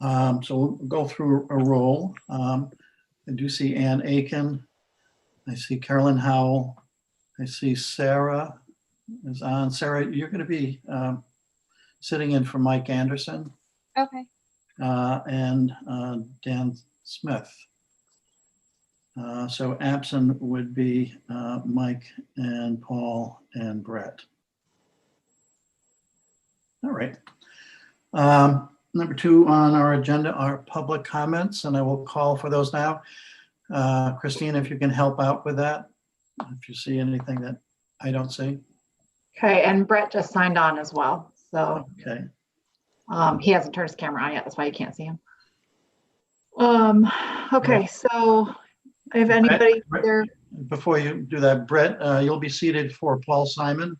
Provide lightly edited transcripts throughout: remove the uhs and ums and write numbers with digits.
So we'll go through a roll. I do see Ann Aiken. I see Carolyn Howell. I see Sarah is on. Sarah, you're going to be sitting in for Mike Anderson Okay. and Dan Smith. So absent would be Mike and Paul and Brett. All right. Number 2 on our agenda are public comments, and I will call for those now. Christine, if you can help out with that, if you see anything that I don't see. Okay, and Brett just signed on as well. So Okay. he hasn't turned his camera on yet. That's why you can't see him. Okay, so if anybody there. Before you do that, Brett, you'll be seated for Paul Simon.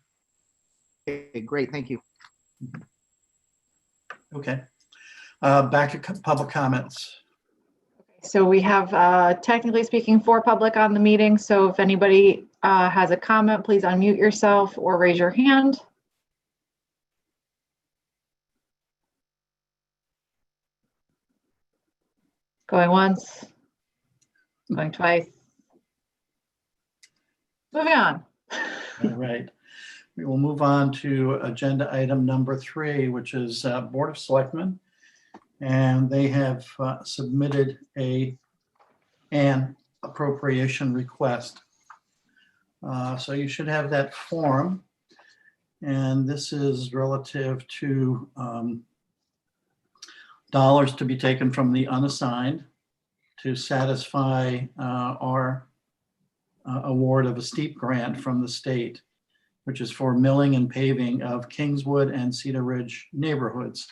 Okay, great, thank you. Okay. Back to public comments. So we have, technically speaking, 4 public on the meeting. So if anybody has a comment, please unmute yourself or raise your hand. Going once, going twice. Moving on. All right. We will move on to agenda item number 3, which is Board of Selectmen. And they have submitted an appropriation request. So you should have that form. And this is relative to dollars to be taken from the unassigned to satisfy our award of a steep grant from the state, which is for milling and paving of Kingswood and Cedar Ridge neighborhoods.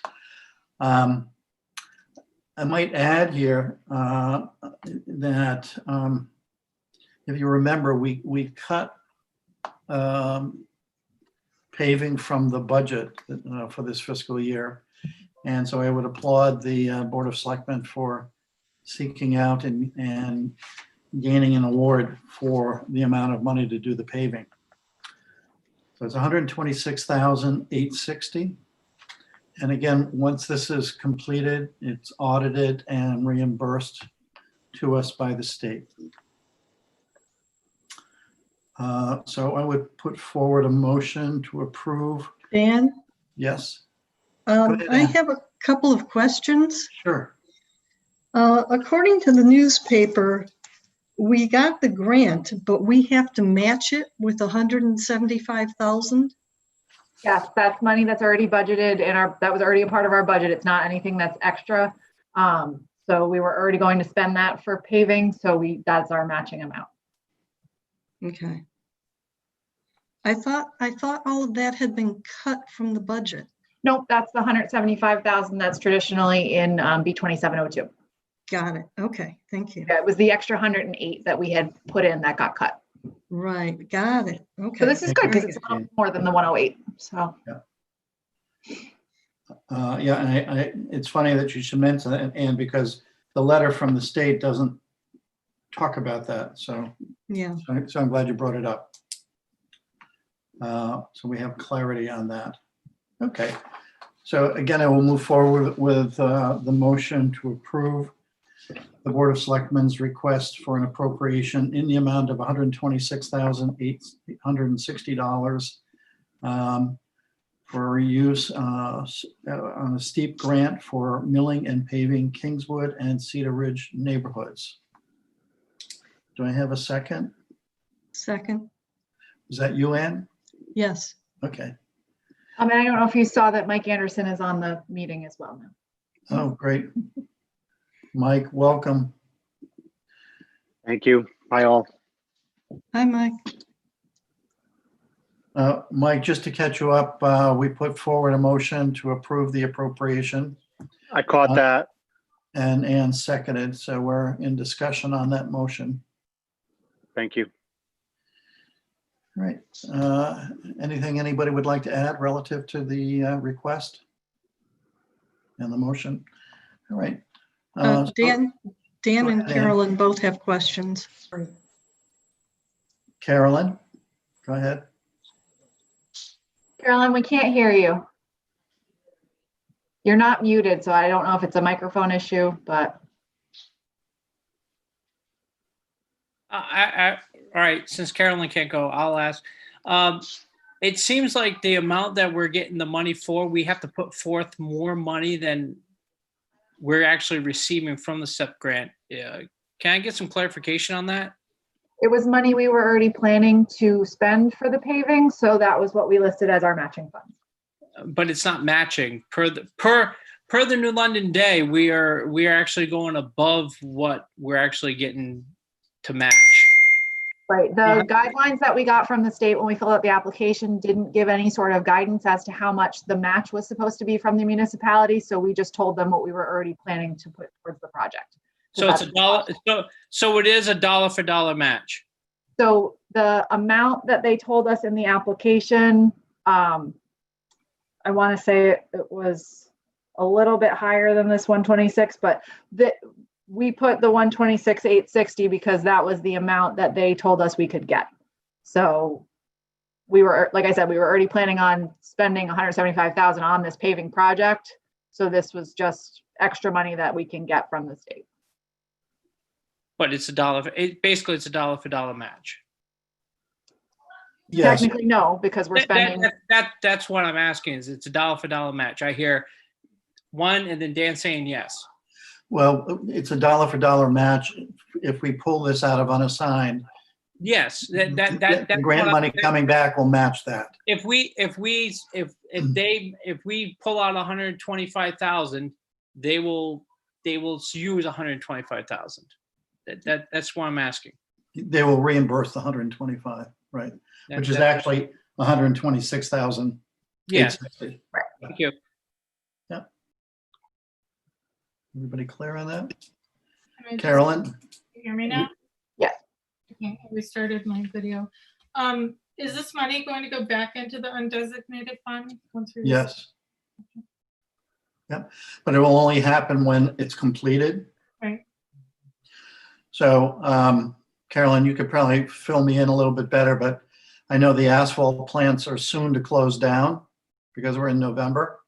I might add here that if you remember, we cut paving from the budget for this fiscal year. And so I would applaud the Board of Selectmen for seeking out and gaining an award for the amount of money to do the paving. So it's $126,860. And again, once this is completed, it's audited and reimbursed to us by the state. So I would put forward a motion to approve. Dan, Yes, ahead, I Ann. have a couple of questions. sure. According to the newspaper, we got the grant, but we have to match it with 175,000. Yes, that's money that's already budgeted and that was already a part of our budget. It's not anything that's extra. So we were already going to spend that for paving. So that's our matching amount. Okay. I thought all of that had been cut from the budget. Nope, that's the 175,000 that's traditionally in B2702. Got it. Okay, thank you. Yeah, it was the extra 108 that we had put in that got cut. Right, got it. Okay. So this is good because it's a little more than the 108. So Yeah, and it's funny that you should mention that, and because the letter from the state doesn't talk about that. So Yeah, I'm glad you brought it up. So we have clarity on that. Okay. So again, I will move forward with the motion to approve the Board of Selectmen's request for an appropriation in the amount of $126,860 for use on a steep grant for milling and paving Kingswood and Cedar Ridge neighborhoods. Do I have a second? second. Is that you, Ann? Yes. Okay. I don't know if you saw that Mike Anderson is on the meeting as well now. Oh, great. Mike, welcome. Thank you. Hi, all. Hi, Mike. Mike, just to catch you up, we put forward a motion to approve the appropriation I caught that. and Ann seconded. So we're in discussion on that motion. Thank you. All right. Anything anybody would like to add relative to the request and the motion? All right. Dan go and ahead, Ann. Carolyn both have questions. Carolyn, go ahead. Carolyn, we can't hear you. You're not muted, so I don't know if it's a microphone issue, but All right, since Carolyn can't go, I'll ask. It seems like the amount that we're getting the money for, we have to put forth more money than we're actually receiving from the STEP grant. Can I get some clarification on that? it was money we were already planning to spend for the paving, so that was what we listed as our matching funds. But it's not matching per the New London Day. We are actually going above what we're actually getting to match. Right, the guidelines that we got from the state when we filled out the application didn't give any sort of guidance as to how much the match was supposed to be from the municipality, so we just told them what we were already planning to put towards the project. So it's $1. So it is a dollar for dollar match. So the amount that they told us in the application, I want to say it was a little bit higher than this 126, but we put the 126,860 because that was the amount that they told us we could get. So we were, like I said, we were already planning on spending 175,000 on this paving project. So this was just extra money that we can get from the state. But it's basically it's a dollar for dollar match. Yes, Technically, no, because we're spending. That's what I'm asking, is it's a dollar for dollar match. I hear one and then Dan saying yes. well, it's a dollar for dollar match. If we pull this out of unassigned, Yes, the that's grant what money I'm- coming back will match that. If we pull out 125,000, they will use 125,000. That's what I'm asking. They will reimburse the 125, right? Which is That- actually 126,000. yes. Thank you. Everybody clear on that? Can I just- Carolyn? Can you hear me now? Yes. Okay, I restarted my video. Is this money going to go back into the undesignated fund once we? Yes. Yep, but it will only happen when it's completed. Right. So, Carolyn, you could probably fill me in a little bit better, but I know the asphalt plants are soon to close down because we're in November.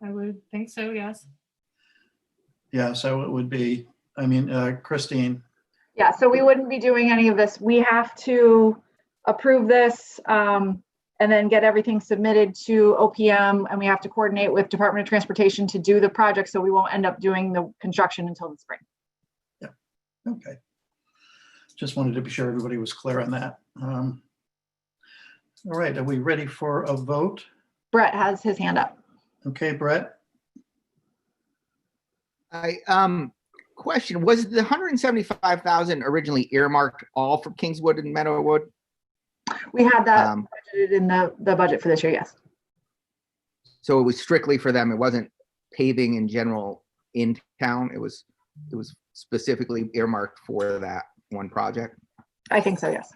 I would think so, yes. Yeah, so it would be, Christine, Yeah, so we wouldn't be doing any of this. We have to approve this and then get everything submitted to OPM, and we have to coordinate with Department of Transportation to do the project, so we won't end up doing the construction until the spring. okay. Just wanted to be sure everybody was clear on that. All right, are we ready for a vote? Brett has his hand up. Okay, Brett? Question, was the 175,000 originally earmarked all for Kingswood and Meadowwood? We had that Um, budgeted in the budget for this year, yes. So it was strictly for them. It wasn't paving in general in town. It was specifically earmarked for that one project. I think so, yes.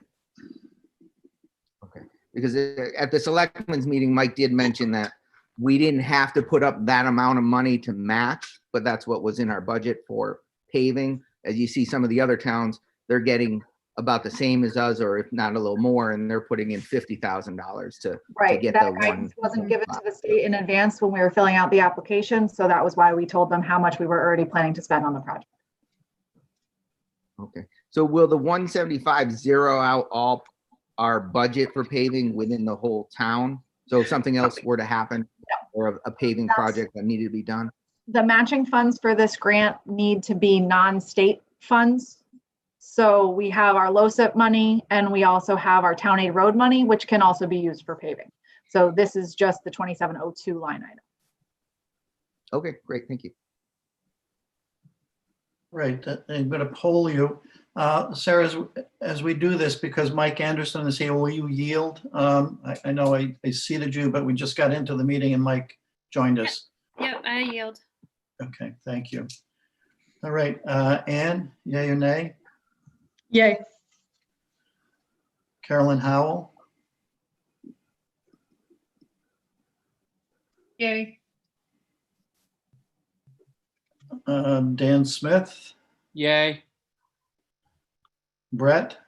Because at the selectmen's meeting, Mike did mention that we didn't have to put up that amount of money to match, but that's what was in our budget for paving. As you see, some of the other towns, they're getting about the same as us, or if not a little more, and they're putting in $50,000 to Right, get that the guidance one. wasn't given to the state in advance when we were filling out the application, so that was why we told them how much we were already planning to spend on the project. Okay, so will the 175 zero out all our budget for paving within the whole town? So if something else were to happen, or a paving project that needed to be done? The matching funds for this grant need to be non-state funds. So we have our LoCIP money and we also have our town aid road money, which can also be used for paving. So this is just the 2702 line item. Okay, great, thank you. Right, I'm going to poll you. Sarah, as we do this, because Mike Anderson is here, will you yield? I know I seated you, but we just got into the meeting and Mike joined us. Yep, I yield. Okay, thank you. All right, Ann, yay or nay? Yay. Carolyn Howell, Yay. Dan Smith, Yay. Brett,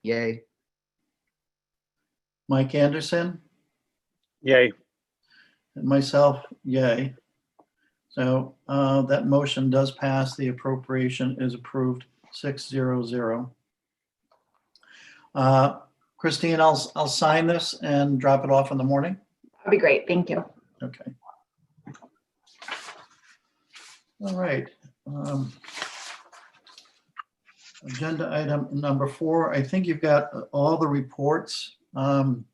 Yay. Mike Anderson, Yay. and myself, yay. So that motion does pass. The appropriation is approved 600. Christine, I'll sign this and drop it off in the morning. That'd be great. Thank you. Okay. All right. Agenda item number 4. I think you've got all the reports. One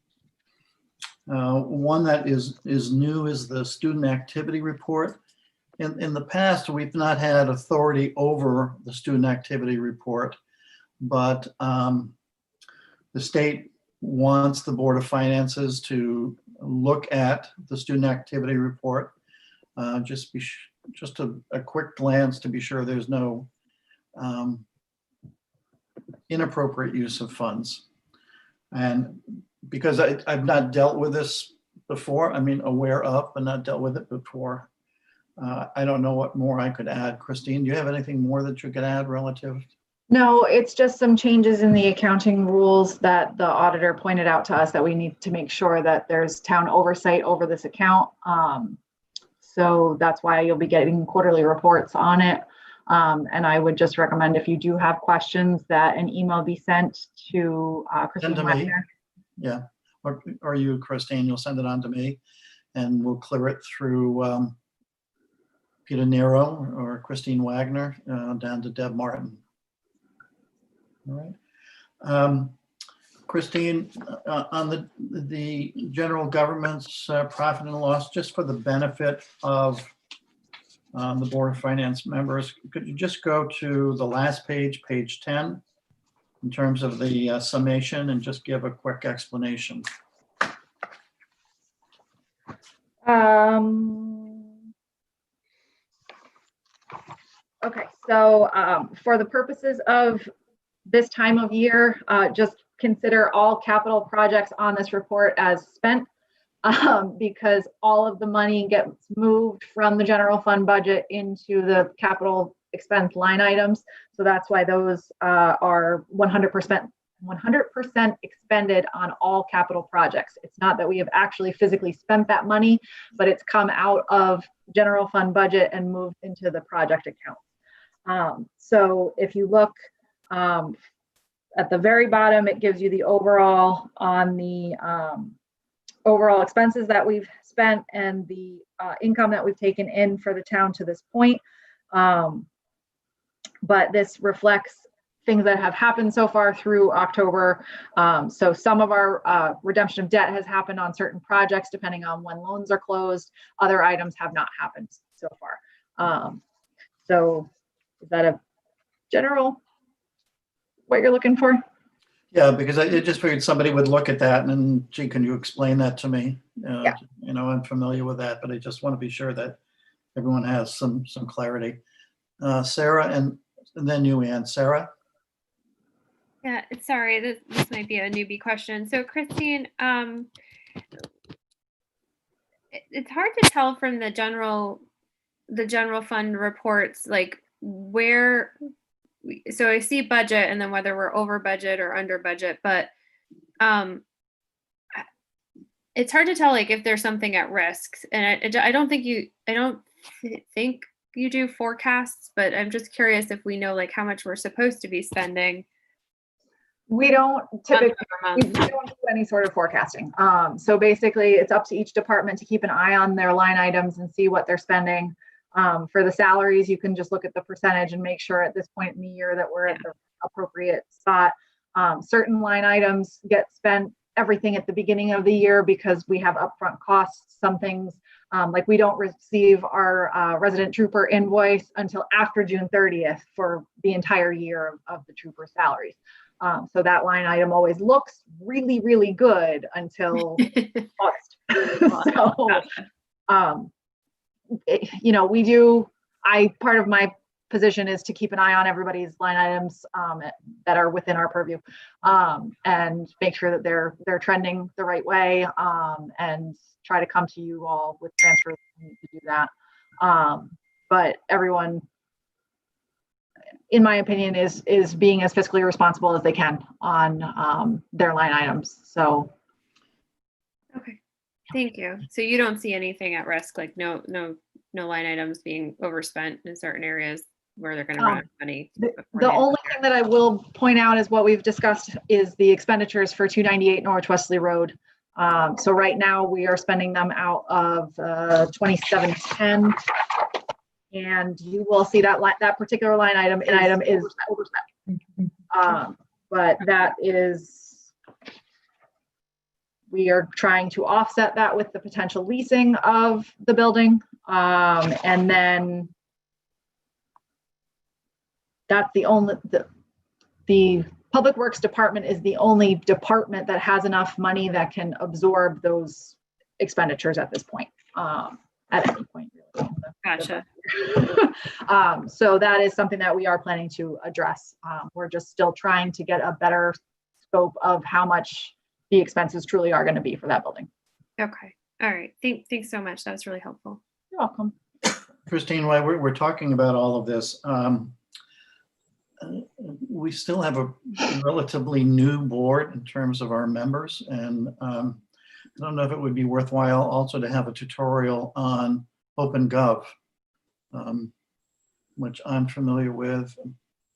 that is new is the student activity report. In the past, we've not had authority over the student activity report, but the state wants the Board of Finances to look at the student activity report. Just a quick glance to be sure there's no inappropriate use of funds. And because I've not dealt with this before, I mean, aware of, but not dealt with it before. I don't know what more I could add. Christine, do you have anything more that you could add relative? No, it's just some changes in the accounting rules that the auditor pointed out to us that we need to make sure that there's town oversight over this account. So that's why you'll be getting quarterly reports on it. And I would just recommend if you do have questions that an email be sent to Christine Send to me. Wagner. Yeah, or you, Christine, you'll send it on to me and we'll clear it through Peter Nero or Christine Wagner down to Deb Martin. All right. Christine, on the general government's profit and loss, just for the benefit of the Board of Finance members, could you just go to the last page, page 10, in terms of the summation, and just give a quick explanation? Okay, so for the purposes of this time of year, just consider all capital projects on this report as spent because all of the money gets moved from the general fund budget into the capital expense line items. So that's why those are 100% expended on all capital projects. It's not that we have actually physically spent that money, but it's come out of general fund budget and moved into the project account. So if you look at the very bottom, it gives you the overall on the overall expenses that we've spent and the income that we've taken in for the town to this point. But this reflects things that have happened so far through October. So some of our redemption of debt has happened on certain projects, depending on when loans are closed. Other items have not happened so far. So is that a general what you're looking for? Yeah, because I just figured somebody would look at that and then, gee, can you explain that to me? Yeah. You know, I'm familiar with that, but I just want to be sure that everyone has some clarity. Sarah, and then you, Ann. Sarah? Yeah, sorry, this might be a newbie question. So Christine, it's hard to tell from the general fund reports, like where, so I see budget and then whether we're over budget or under budget, but it's hard to tell like if there's something at risk. And I don't think you do forecasts, but I'm just curious if we know like how much we're supposed to be spending. We don't typically month we don't do any sort of forecasting. So basically it's up to each department to keep an eye on their line items and see what they're spending. For the salaries, you can just look at the percentage and make sure at this point in the year that we're at the appropriate spot. Certain line items get spent everything at the beginning of the year because we have upfront costs. Some things like we don't receive our resident trooper invoice until after June 30th for the entire year of the trooper salaries. So that line item always looks really, really good until August. So, you know, part of my position is to keep an eye on everybody's line items that are within our purview and make sure that they're trending the right way and try to come to you all with transfers to do that. But everyone, in my opinion, is being as fiscally responsible as they can on their line items. So. Okay, thank you. So you don't see anything at risk, like no no line items being overspent in certain areas where they're gonna run out of money. before The end of only year. thing that I will point out is what we've discussed is the expenditures for 298 Norwich Wesley Road. So right now we are spending them out of 2710. And you will see that that particular line item is overspent. But that is, we are trying to offset that with the potential leasing of the building. And then that's the only, the Public Works Department is the only department that has enough money that can absorb those expenditures at this point, at any point. Really. Gotcha. So that is something that we are planning to address. We're just still trying to get a better scope of how much the expenses truly are going to be for that building. Okay. All right. Thanks so much. That was really helpful. You're welcome. Christine, while we're talking about all of this, we still have a relatively new board in terms of our members. And I don't know if it would be worthwhile also to have a tutorial on OpenGov, which I'm familiar with.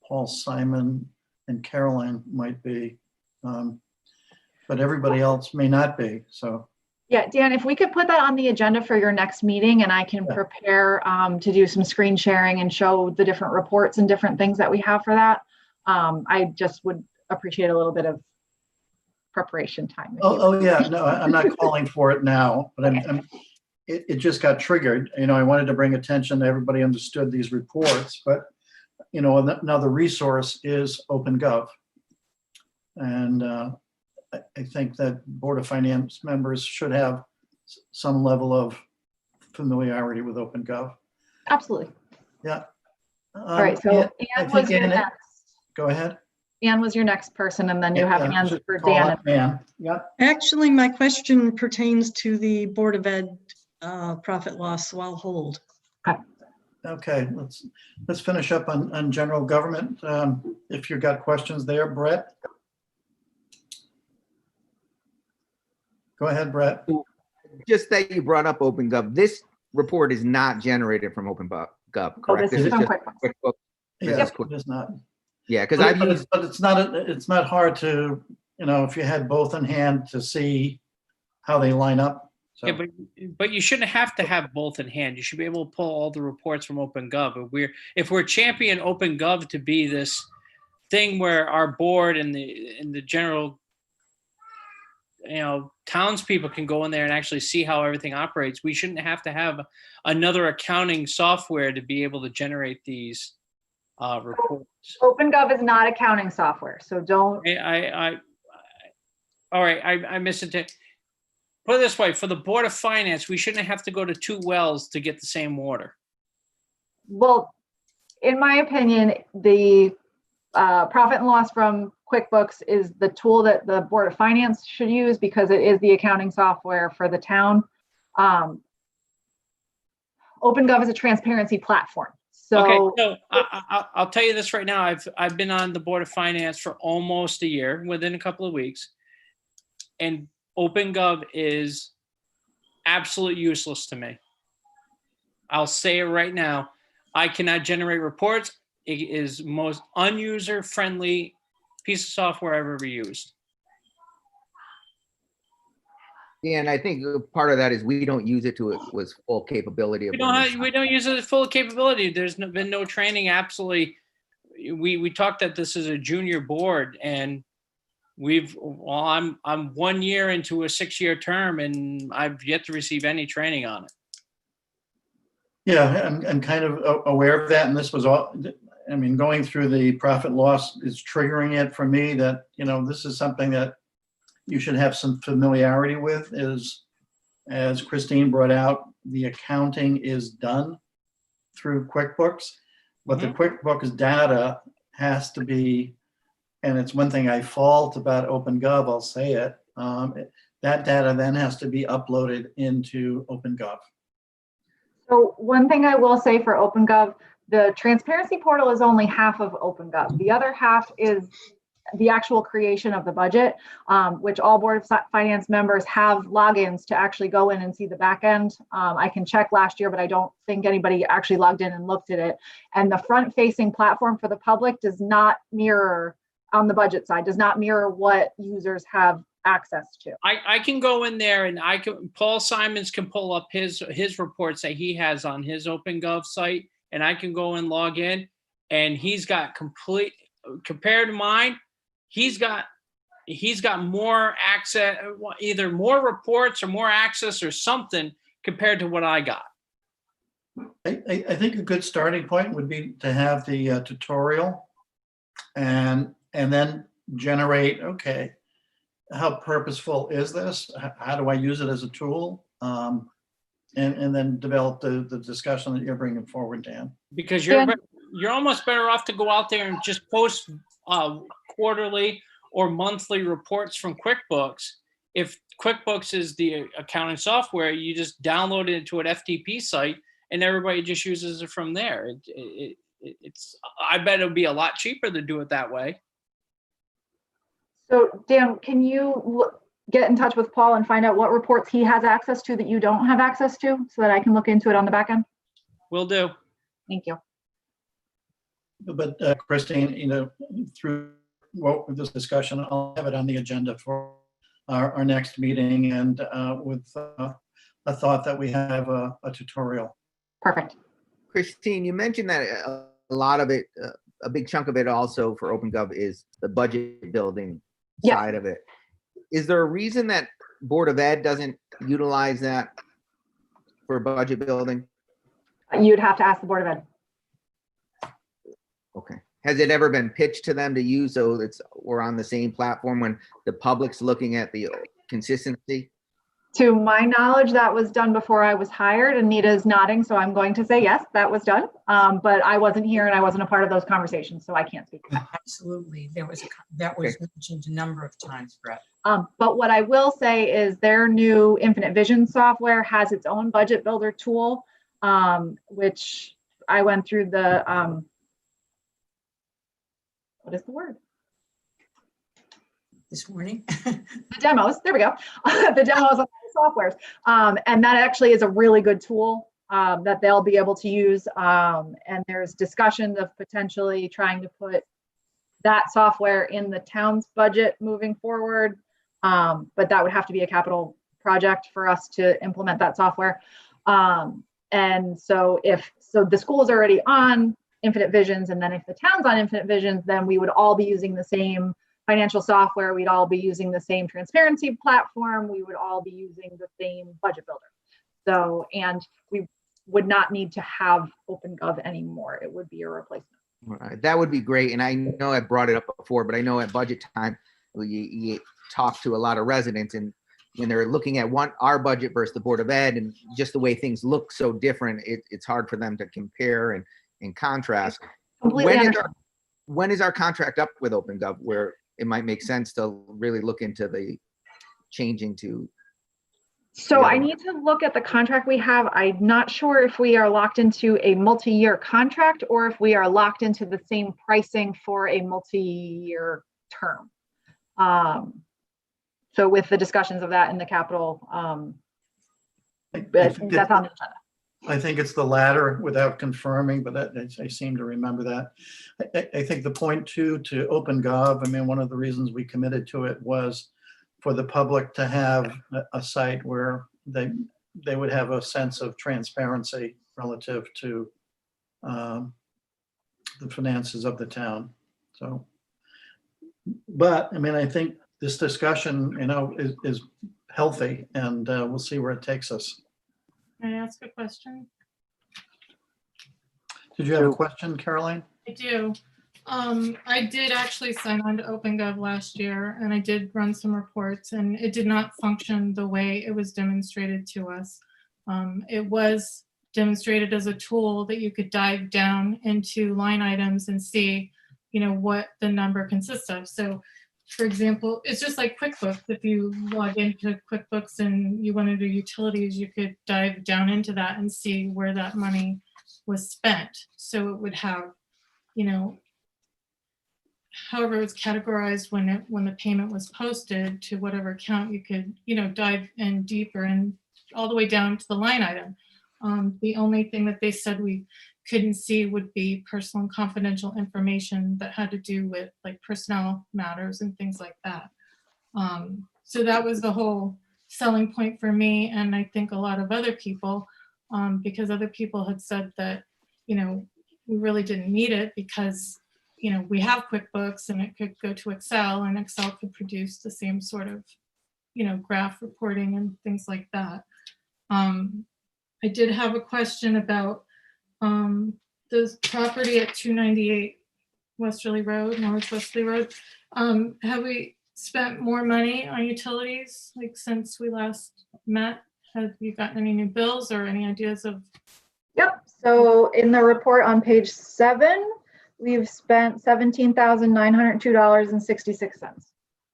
Paul Simon and Caroline might be, but everybody else may not be. So Yeah, Dan, if we could put that on the agenda for your next meeting, and I can Yeah. prepare to do some screen sharing and show the different reports and different things that we have for that. I just would appreciate a little bit of preparation time. if you Oh yeah, no, I'm not calling for it now, but it just got triggered. You know, I wanted to bring attention, everybody understood these reports, but you know, another resource is OpenGov. And I think that Board of Finance members should have some level of familiarity with OpenGov. Absolutely. Yeah. All right, so I Ann think was your Ann- next. Go ahead. Ann was your next person, and then you have Yeah, hands just for call Dan. up Ann. Yeah. Actually, my question pertains to the Board of Ed profit loss, so I'll hold. Okay, let's finish up on general government. If you've got questions there, Brett. Go ahead, Brett. Just that you brought up OpenGov, this report is not generated from OpenGov, Oh, correct? this is is from just QuickBooks. QuickBooks. Yeah, This is quick. it's not. Yeah, because I've used, But it's not hard to, you know, if you had both in hand to see how they line up. So, Yeah, but you shouldn't have to have both in hand. You should be able to pull all the reports from OpenGov. If we're champion OpenGov to be this thing where our board and the general, you know, townspeople can go in there and actually see how everything operates, we shouldn't have to have another accounting software to be able to generate these reports. OpenGov is not accounting software, so don't. All right, I missed it. Put it this way, for the Board of Finance, we shouldn't have to go to two wells to get the same water. Well, in my opinion, the profit and loss from QuickBooks is the tool that the Board of Finance should use because it is the accounting software for the town. OpenGov is a transparency platform. So, Okay, so I'll tell you this right now. I've been on the Board of Finance for almost a year, within a couple of weeks, and OpenGov is absolutely useless to me. I'll say it right now. I cannot generate reports. It is most unuser-friendly piece of software I've ever used. and I think part of that is we don't use it to its full capability. of We what we don't use it at full capability. There's been no training. Absolutely, we talked that this is a junior board, and I'm 1 year into a 6-year term, and I've yet to receive any training on it. yeah, I'm kind of aware of that. And this was all, I mean, going through the profit loss is triggering it for me that, you know, this is something that you should have some familiarity with. Is, as Christine brought out, the accounting is done through QuickBooks, but the QuickBooks data has to be, and it's one thing I fault about OpenGov, I'll say it, that data then has to be uploaded into OpenGov. so one thing I will say for OpenGov, the transparency portal is only half of OpenGov. The other half is the actual creation of the budget, which all Board of Finance members have logins to actually go in and see the back end. I can check last year, but I don't think anybody actually logged in and looked at it. And the front-facing platform for the public does not mirror, on the budget side, does not mirror what users have access to. I can go in there and Paul Simons can pull up his reports that he has on his OpenGov site, and I can go and log in, and he's got compared to mine, he's got more access, either more reports or more access or something compared to what I got. I think a good starting point would be to have the tutorial and then generate, okay, how purposeful is this? How do I use it as a tool? And then develop the discussion that you're bringing forward, Dan. Because you're almost better off to go out there and just post quarterly or monthly reports from QuickBooks. If QuickBooks is the accounting software, you just download it into an FTP site and everybody just uses it from there. I bet it'll be a lot cheaper to do it that way. So Dan, can you get in touch with Paul and find out what reports he has access to that you don't have access to, so that I can look into it on the back end? Will do. Thank you. But Christine, through this discussion, I'll have it on the agenda for our next meeting, and with a thought that we have a tutorial. Perfect. Christine, you mentioned that a lot of it, a big chunk of it also for OpenGov is the budget building Yes. side of it. Is there a reason that Board of Ed doesn't utilize that for budget building? You'd have to ask the Board of Ed. Okay. Has it ever been pitched to them to use, so we're on the same platform when the public's looking at the consistency? To my knowledge, that was done before I was hired. Anita's nodding, so I'm going to say yes, that was done. But I wasn't here and I wasn't a part of those conversations, so I can't speak. Absolutely. That was mentioned a number of times, Brett. But what I will say is their new Infinite Vision software has its own budget builder tool, which I went through the, what is the word? This morning. The demos, there we go. The demos of the softwares. And that actually is a really good tool that they'll be able to use. And there's discussions of potentially trying to put that software in the town's budget moving forward. But that would have to be a capital project for us to implement that software. And so the school is already on Infinite Visions, and then if the town's on Infinite Visions, then we would all be using the same financial software. We'd all be using the same transparency platform. We would all be using the same budget builder. So, and we would not need to have OpenGov anymore. It would be a replacement. Right. That would be great. And I know I brought it up before, but I know at budget time, you talk to a lot of residents, and when they're looking at our budget versus the Board of Ed, and just the way things look so different, it's hard for them to compare and contrast. When is our contract up with OpenGov, where it might make sense to really look into the changing to? So I need to look at the contract we have. I'm not sure if we are locked into a multi-year contract or if we are locked into the same pricing for a multi-year term. So with the discussions of that in the capital, that's on the agenda. I think it's the latter without confirming, but I seem to remember that. I think the point to OpenGov, I mean, one of the reasons we committed to it was for the public to have a site where they would have a sense of transparency relative to the finances of the town. So, but I mean, I think this discussion, is healthy, and we'll see where it takes us. Can I ask a question? Did you have a question, Caroline? I do. I did actually sign on to OpenGov last year, and I did run some reports, and it did not function the way it was demonstrated to us. It was demonstrated as a tool that you could dive down into line items and see, what the number consists of. So, for example, it's just like QuickBooks. If you log into QuickBooks and you went into utilities, you could dive down into that and see where that money was spent. So it would have, however it was categorized when the payment was posted to whatever account, you could, dive in deeper and all the way down to the line item. The only thing that they said we couldn't see would be personal and confidential information that had to do with like personnel matters and things like that. So that was the whole selling point for me, and I think a lot of other people, because other people had said that, we really didn't need it because, we have QuickBooks and it could go to Excel, and Excel could produce the same sort of, graph reporting and things like that. I did have a question about the property at 298 Westerly Road, North Westerly Road. Have we spent more money on utilities like since we last met? Have you gotten any new bills or any ideas of? Yep. So in the report on page 7, we've spent $17,902.66.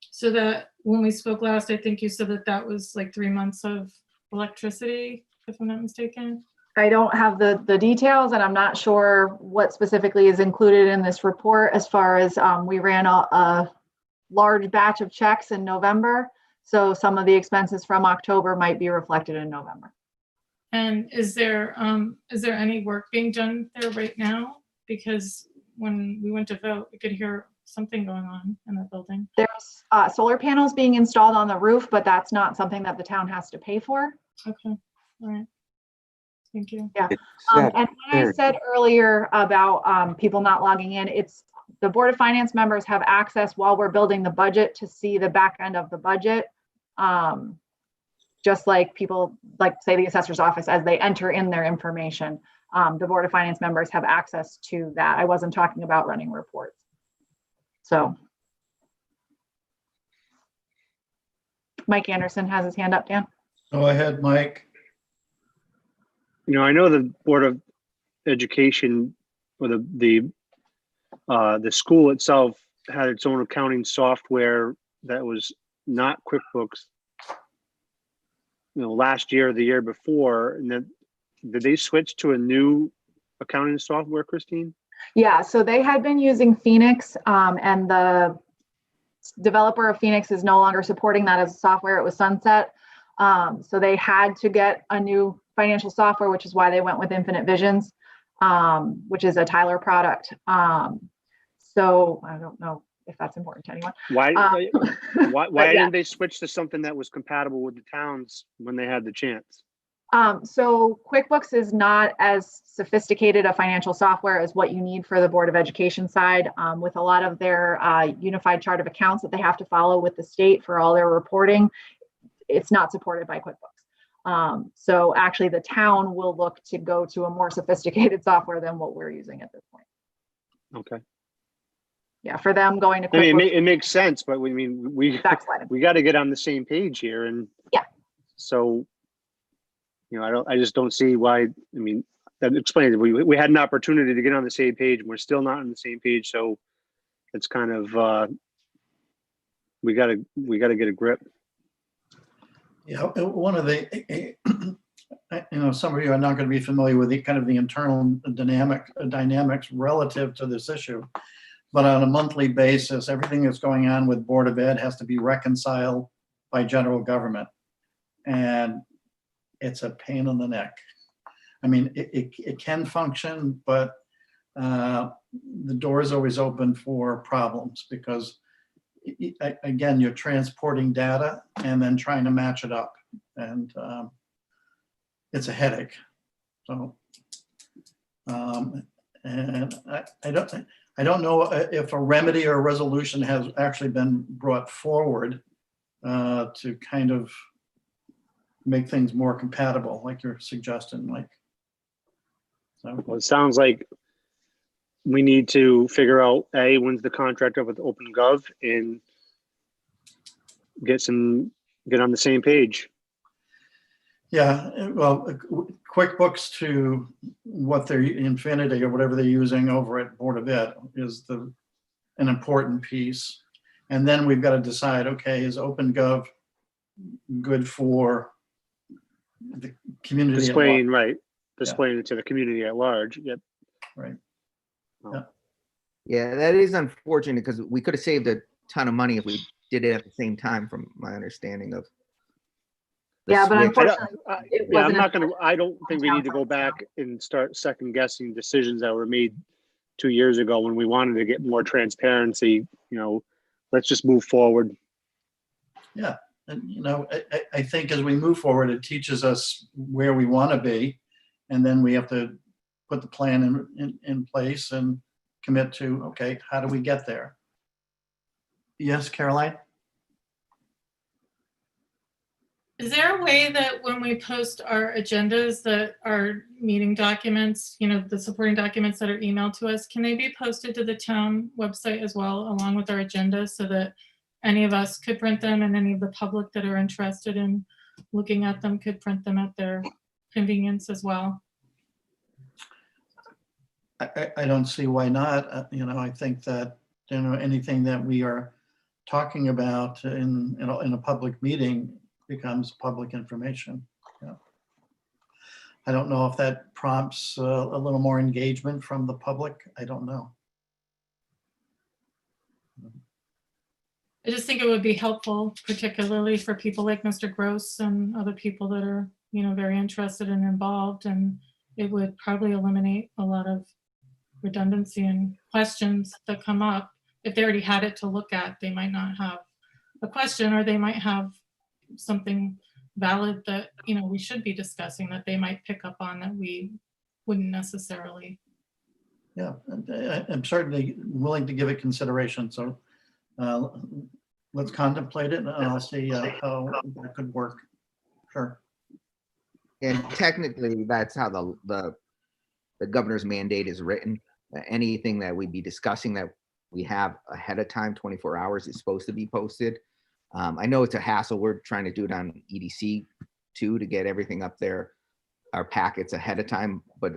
So that when we spoke last, I think you said that was like 3 months of electricity, if I'm not mistaken. I don't have the details, and I'm not sure what specifically is included in this report as far as we ran a large batch of checks in November. So some of the expenses from October might be reflected in November. And is there any work being done there right now? Because when we went to vote, we could hear something going on in that building. There's solar panels being installed on the roof, but that's not something that the town has to pay for. Okay, all right. Thank you. Yeah. And when I said earlier about people not logging in, it's the Board of Finance members have access while we're building the budget to see the back end of the budget. Just like people, like say the assessor's office, as they enter in their information, the Board of Finance members have access to that. I wasn't talking about running reports. So. Mike Anderson has his hand up, Dan. Go ahead, Mike. I know the Board of Education or the school itself had its own accounting software that was not QuickBooks. Last year or the year before, and then did they switch to a new accounting software, Christine? Yeah, so they had been using Phoenix, and the developer of Phoenix is no longer supporting that as a software. It was sunset. So they had to get a new financial software, which is why they went with Infinite Visions, which is a Tyler product. So I don't know if that's important to anyone. Why Yeah. didn't they switch to something that was compatible with the towns when they had the chance? So QuickBooks is not as sophisticated a financial software as what you need for the Board of Education side, with a lot of their unified chart of accounts that they have to follow with the state for all their reporting. It's not supported by QuickBooks. So actually the town will look to go to a more sophisticated software than what we're using at this point. Okay. Yeah, for them going to I mean, QuickBooks. it makes sense, but we Backsliding. got to get on the same page here, and Yeah. So, I just don't see why. I mean, that explains it. We had an opportunity to get on the same page, and we're still not on the same page. So, it's kind of we got to get a grip. Yeah, one of the, some of you are not going to be familiar with the kind of the internal dynamics relative to this issue. But on a monthly basis, everything that's going on with Board of Ed has to be reconciled by general government. And it's a pain in the neck. I mean, it can function, but the door is always open for problems because, again, you're transporting data and then trying to match it up. And it's a headache. So, and I don't know if a remedy or a resolution has actually been brought forward to kind of make things more compatible, like you're suggesting, Mike. So, Well, it sounds like we need to figure out when's the contract up with OpenGov and get on the same page. yeah, well, QuickBooks to what they're Infinity or whatever they're using over at Board of Ed is an important piece. And then we've got to decide, okay, is OpenGov good for the community? at large? Displaying it to the community at large. Yep. Right. Well, Yeah. Yeah, that is unfortunate because we could have saved a ton of money if we did it at the same time, from my understanding of. the Yeah, but switch. unfortunately, it Yeah, I'm wasn't. not gonna, I don't think we need to go back and start second guessing decisions that were made 2 years ago when we wanted to get more transparency, let's just move forward. Yeah, and I think as we move forward, it teaches us where we want to be, and then we have to put the plan in place and commit to, okay, how do we get there? Yes, Caroline? Is there a way that when we post our agendas, that our meeting documents, the supporting documents that are emailed to us, can they be posted to the town website as well, along with our agenda, so that any of us could print them and any of the public that are interested in looking at them could print them at their convenience as well? I don't see why not. I think that, anything that we are talking about in a public meeting becomes public information. Yeah. I don't know if that prompts a little more engagement from the public. I don't know. I just think it would be helpful, particularly for people like Mr. Gross and other people that are, very interested and involved. And it would probably eliminate a lot of redundancy and questions that come up. If they already had it to look at, they might not have a question, or they might have something valid that, we should be discussing that they might pick up on that we wouldn't necessarily. Yeah, I'm certainly willing to give it consideration. So let's contemplate it, and I'll see how that could work. Sure. And technically, that's how the governor's mandate is written. Anything that we'd be discussing that we have ahead of time, 24 hours, is supposed to be posted. I know it's a hassle. We're trying to do it on EDC too, to get everything up there, our packets ahead of time, but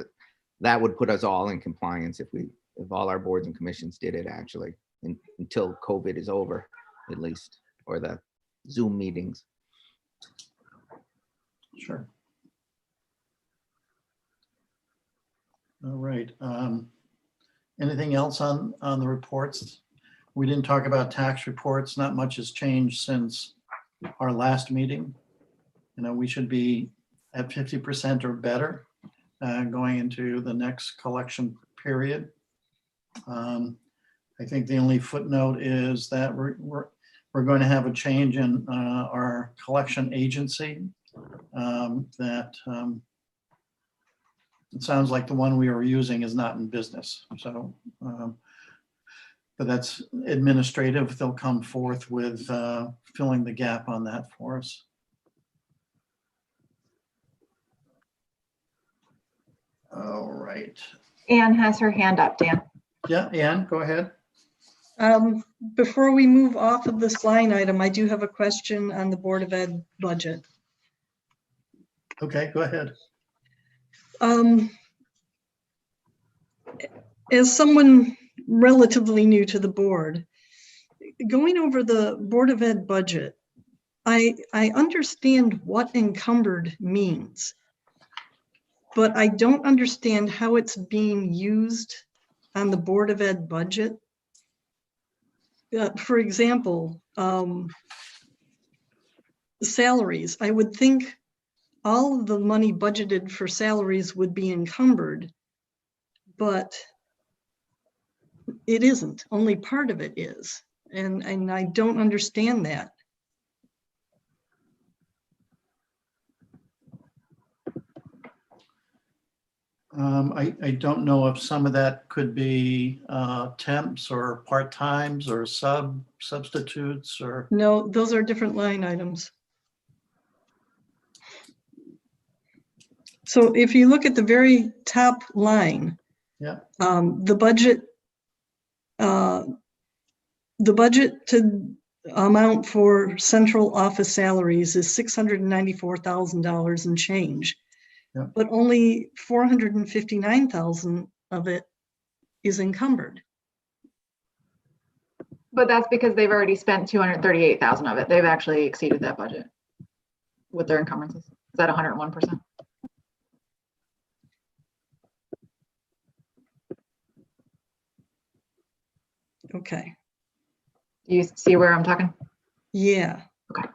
that would put us all in compliance if all our boards and commissions did it, actually, until COVID is over, at least, or the Zoom meetings. Sure. All right. Anything else on the reports? We didn't talk about tax reports. Not much has changed since our last meeting. We should be at 50% or better going into the next collection period. I think the only footnote is that we're going to have a change in our collection agency. It sounds like the one we were using is not in business. So, but that's administrative. They'll come forth with filling the gap on that for us. All right. Anne has her hand up, Dan. Yeah, Ann, go ahead. Before we move off of this line item, I do have a question on the Board of Ed budget. Okay, go ahead. As someone relatively new to the board, going over the Board of Ed budget, I understand what encumbered means, but I don't understand how it's being used on the Board of Ed budget. For example, salaries. I would think all of the money budgeted for salaries would be encumbered, but it isn't. Only part of it is. And I don't understand that. I don't know if some of that could be temps or part-times or substitutes or. No, those are different line items. So if you look at the very top line, Yeah. The budget to amount for central office salaries is $694,000 and change. Yeah. But only 459,000 of it is encumbered. But that's because they've already spent 238,000 of it. They've actually exceeded that budget with their encumbrances. Is that 101%? Okay, Do you see where I'm talking? yeah. Okay.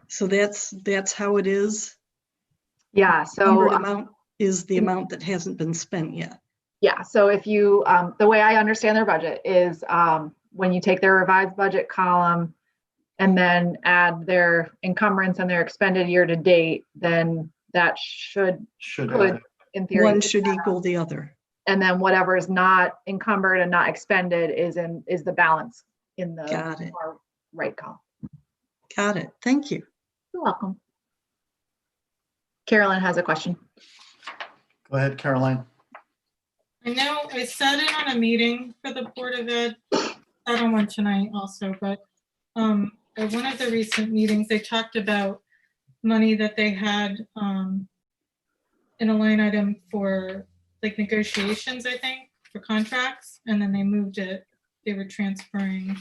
So that's how it is. Yeah, so. Numbered amount is the amount that hasn't been spent yet. Yeah, so if you, the way I understand their budget is when you take their revised budget column and then add their encumbrance and their expended year to date, then that Should could, in theory. One should equal the other. And then whatever is not encumbered and not expended is the balance in the Got it. far right column. Got it. Thank you. You're welcome. Carolyn has a question. Go ahead, Caroline. I know I sat in on a meeting for the Board of Ed. I don't want tonight also, but at one of the recent meetings, they talked about money that they had in a line item for like negotiations, I think, for contracts, and then they moved it. They were transferring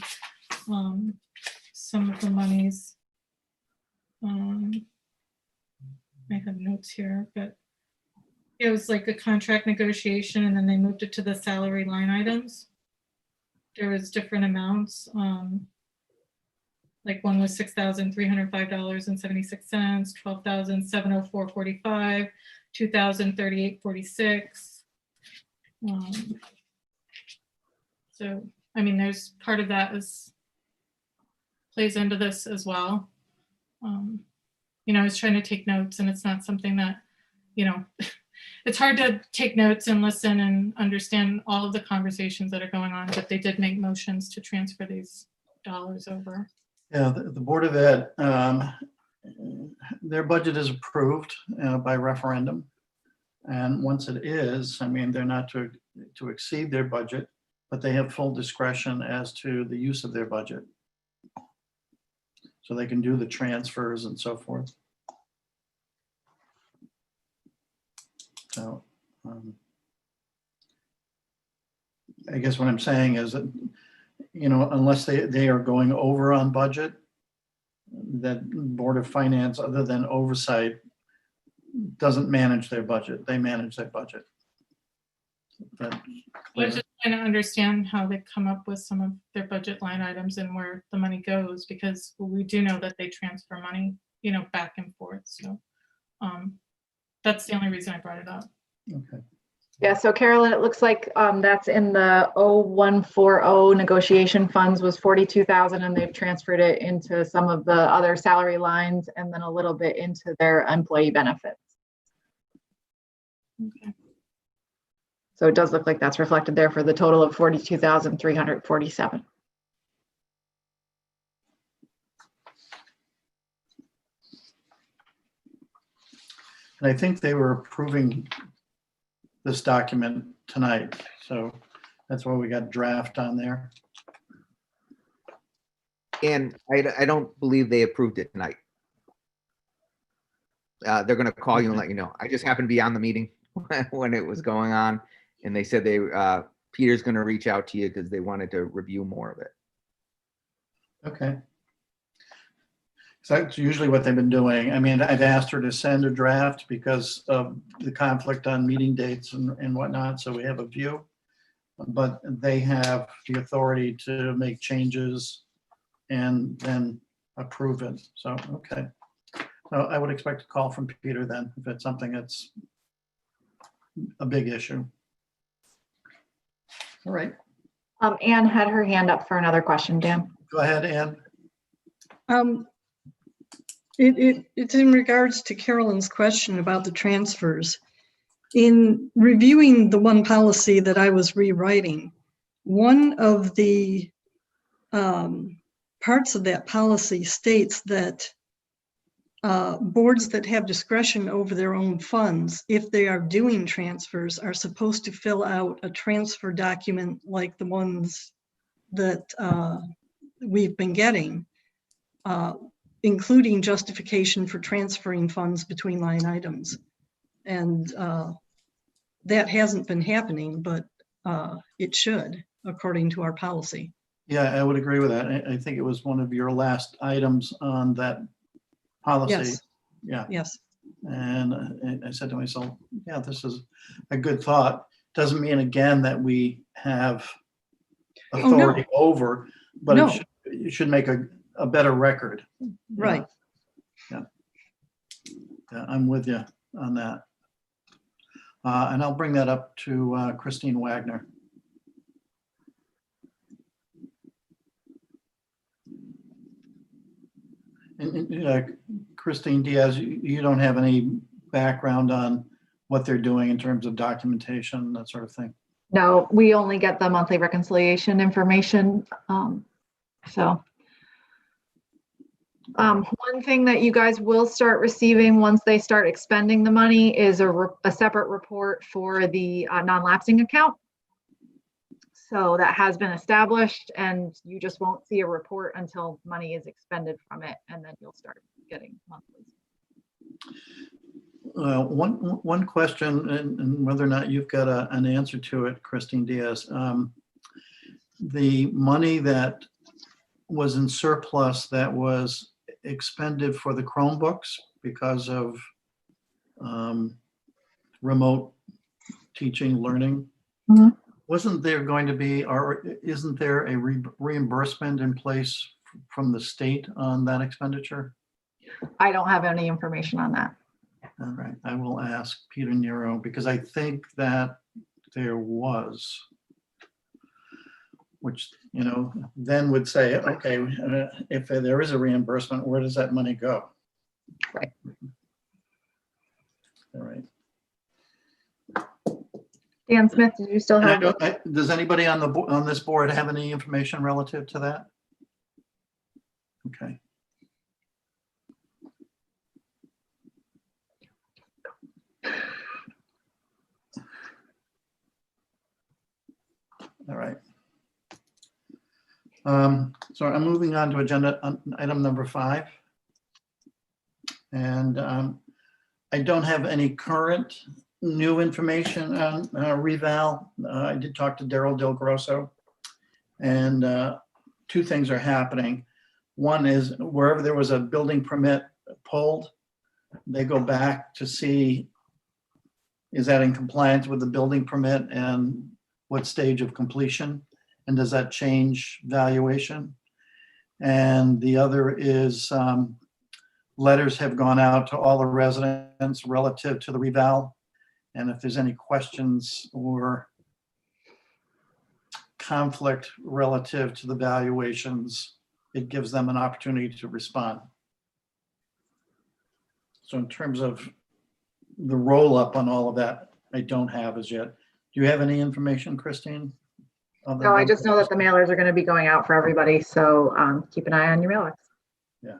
some of the monies. I have notes here, but it was like a contract negotiation and then they moved it to the salary line items. There was different amounts. Like one was $6,305.76, $12,704.45, $2,038.46. So, I mean, there's part of that plays into this as well. You know, I was trying to take notes and it's not something that, you know, it's hard to take notes and listen and understand all of the conversations that are going on, but they did make motions to transfer these dollars over. Yeah, the Board of Ed, their budget is approved by referendum. And once it is, I mean, they're not to exceed their budget, but they have full discretion as to the use of their budget. So they can do the transfers and so forth. So I guess what I'm saying is that, you know, unless they are going over on budget, that Board of Finance, other than oversight, doesn't manage their budget. They manage their budget. That I clear? was just trying to understand how they come up with some of their budget line items and where the money goes, because we do know that they transfer money, you know, back and forth. So that's the only reason I brought it up. Okay. Yeah, so Carolyn, it looks like that's in the 0140 negotiation funds was 42,000 and they've transferred it into some of the other salary lines and then a little bit into their employee benefits. Okay. So it does look like that's reflected there for the total of 42,347. And I think they were approving this document tonight. So that's why we got draft on there. And I don't believe they approved it tonight. They're gonna call you and let you know. I just happened to be on the meeting when it was going on, and they said Peter's gonna reach out to you because they wanted to review more of it. Okay. So that's usually what they've been doing. I mean, I've asked her to send a draft because of the conflict on meeting dates and whatnot, so we have a view. But they have the authority to make changes and then approve it. So, okay. So I would expect a call from Peter then, if it's something that's a big issue. All right, Anne had her hand up for another question, Dan. go ahead, Ann. It's in regards to Carolyn's question about the transfers. In reviewing the one policy that I was rewriting, one of the parts of that policy states that boards that have discretion over their own funds, if they are doing transfers, are supposed to fill out a transfer document like the ones that we've been getting, including justification for transferring funds between line items. And that hasn't been happening, but it should, according to our policy. Yeah, I would agree with that. I think it was one of your last items on that policy. Yes. Yeah. Yes. And I said to myself, yeah, this is a good thought. Doesn't mean again that we have authority over, but No. it should make a better record. Right. Yeah, I'm with you on that. And I'll bring that up to Christine Wagner. And Christine Diaz, you don't have any background on what they're doing in terms of documentation, that sort of thing? No, we only get the monthly reconciliation information. So one thing that you guys will start receiving once they start expending the money is a separate report for the non-lapsing account. So that has been established, and you just won't see a report until money is expended from it, and then you'll start getting monthlies. One question, and whether or not you've got an answer to it, Christine Diaz. The money that was in surplus that was expended for the Chromebooks because of remote teaching, learning. Mhm. Wasn't there going to be, or isn't there a reimbursement in place from the state on that expenditure? I don't have any information on that. All right, I will ask Peter Nero, because I think that there was, which, then would say, okay, if there is a reimbursement, where does that money go? Right. All right. Dan Smith, did you still And I have? don't- does anybody on this board have any information relative to that? Okay. All right. So I'm moving on to agenda item number 5. And I don't have any current new information on reval. I did talk to Daryl Del Grosso, and 2 things are happening. One is wherever there was a building permit pulled, they go back to see, is that in compliance with the building permit and what stage of completion? And does that change valuation? And the other is letters have gone out to all the residents relative to the reval. And if there's any questions or conflict relative to the valuations, it gives them an opportunity to respond. So in terms of the roll-up on all of that, I don't have as yet. Do you have any information, Christine? No, I just know that the mailers are going to be going out for everybody. So keep an eye on your mailers. Yeah.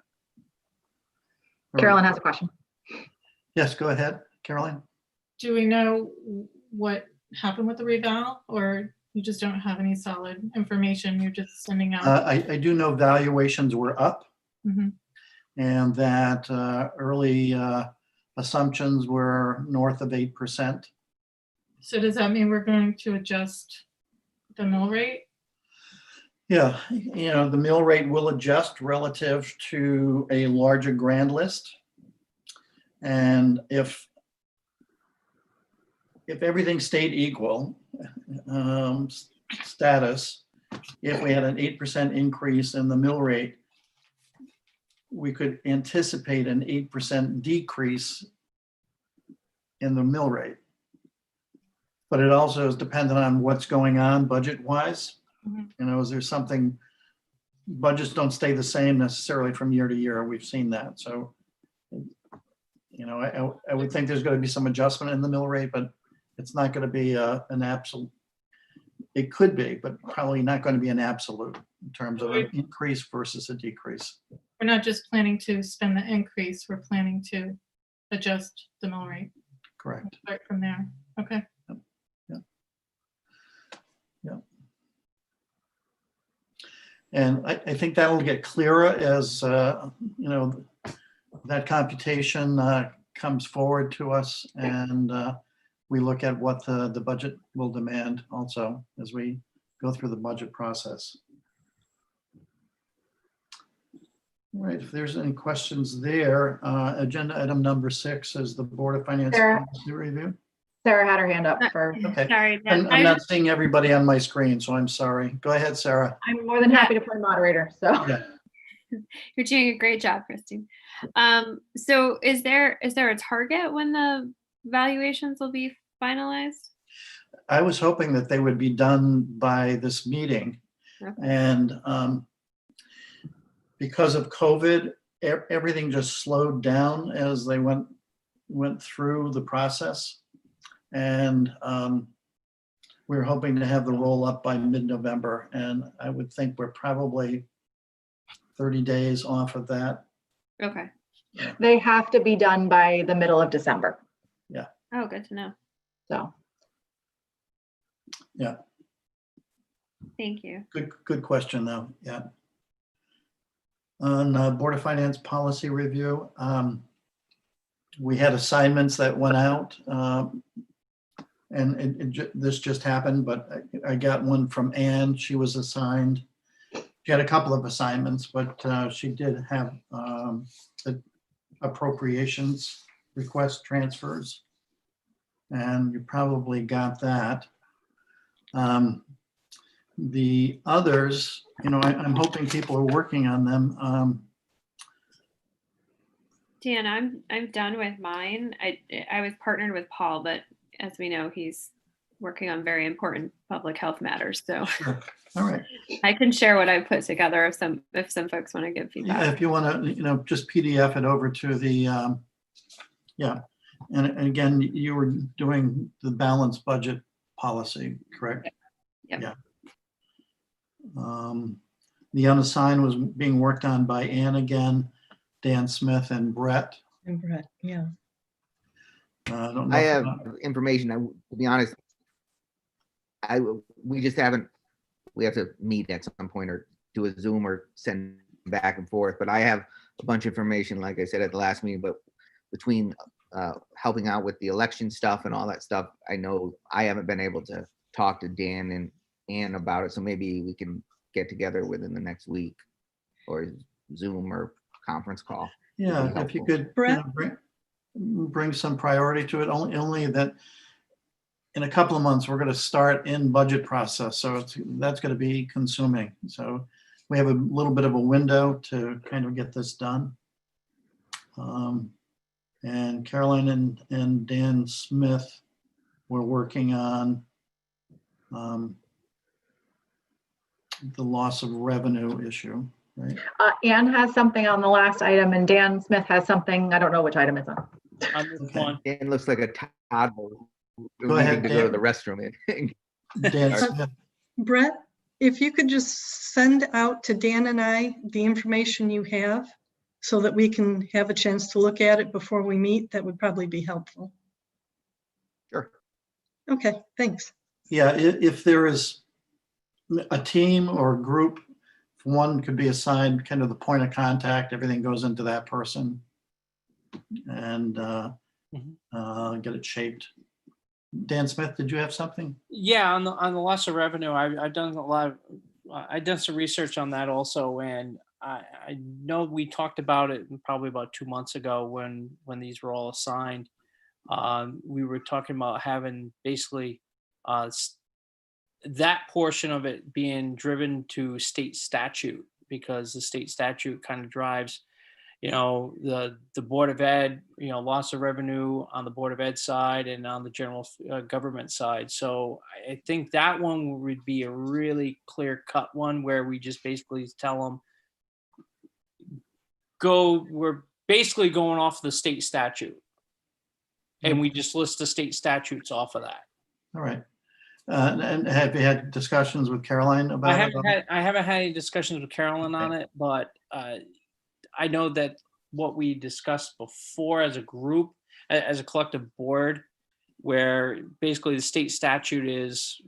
Carolyn has a question. Yes, go ahead, Caroline. Do we know what happened with the reval, or you just don't have any solid information? You're just sending out. I do know valuations were up. Mhm. And that early assumptions were north of 8%. So does that mean we're going to adjust the mill rate? Yeah, the mill rate will adjust relative to a larger grand list. And if everything stayed equal, status, if we had an 8% increase in the mill rate, we could anticipate an 8% decrease in the mill rate. But it also is dependent on what's going on budget-wise. Mhm. Is there something, budgets don't stay the same necessarily from year to year. We've seen that. So, I would think there's going to be some adjustment in the mill rate, but it's not going to be an absolute. It could be, but probably not going to be an absolute in terms of an increase versus a decrease. We're not just planning to spend the increase, we're planning to adjust the mill rate. Correct. Start from there. Okay. Yeah. And I think that'll get clearer as, that computation comes forward to us, and we look at what the budget will demand also as we go through the budget process. All right, if there's any questions there, agenda item number 6 is the Board of Finance Sarah. policy review. Sarah had her hand up for, Okay. Sorry, I'm Jen. not seeing everybody on my screen, so I'm sorry. Go ahead, Sarah. I'm more than happy to play moderator, so. Yeah. You're doing a great job, Christine. So is there a target when the valuations will be finalized? I was hoping that they would be done by this meeting. Okay. And because of COVID, everything just slowed down as they went through the process. And we were hoping to have the roll up by mid-November. And I would think we're probably 30 days off of that. Okay. They have to be done by the middle of December, Oh, good to know. so. Yeah, Thank you. good question though, yeah. On Board of Finance policy review, we had assignments that went out. And this just happened, but I got one from Ann. She was assigned. She had a couple of assignments, but she did have appropriations request transfers. And you probably got that. The others, I'm hoping people are working on them. Dan, I'm done with mine. I was partnered with Paul, but as we know, he's working on very important public health matters. So Sure. All right. I can share what I put together if some folks want to give Yeah, feedback. if you want to, just PDF it over to the, yeah. And again, you were doing the balanced budget policy, correct? Yep. Yeah. The unassigned was being worked on by Ann again, Dan Smith and Brett. And Brett, yeah. I don't know. I if- have information, to be honest, we just haven't, we have to meet at some point or do a Zoom or send back and forth, but I have a bunch of information, like I said at the last meeting, but between helping out with the election stuff and all that stuff, I know I haven't been able to talk to Dan and Ann about it, so maybe we can get together within the next week or Zoom or conference call. Yeah, be if you helpful. could Brett? bring some priority to it, only that in a couple of months, we're going to start in budget process. So that's going to be consuming. So we have a little bit of a window to kind of get this done. And Caroline and Dan Smith were working on the loss of revenue issue, right? Ann has something on the last item and Dan Smith has something, I don't know which item it's on. On this Okay. one. Dan looks like a toddler. Go ahead, needing to go to Dan. the restroom. Dan Smith, Brett, if you could just send out to Dan and I the information you have so that we can have a chance to look at it before we meet, that would probably be helpful. Sure. Okay, thanks. yeah, if there is a team or a group, one could be assigned kind of the point of contact, everything goes into that person. And get it shaped. Dan Smith, did you have something? Yeah, on the loss of revenue, I've done a lot of, I've done some research on that also, and I know we talked about it probably about 2 months ago when these were all assigned. We were talking about having basically that portion of it being driven to state statute, because the state statute kind of drives, the Board of Ed, loss of revenue on the Board of Ed side and on the general government side. So I think that one would be a really clear cut one where we just basically tell them, we're basically going off the state statute. And we just list the state statutes off of that. All right. And have you had discussions with Caroline about I it? haven't had any discussions with Carolyn on it, but I know that what we discussed before as a group, as a collective board, where basically the state statute is,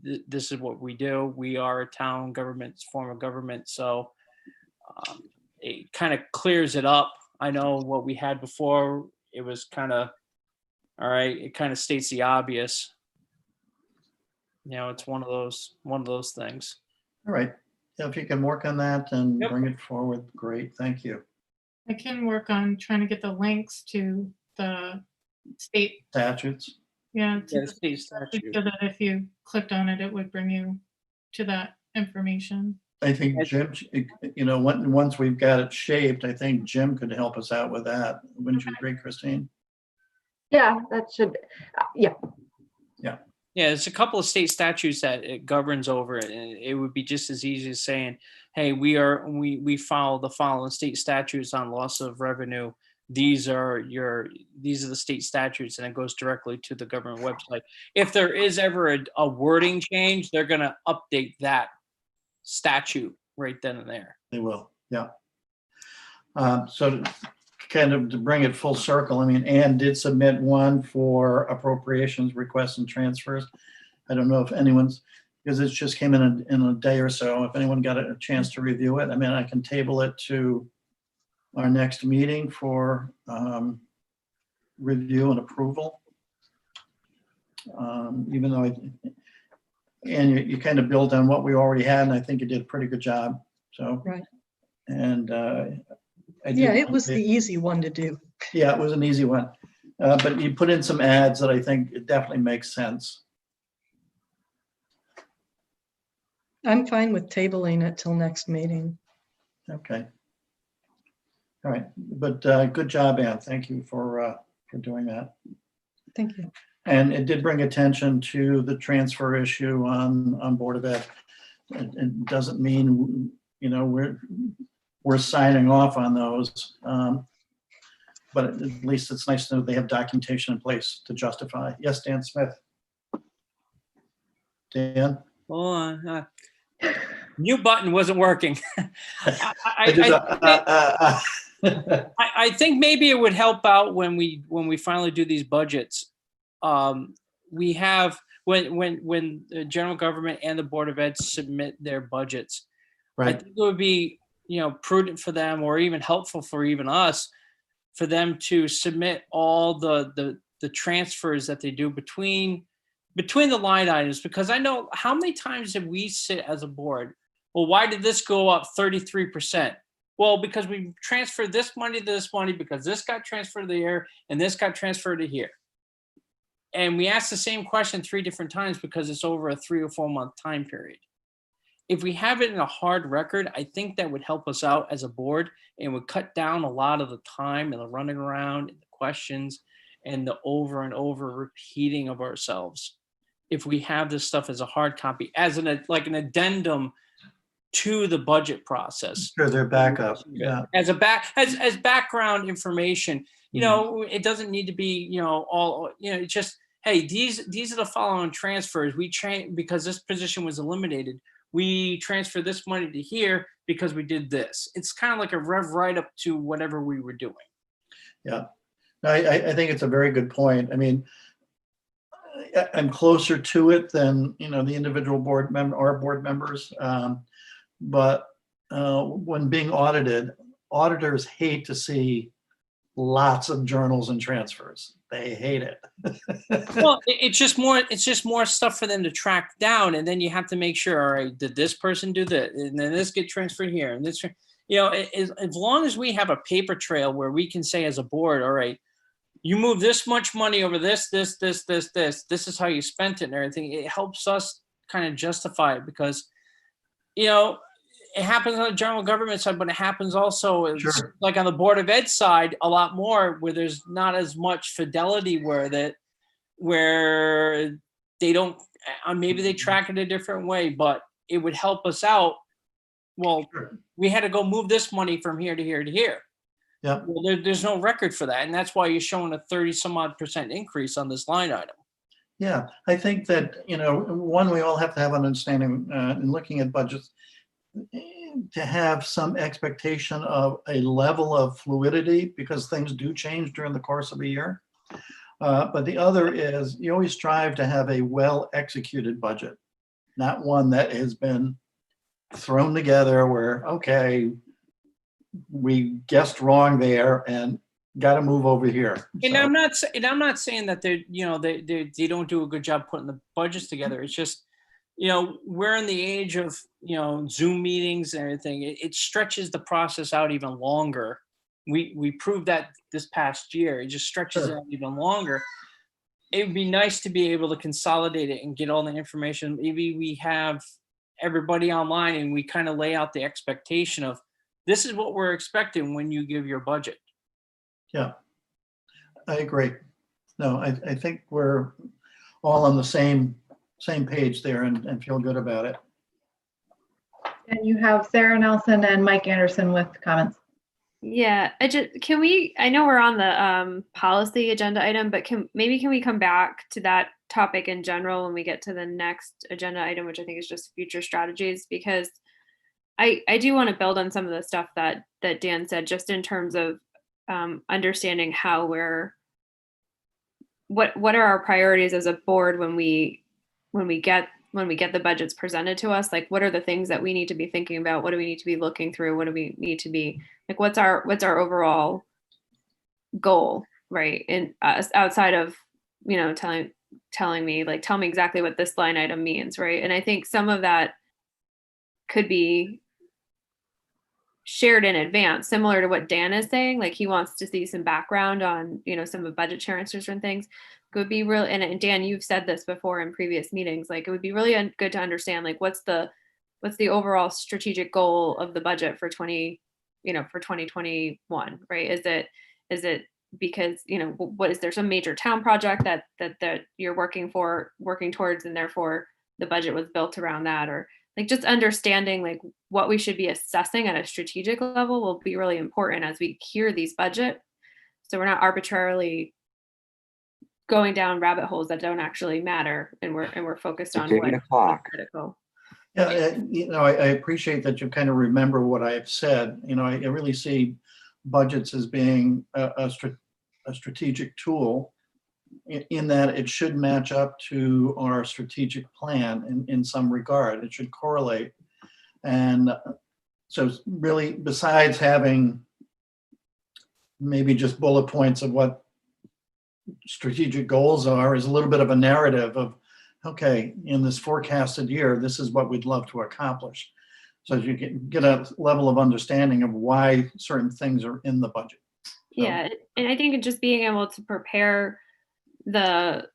this is what we do. We are a town government, form of government. So it kind of clears it up. I know what we had before, it was kind of, all right, it kind of states the obvious. It's one of those things. All right. Yeah, if you can work on that and Yep. bring it forward, great. Thank you. I can work on trying to get the links to the state Statutes. Yeah, Yeah, the state statute. so that if you clicked on it, it would bring you to that information. I think Jim, once we've got it shaped, I think Jim could help us out with that. Wouldn't you agree, Christine? Yeah, that should, yeah. Yeah, there's a couple of state statutes that it governs over it, and it would be just as easy as saying, "Hey, we follow the following state statutes on loss of revenue. These are the state statutes," and it goes directly to the government website. If there is ever a wording change, they're going to update that statute right then and there. They will, yeah. So to bring it full circle, I mean, Ann did submit one for appropriations requests and transfers. I don't know if anyone's, because it just came in a day or so, if anyone got a chance to review it. I mean, I can table it to our next meeting for review and approval. Even though and you kind of build on what we already had, and I think you did a pretty good job. So, Right. And Yeah, it was the easy one to do. Yeah, it was an easy one. But you put in some ads that I think it definitely makes sense. I'm fine with tabling it till next meeting. Okay. All right, but good job, Ann. Thank you for doing that. Thank you. And it did bring attention to the transfer issue on Board of Ed. It doesn't mean, we're signing off on those. But at least it's nice to know they have documentation in place to justify. Yes, Dan Smith. Dan? Hold on. Mute button wasn't working. I think maybe it would help out when we finally do these budgets. We have when the general government and the Board of Ed submit their budgets. I Right, think it would be prudent for them, or even helpful for even us, for them to submit all the transfers that they do between the line items, because I know how many times did we sit as a board, well, why did this go up 33%? Well, because we transferred this money to this money, because this got transferred to here and this got transferred to here. And we asked the same question 3 different times because it's over a 3 or 4 month time period. If we have it in a hard record, I think that would help us out as a board and would cut down a lot of the time and the running around and the questions and the over and over repeating of ourselves. If we have this stuff as a hard copy, as an addendum to the budget process. sure, they're backup, yeah. As background information, it doesn't need to be, all, it's just, hey, these are the following transfers. Because this position was eliminated, we transfer this money to here because we did this. It's kind of like a rev write up to whatever we were doing. Yeah, I think it's a very good point. I mean, I'm closer to it than, the individual board members. But when being audited, auditors hate to see lots of journals and transfers. They hate it. Well, it's just more stuff for them to track down, and then you have to make sure, all right, did this person do that, and then this get transferred here, and this, as long as we have a paper trail where we can say as a board, all right, you move this much money over this is how you spent it and everything. It helps us kind of justify it, because it happens on the general government side, but it happens also Sure. like on the Board of Ed side a lot more, where there's not as much fidelity where they don't, maybe they track it a different way, but it would help us out. Well, Sure. we had to go move this money from here to here to here. Yep. Well, there's no record for that. And that's why you're showing a 30-some-odd% increase on this line item. Yeah, I think that, one, we all have to have an understanding in looking at budgets, to have some expectation of a level of fluidity, because things do change during the course of a year. But the other is, you always strive to have a well-executed budget, not one that has been thrown together where, okay, we guessed wrong there and got to move over here. And So, I'm not saying that they don't do a good job putting the budgets together. It's just, we're in the age of, Zoom meetings and everything. It stretches the process out even longer. We proved that this past year. It just stretches it Sure. out even longer. it would be nice to be able to consolidate it and get all the information. Maybe we have everybody online and we kind of lay out the expectation of this is what we're expecting when you give your budget. Yeah, I agree. No, I think we're all on the same page there and feel good about it. And you have Sarah Nelson and Mike Anderson with comments. Yeah, I know we're on the policy agenda item, but can we come back to that topic in general when we get to the next agenda item, which I think is just future strategies, because I do want to build on some of the stuff that Dan said, just in terms of understanding how what are our priorities as a board when we get the budgets presented to us. Like, what are the things that we need to be thinking about? What do we need to be looking through? What do we need to be like, what's our overall goal, right? And outside of, telling me, like, tell me exactly what this line item means, right? And I think some of that could be shared in advance, similar to what Dan is saying. Like, he wants to see some background on, some of budget transfers and things. Could be real. And Dan, you've said this before in previous meetings, like, it would be really good to understand, like, what's the overall strategic goal of the budget for 2021, right? Is it because, what is there some major town project that you're working towards, and therefore the budget was built around that? Or like, just understanding like what we should be assessing at a strategic level will be really important as we hear these budget. So we're not arbitrarily going down rabbit holes that don't actually matter, and we're focused on It's 8 what's o'clock. critical. Yeah, I appreciate that you kind of remember what I've said. I really see budgets as being a strategic tool in that it should match up to our strategic plan in some regard. It should correlate. And so really, besides having maybe just bullet points of what strategic goals are, is a little bit of a narrative of, okay, in this forecasted year, this is what we'd love to accomplish. So you can get a level of understanding of why certain things are in the budget. Yeah, and I think just being able to prepare the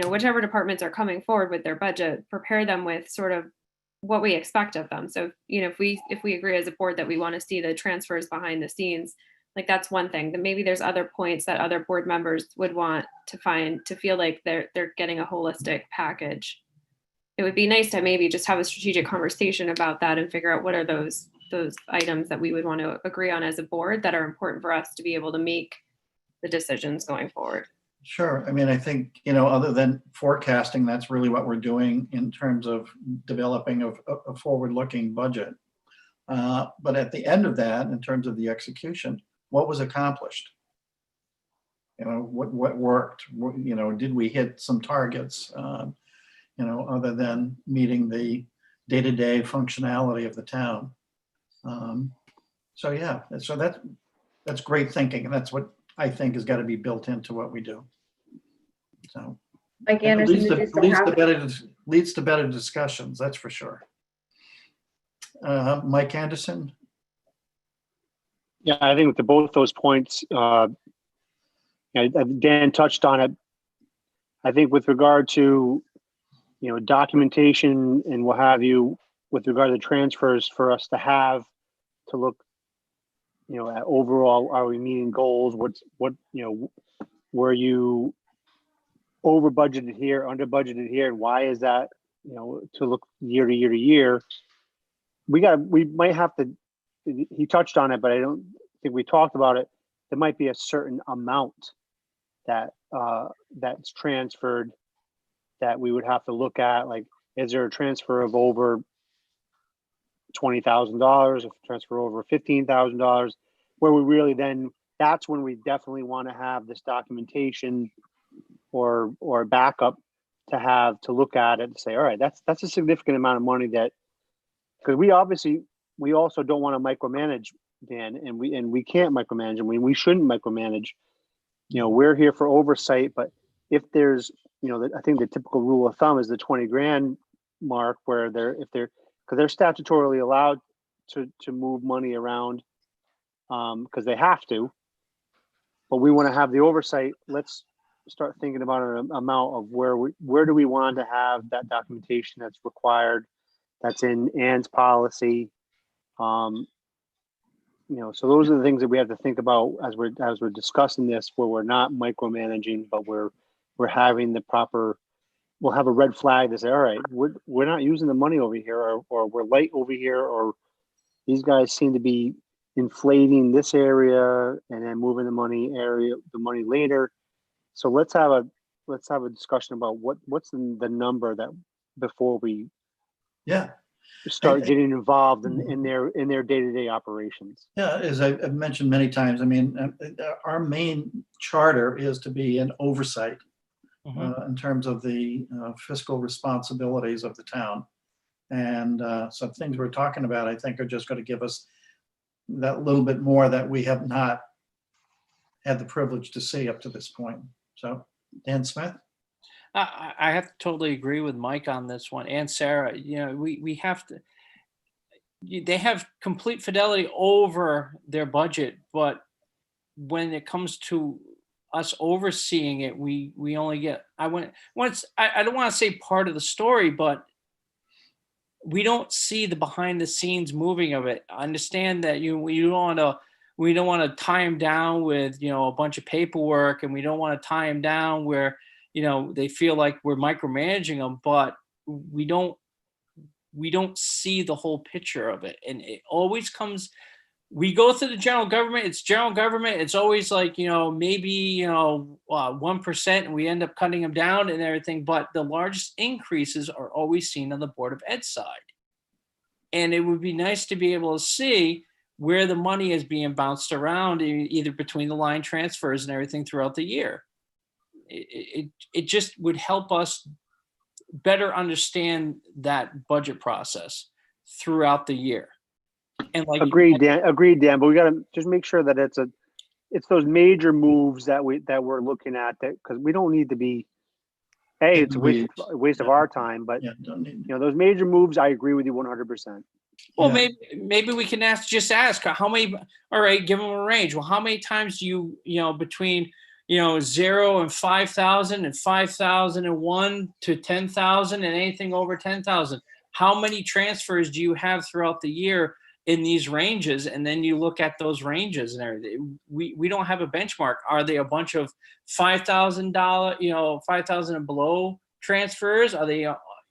whichever departments are coming forward with their budget, prepare them with sort of what we expect of them. So, if we agree as a board that we want to see the transfers behind the scenes, like, that's one thing. Then maybe there's other points that other board members would want to feel like they're getting a holistic package. It would be nice to maybe just have a strategic conversation about that and figure out what are those items that we would want to agree on as a board that are important for us to be able to make the decisions going forward. Sure. I mean, I think, other than forecasting, that's really what we're doing in terms of developing a forward-looking budget. But at the end of that, in terms of the execution, what was accomplished? What worked? Did we hit some targets? Other than meeting the day-to-day functionality of the town. So that's great thinking, and that's what I think has got to be built into what we do. So Mike it Anderson, did you still have- leads to better discussions, that's for sure. Mike Anderson. Yeah, I think to both those points, Dan touched on it. I think with regard to, documentation and what have you, with regard to the transfers for us to have to look, at overall, are we meeting goals? Were you over budgeted here, under budgeted here, and why is that? To look year to year to year. We might have to. He touched on it, but I don't think we talked about it. There might be a certain amount that's transferred that we would have to look at. Like, is there a transfer of over $20,000, a transfer over $15,000, where we really that's when we definitely want to have this documentation or backup to look at it and say, all right, that's a significant amount of money because we also don't want to micromanage, Dan, and we can't micromanage, and we shouldn't micromanage. We're here for oversight, but if there's, I think the typical rule of thumb is the 20 grand mark, where because they're statutorily allowed to move money around because they have to, but we want to have the oversight. Let's start thinking about an amount of where do we want to have that documentation that's required, that's in Ann's policy. So those are the things that we have to think about as we're discussing this, where we're not micromanaging, but we're having the proper. We'll have a red flag to say, all right, we're not using the money over here, or we're late over here, or these guys seem to be inflating this area and then moving the money later. So let's have a discussion about what's the number that before we Yeah. start getting involved in their day-to-day operations. Yeah, as I've mentioned many times, I mean, our main charter is to be an oversight in terms of the fiscal responsibilities of the town. And some things we're talking about, I think, are just going to give us that little bit more that we have not had the privilege to see up to this point. So, Dan Smith? I have to totally agree with Mike on this one, and Sarah. We have to. They have complete fidelity over their budget, but when it comes to us overseeing it, we only get. I don't want to say part of the story, but we don't see the behind the scenes moving of it. I understand that we don't want to tie them down with a bunch of paperwork, and we don't want to tie them down where they feel like we're micromanaging them, but we don't see the whole picture of it. And it always comes, we go through the general government, it's always like, maybe, 1%, and we end up cutting them down and everything. But the largest increases are always seen on the Board of Ed side. And it would be nice to be able to see where the money is being bounced around, either between the line transfers and everything throughout the year. It just would help us better understand that budget process throughout the year. And like agreed, Dan. But we got to just make sure that it's those major moves that we're looking at, that because we don't need to be. It's a waste of our time, but those major moves, I agree with you 100%. Well, maybe we can ask how many. All right, give them a range. Well, how many times do you between 0 and 5,000 and 5,001 to 10,000 and anything over 10,000. How many transfers do you have throughout the year in these ranges? And then you look at those ranges and everything. We don't have a benchmark. Are they a bunch of $5,000, 5,000 and below transfers? Are they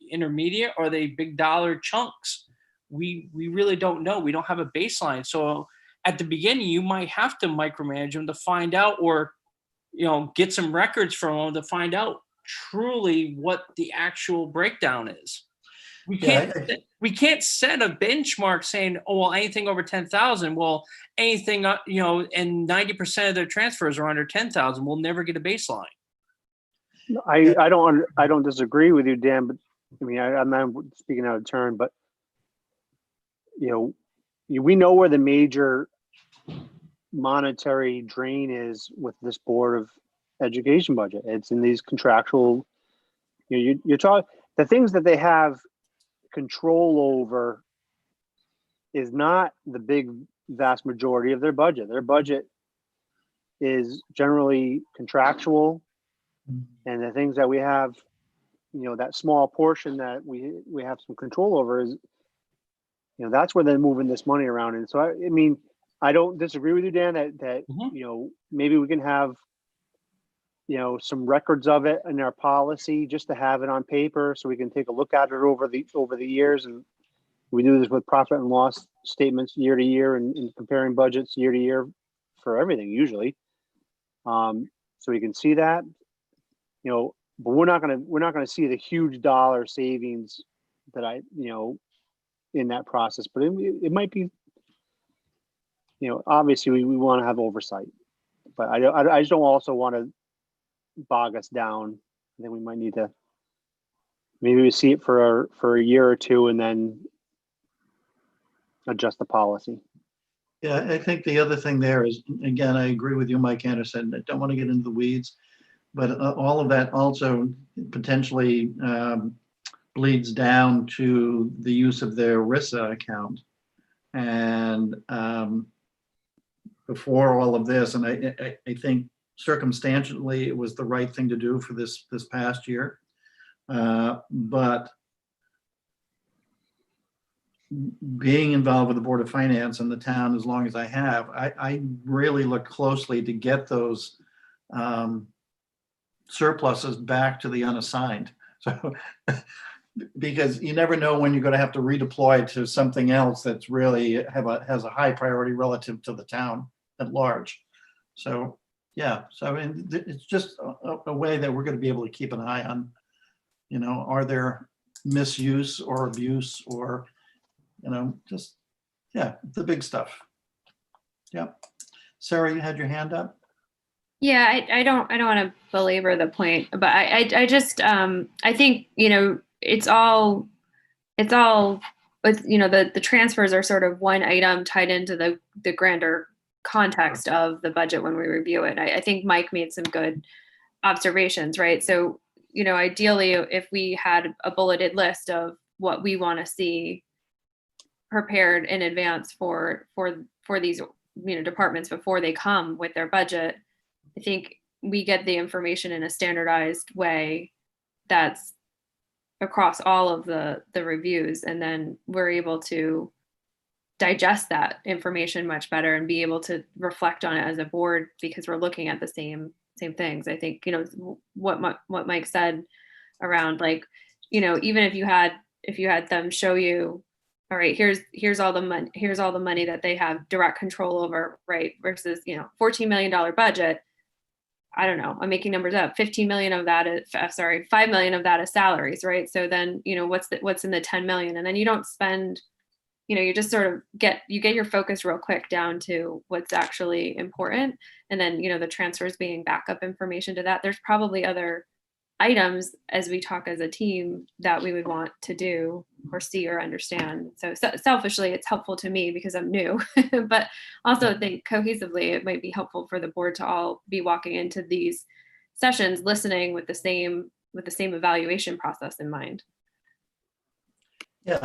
intermediate? Or are they big dollar chunks? We really don't know. We don't have a baseline. So at the beginning, you might have to micromanage them to find out, or get some records from them to find out truly what the actual breakdown is. We can't set a benchmark saying, oh, well, anything over 10,000. Well, anything, and 90% of their transfers are under 10,000. We'll never get a baseline. I don't disagree with you, Dan, but I mean, I'm not speaking out of turn, but we know where the major monetary drain is with this Board of Education budget. It's in these contractual, you're talking, the things that they have control over is not the big vast majority of their budget. Their budget is generally contractual, and the things that we have, that small portion that we have some control over is, that's where they're moving this money around. And so I mean, I don't disagree with you, Dan, that maybe we can have some records of it in our policy, just to have it on paper so we can take a look at it over the years. And we do this with profit and loss statements year to year, and comparing budgets year to year for everything usually. So we can see that, but we're not gonna see the huge dollar savings that in that process. But it might be, obviously we want to have oversight, but I just don't also want to bog us down. I think we might need to, maybe we see it for a year or two and then adjust the policy. Yeah, I think the other thing there is, again, I agree with you, Mike Anderson. I don't want to get into the weeds, but all of that also potentially bleeds down to the use of their RISA account. And before all of this, and I think circumstantially, it was the right thing to do for this past year. But being involved with the Board of Finance and the town as long as I have, I really look closely to get those surpluses back to the unassigned. So, because you never know when you're going to have to redeploy to something else that's really has a high priority relative to the town at large. So, yeah, so I mean, it's just a way that we're going to be able to keep an eye on, are there misuse or abuse or, just, yeah, the big stuff. Yep. Sarah, you had your hand up? Yeah, I don't want to belabor the point, but I just I think it's all with the transfers are sort of one item tied into the grander context of the budget when we review it. I think Mike made some good observations, right? So ideally, if we had a bulleted list of what we want to see prepared in advance for these departments before they come with their budget, I think we get the information in a standardized way that's across all of the reviews, and then we're able to digest that information much better and be able to reflect on it as a board because we're looking at the same things. I think what Mike said around even if you had them show you, all right, here's all the money that they have direct control over, right, versus $14 million budget. I don't know, I'm making numbers up. 15 million of that is, 5 million of that is salaries, right? So then, what's in the 10 million? And then you don't spend, you just sort of get your focus real quick down to what's actually important. And then, the transfers being backup information to that. There's probably other items as we talk as a team that we would want to do or see or understand. So selfishly, it's helpful to me because I'm new, but also I think cohesively, it might be helpful for the board to all be walking into these sessions, listening with the same evaluation process in mind. Yeah,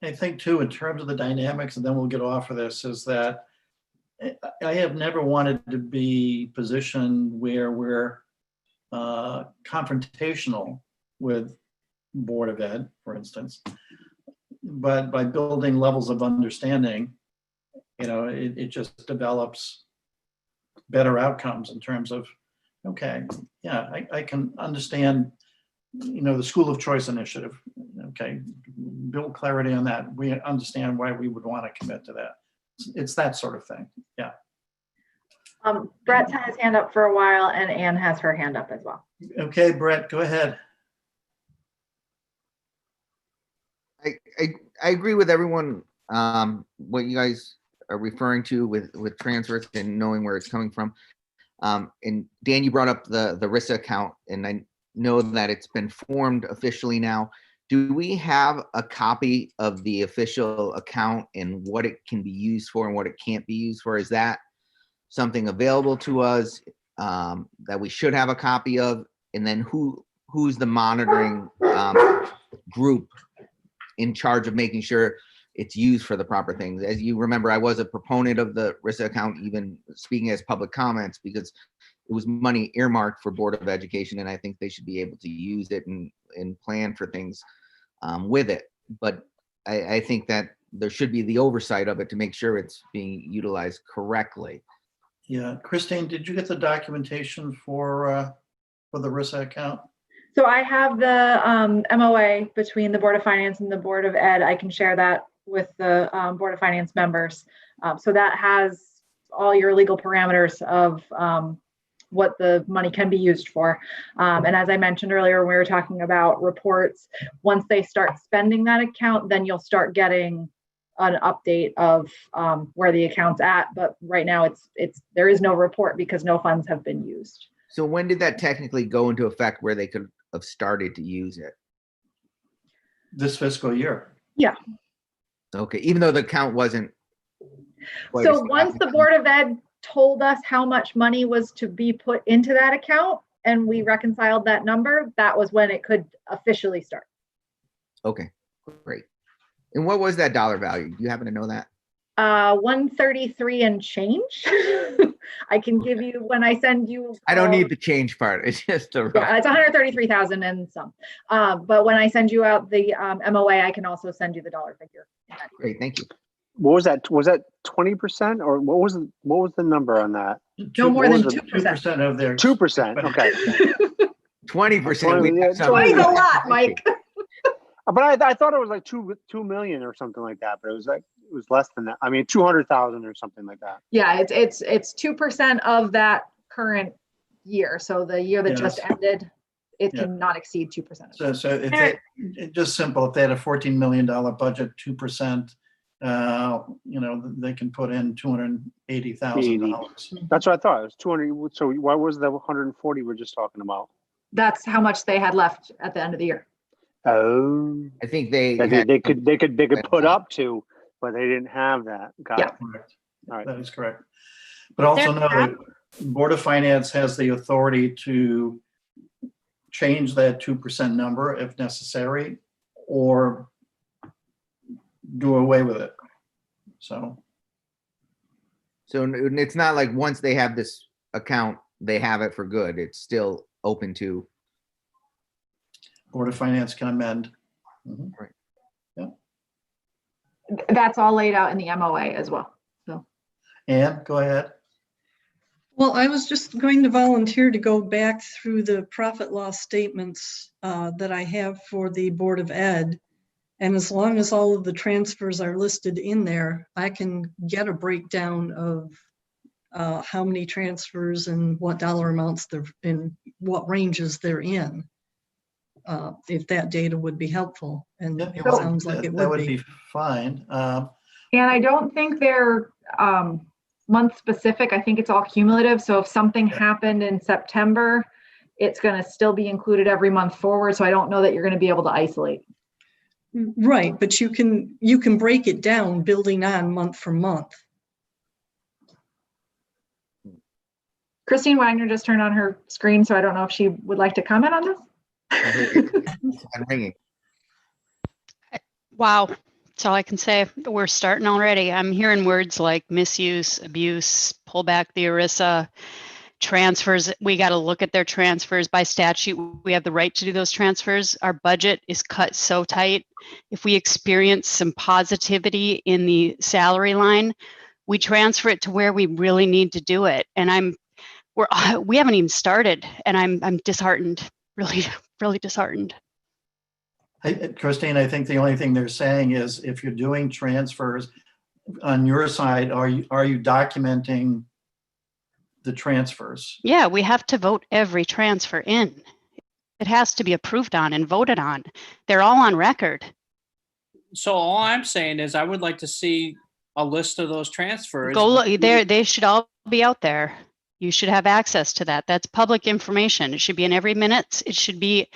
I think too, in terms of the dynamics, and then we'll get off of this, is that I have never wanted to be positioned where we're confrontational with Board of Ed, for instance, but by building levels of understanding, it just develops better outcomes in terms of, okay, yeah, I can understand, the school of choice initiative. Okay, build clarity on that. We understand why we would want to commit to that. It's that sort of thing. Yeah. Brett's had his hand up for a while, and Anne has her hand up as well. Okay, Brett, go ahead. I agree with everyone, what you guys are referring to with transfers and knowing where it's coming from. And Dan, you brought up the RISA account, and I know that it's been formed officially now. Do we have a copy of the official account and what it can be used for and what it can't be used for? Is that something available to us that we should have a copy of? And then who's the monitoring group in charge of making sure it's used for the proper things? As you remember, I was a proponent of the RISA account, even speaking as public comments, because it was money earmarked for Board of Education, and I think they should be able to use it and plan for things with it. But I think that there should be the oversight of it to make sure it's being utilized correctly. Yeah, Christine, did you get the documentation for the RISA account? So I have the MOA between the Board of Finance and the Board of Ed. I can share that with the Board of Finance members. So that has all your legal parameters of what the money can be used for. And as I mentioned earlier, when we were talking about reports, once they start spending that account, then you'll start getting an update of where the account's at. But right now there is no report because no funds have been used. So when did that technically go into effect where they could have started to use it? This fiscal year. Yeah. Okay, even though the account wasn't. So once the Board of Ed told us how much money was to be put into that account and we reconciled that number, that was when it could officially start. Okay, great. And what was that dollar value? Do you happen to know that? 133 and change. I can give you, when I send you. I don't need the change part. It's just a rough. Yeah, it's 133,000 and some. But when I send you out the MOA, I can also send you the dollar figure. Great, thank you. What was that? Was that 20% or what was the number on that? No more than What was it? 2%. 2% of their. 2%. Okay. 20%. we have some- 20's a lot, Mike. But I thought it was like 2 million or something like that, but it was less than that. I mean, 200,000 or something like that. Yeah, it's 2% of that current year. So the year that just Yes. ended, it Yeah. cannot exceed 2%. So if they, just simple, if they had a $14 million budget, 2%, they can put in $280,000. That's what I thought. It was 200. So why was the 140 we're just talking about? That's how much they had left at the end of the year. Oh, I think they they could put up to, but they didn't have that. Got Yeah. it. Correct. All right. That is correct. But also know that Board of Finance has the authority to change that 2% number if necessary, or do away with it. So, it's not like once they have this account, they have it for good. It's still open to. Board of Finance can amend. Mhm. That's all laid out in the MOA as well. Ann, go ahead. Well, I was just going to volunteer to go back through the profit loss statements that I have for the Board of Ed. And as long as all of the transfers are listed in there, I can get a breakdown of how many transfers and what dollar amounts they're in, what ranges they're in. If that data would be helpful, and Yeah, it sounds like it that would would be. be fine. And I don't think they're month specific. I think it's all cumulative. So if something happened in September, it's going to still be included every month forward. So I don't know that you're going to be able to isolate. Right, but you can break it down building on month for month. Christine Wagner just turned on her screen, so I don't know if she would like to comment on this. I'm ringing. Wow, that's all I can say. We're starting already. I'm hearing words like misuse, abuse, pull back the ERISA, transfers. We got to look at their transfers by statute. We have the right to do those transfers. Our budget is cut so tight. If we experience some positivity in the salary line, we transfer it to where we really need to do it. And we haven't even started, and I'm disheartened, really disheartened. Christine, I think the only thing they're saying is if you're doing transfers on your side, are you documenting the transfers? Yeah, we have to vote every transfer in. It has to be approved on and voted on. They're all on record. So all I'm saying is I would like to see a list of those transfers. Go look there. They should all be out there. You should have access to that. That's public information. It should be in every minute. It should be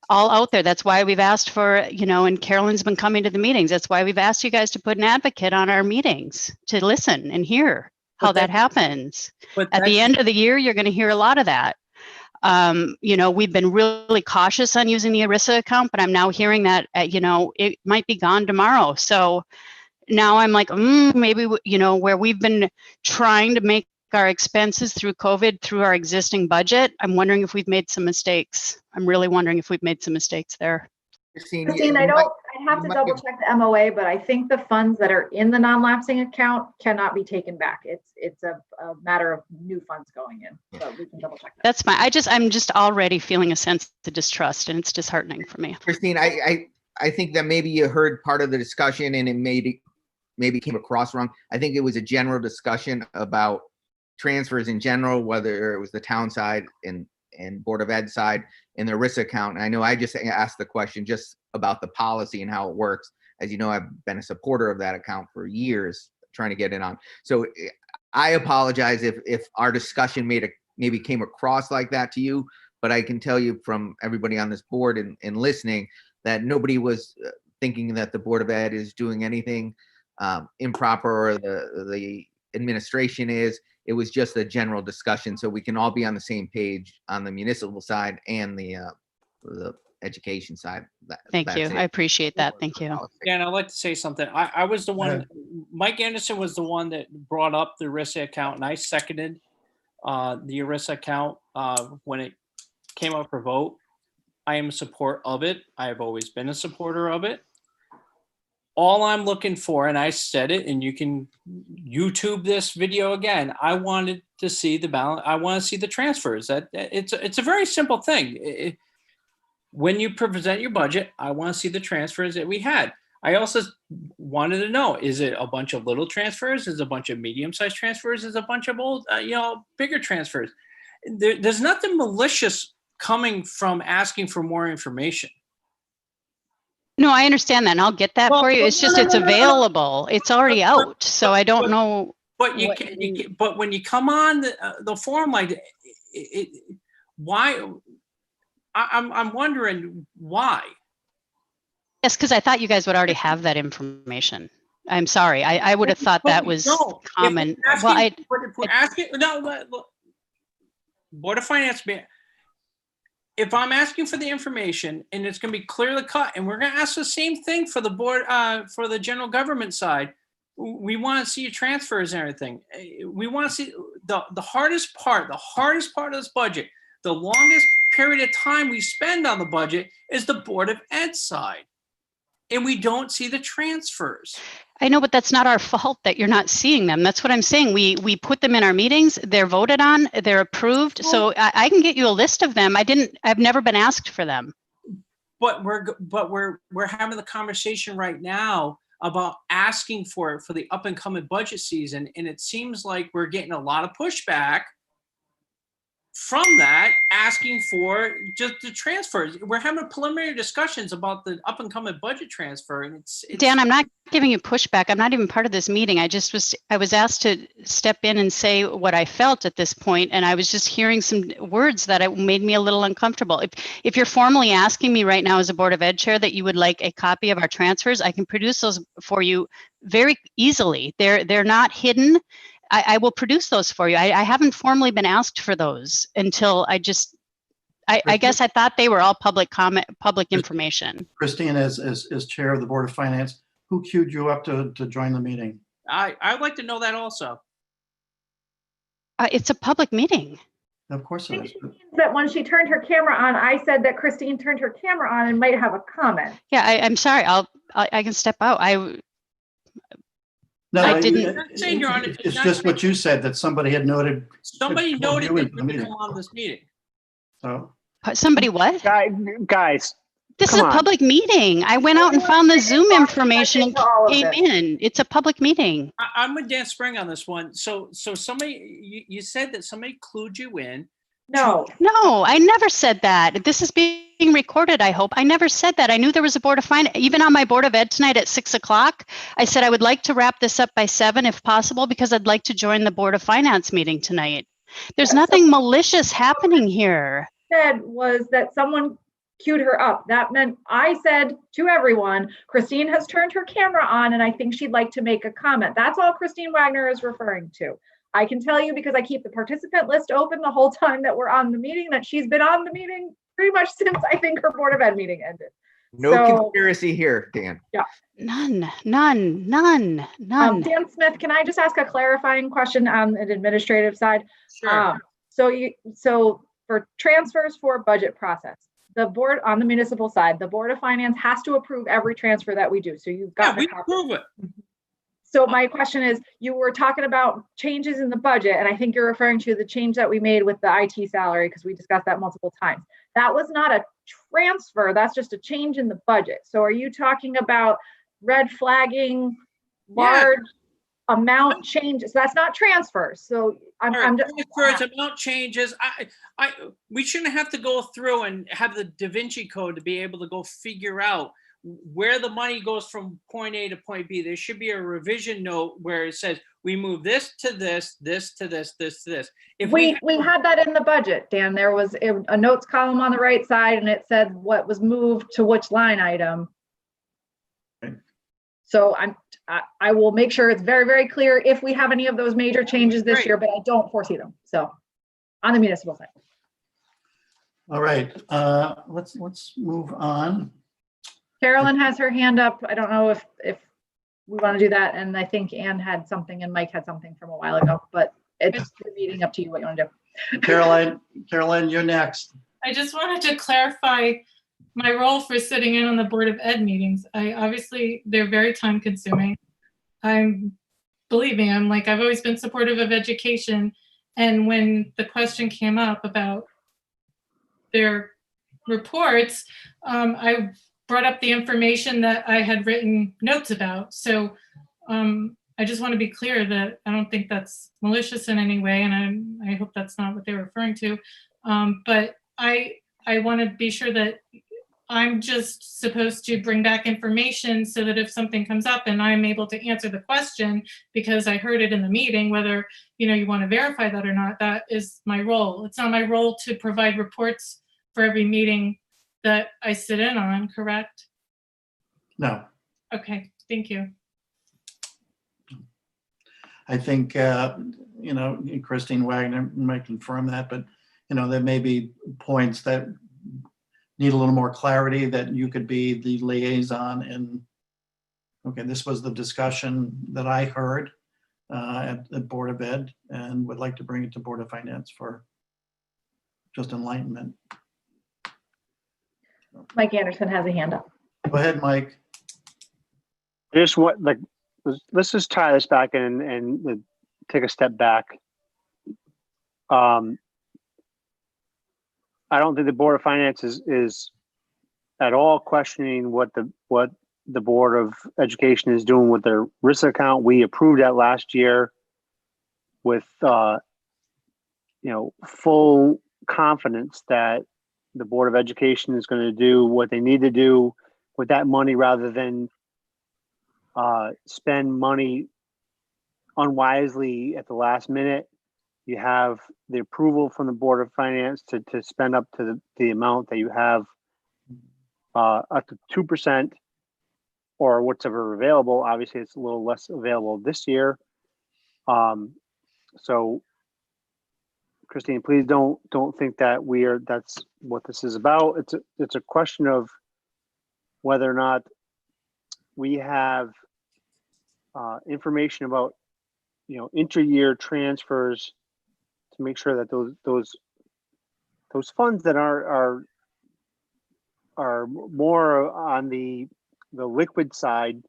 all out there. That's why we've asked for, and Carolyn's been coming to the meetings. That's why we've asked you guys to put an advocate on our meetings to listen and hear how But that happens. But At the end of the year, you're going to hear a lot of that. We've been really cautious on using the ERISA account, but I'm now hearing that, it might be gone tomorrow. So now I'm like, maybe, where we've been trying to make our expenses through COVID through our existing budget, I'm wondering if we've made some mistakes. I'm really wondering if we've made some mistakes there. Christine, I have to double check the MOA, but I think the funds that are in the non-lapsing account cannot be taken back. It's a matter of new funds going in. So we can double check that. That's fine. I'm just already feeling a sense of distrust, and it's disheartening for me. Christine, I think that maybe you heard part of the discussion and it maybe came across wrong. I think it was a general discussion about transfers in general, whether it was the town side and Board of Ed side and the ERISA account. And I know I just asked the question just about the policy and how it works. As you know, I've been a supporter of that account for years, trying to get it on. So I apologize if our discussion maybe came across like that to you, but I can tell you from everybody on this board and listening that nobody was thinking that the Board of Ed is doing anything improper or the administration is. It was just a general discussion so we can all be on the same page on the municipal side and the education side. Thank you. That's it. I appreciate that. Thank you. Yeah, and I'd like to say something. I was the one, Mike Anderson was the one that brought up the ERISA account, and I seconded the ERISA account when it came up for vote. I am in support of it. I have always been a supporter of it. All I'm looking for, and I said it, and you can YouTube this video again. I wanted to see the balance. I want to see the transfers. It's a very simple thing. When you present your budget, I want to see the transfers that we had. I also wanted to know: is it a bunch of little transfers? Is it a bunch of medium-sized transfers? Is it a bunch of old, bigger transfers? There's nothing malicious coming from asking for more information. No, I understand that, and I'll get that Well, for you. It's just, it's available. It's already out, so I don't know. But what but when you come on the forum like why? I'm wondering why. Yes, because I thought you guys would already have that information. I'm sorry. I would have thought that was common. Well, If we're asking, look, Board of Finance, if I'm asking for the information and it's going to be clearly cut, and we're going to ask the same thing for the board, for the general government side, we want to see your transfers and everything. We want to see the hardest part of this budget, the longest period of time we spend on the budget is the Board of Ed side. And we don't see the transfers. I know, but that's not our fault that you're not seeing them. That's what I'm saying. We put them in our meetings. They're voted on. They're approved. So I can get you a list of them. I've never been asked for them. But we're having the conversation right now about asking for it for the up and coming budget season, and it seems like we're getting a lot of pushback from that, asking for just the transfers. We're having preliminary discussions about the up and coming budget transfer, and it's Dan, I'm not giving you pushback. I'm not even part of this meeting. I was asked to step in and say what I felt at this point, and I was just hearing some words that made me a little uncomfortable. If you're formally asking me right now as a Board of Ed chair that you would like a copy of our transfers, I can produce those for you very easily. They're not hidden. I will produce those for you. I haven't formally been asked for those until I guess I thought they were all public comment, public information. Christine, as chair of the Board of Finance, who queued you up to join the meeting? I'd like to know that also. It's a public meeting. Of course it is. That when she turned her camera on, I said that Christine turned her camera on and might have a comment. Yeah, I'm sorry. I can step out. No, I didn't- it's just what you said, that somebody had noted. Somebody before noted you that into the you meeting. were on this meeting. So, Somebody what? Guys, This is come a on. public meeting. I went out and found the Zoom information and All of came this. in. It's a public meeting. I'm with Dan Spring on this one. So somebody, you said that somebody clued you in. No, No, I never said that. This is being recorded, I hope. I never said that. I knew there was a Board of Finance. Even on my Board of Ed tonight at 6 o'clock, I said I would like to wrap this up by 7 if possible, because I'd like to join the Board of Finance meeting tonight. There's nothing malicious happening here. said was that someone queued her up. That meant I said to everyone, Christine has turned her camera on and I think she'd like to make a comment. That's all Christine Wagner is referring to. I can tell you, because I keep the participant list open the whole time that we're on the meeting, that she's been on the meeting pretty much since I think her Board of Ed meeting ended. No So- conspiracy here, Dan. None. Dan Smith, can I just ask a clarifying question on an administrative side? Sure. So for transfers for budget process, the board on the municipal side, the Board of Finance has to approve every transfer that we do. So you've Yeah, got we the copy. approve it. So my question is, you were talking about changes in the budget, and I think you're referring to the change that we made with the IT salary, because we discussed that multiple times. That was not a transfer, that's just a change in the budget. So are you talking about red flagging, large amount changes? That's not transfers. So I'm just. Transfers, amount changes. We shouldn't have to go through and have the Da Vinci Code to be able to go figure out where the money goes from point A to point B. There should be a revision note where it says, we move this to this, this to this, this to this. If We had that in the budget, Dan. There was a notes column on the right side and it said what was moved to which line item. Okay. So I will make sure it's very, very clear if we have any of those major changes this Great. year, but I don't foresee them. So on the municipal side. all right, let's move on. Carolyn has her hand up. I don't know if we want to do that. And I think Ann had something and Mike had something from a while ago, but it's the meeting, up to you what you want to do. Caroline, you're next. I just wanted to clarify my role for sitting in on the Board of Ed meetings. Obviously, they're very time consuming. Believe me, I've always been supportive of education. And when the question came up about their reports, I brought up the information that I had written notes about. So I just want to be clear that I don't think that's malicious in any way, and I hope that's not what they're referring to. But I want to be sure that I'm just supposed to bring back information so that if something comes up and I'm able to answer the question because I heard it in the meeting, whether you want to verify that or not, that is my role. It's not my role to provide reports for every meeting that I sit in on, correct? No, Okay, thank you. I think, Christine Wagner might confirm that, but, there may be points that need a little more clarity, that you could be the liaison and, okay, this was the discussion that I heard at the Board of Ed, and would like to bring it to Board of Finance for just enlightenment. Mike Anderson has a hand up. Go ahead, Mike. I just want, let's just tie this back in and take a step back. I don't think the Board of Finance is at all questioning what the Board of Education is doing with their risk account. We approved that last year with full confidence that the Board of Education is going to do what they need to do with that money, rather than spend money unwisely at the last minute. You have the approval from the Board of Finance to spend up to the amount that you have, up to 2% or whatever available. Obviously, it's a little less available this year. So, Christine, please don't think that that's what this is about. It's a question of whether or not we have information about inter-year transfers to make sure that those funds that are more on the liquid side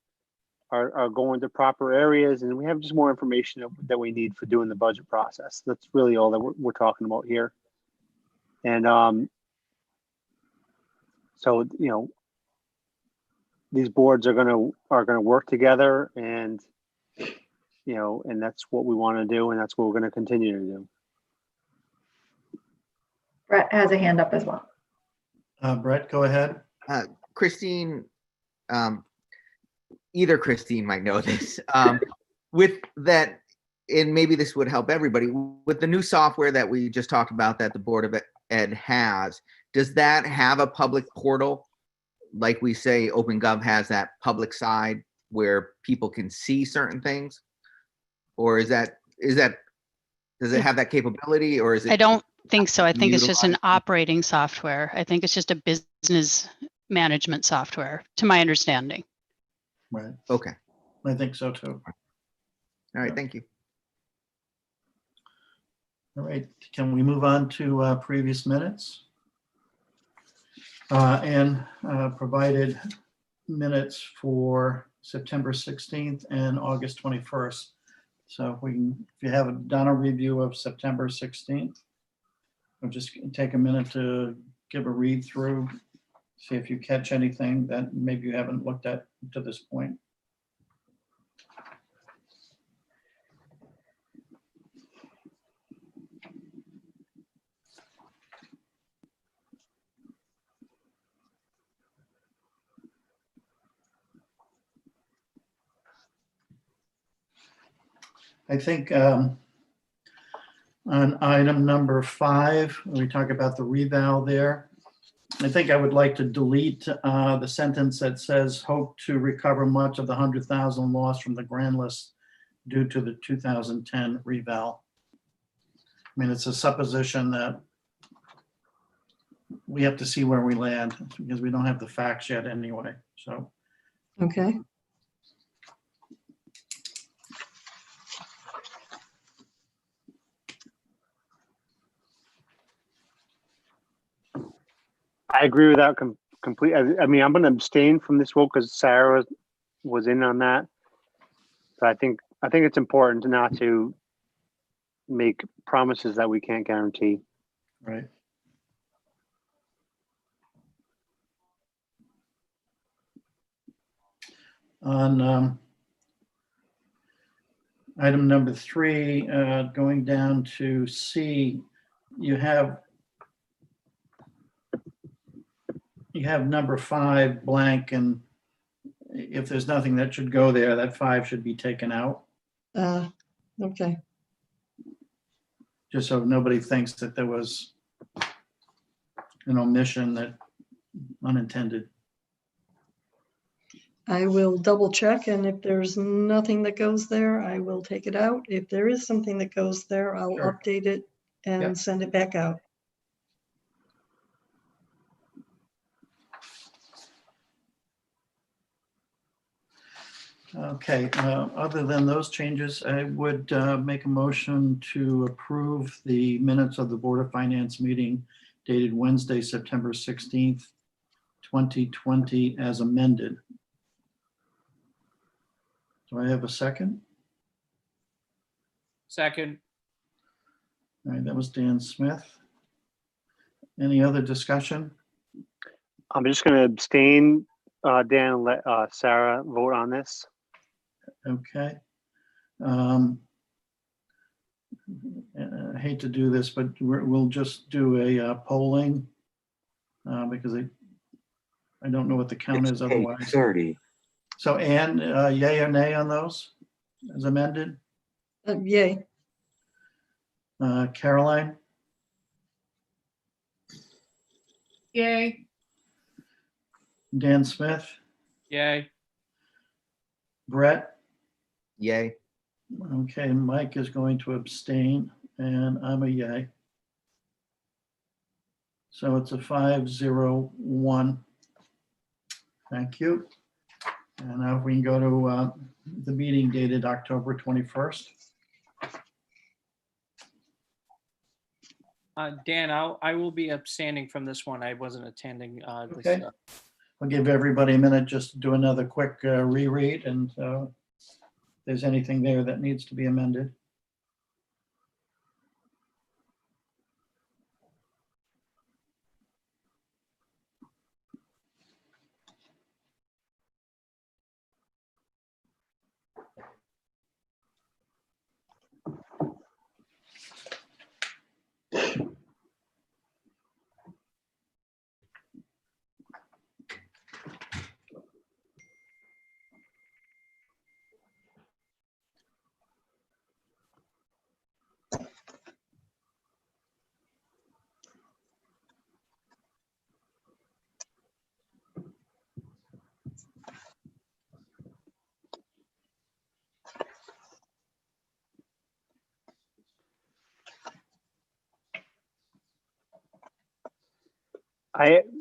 are going to proper areas, and we have just more information that we need for doing the budget process. That's really all that we're talking about here. And so these boards are gonna work together, and and that's what we want to do, and that's what we're going to continue to do. Brett has a hand up as well. Brett, go ahead. Christine, either Christine might know this, with that, and maybe this would help everybody, with the new software that we just talked about that the Board of Ed has, does that have a public portal? Like we say, OpenGov has that public side where people can see certain things? Or does it have that capability, or is it? I don't think so. I think it's just an utilized? operating software. I think it's just a business management software, to my understanding. Right, Okay. I think so too. All right. Thank you. All right, can we move on to previous minutes? And provided minutes for September 16th and August 21st. So if you haven't done a review of September 16th, we'll just take a minute to give a read through, see if you catch anything that maybe you haven't looked at to this point. I think on item number 5, we talk about the reval there. I think I would like to delete the sentence that says, hope to recover much of the 100,000 lost from the grand list due to the 2010 reval. I mean, it's a supposition that we have to see where we land because we don't have the facts yet anyway, so. Okay. I agree with that complete. I mean, I'm going to abstain from this vote because Sarah was in on that. But I think it's important not to make promises that we can't guarantee. Right. On item number 3, going down to C, you have number 5 blank, and if there's nothing that should go there, that 5 should be taken out, Okay. just so nobody thinks that there was an omission that unintended. I will double check, and if there's nothing that goes there, I will take it out. If there is something that goes there, I'll Sure. update it and Yep. send it back out. Okay, other than those changes, I would make a motion to approve the minutes of the Board of Finance meeting dated Wednesday, September 16th, 2020, as amended. Do I have a second? Second. All right, that was Dan Smith. Any other discussion? I'm just going to abstain, Dan, and let Sarah vote on this. Okay. I hate to do this, but we'll just do a polling because I don't know what the count is otherwise. 30. So Ann, yay or nay on those as amended? Yay. Caroline, Yay. Dan Smith, Yay. Brett? Yay. Okay, Mike is going to abstain, and I'm a yay. So it's a 5-0-1. Thank you. And now if we can go to the meeting dated October 21st. Dan, I will be abstaining from this one. I wasn't attending. This, Okay. I'll give everybody a minute just to do another quick reread, and if there's anything there that needs to be amended.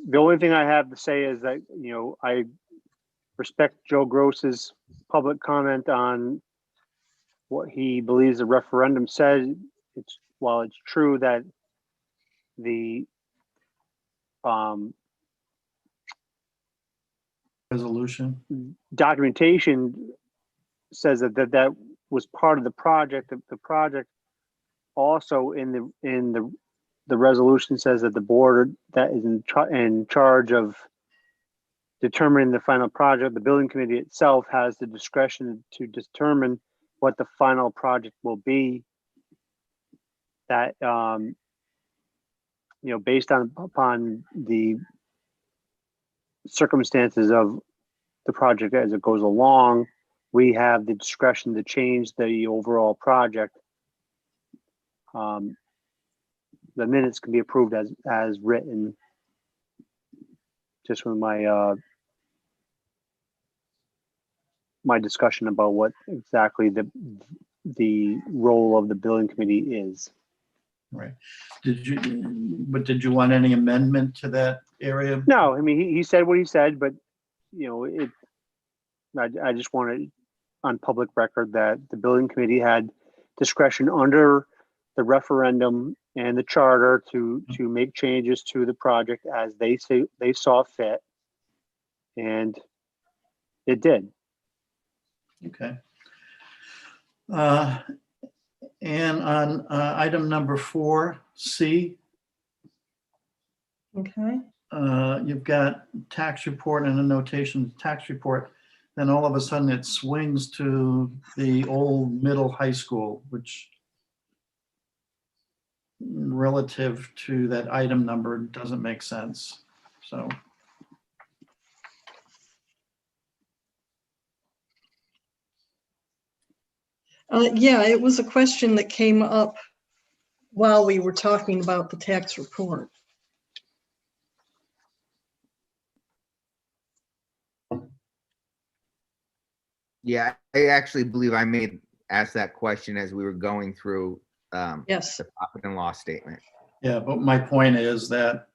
The only thing I have to say is that, you know, I respect Joe Gross's public comment on what he believes the referendum says. While it's true that the Resolution. documentation says that was part of the project. The project also in the resolution says that the board that is in charge of determining the final project, the building committee itself has the discretion to determine what the final project will be. That you know, based upon the circumstances of the project as it goes along, we have the discretion to change the overall project. The minutes can be approved as written. Just with my my discussion about what exactly the role of the building committee is. Right. Did you want any amendment to that area? No, I mean, he said what he said, but you know, I just wanted on public record that the building committee had discretion under the referendum and the charter to make changes to the project as they saw fit. And it did. Okay. And on item number 4C, Okay. you've got tax report and a notation tax report. Then all of a sudden it swings to the old middle high school, which relative to that item number doesn't make sense. So, Yeah, it was a question that came up while we were talking about the tax report. Yeah, I actually believe I asked that question as we were going through Yes. the profit and loss statement. yeah, but my point is that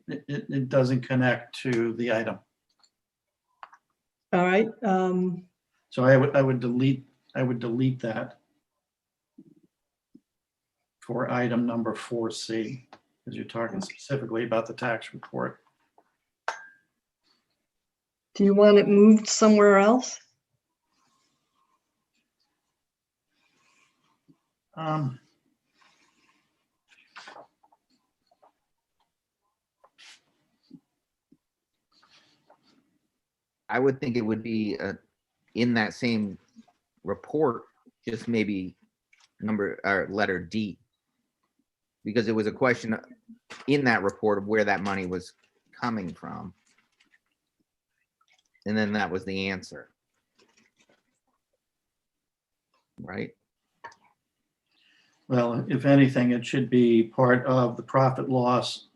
it doesn't connect to the item. All right. So I would delete that for item number 4C, because you're talking specifically about the tax report. Do you want it moved somewhere else? I would think it would be in that same report, just maybe number or letter D. Because it was a question in that report of where that money was coming from. And then that was the answer. Right? Well, if anything, it should be part of the profit loss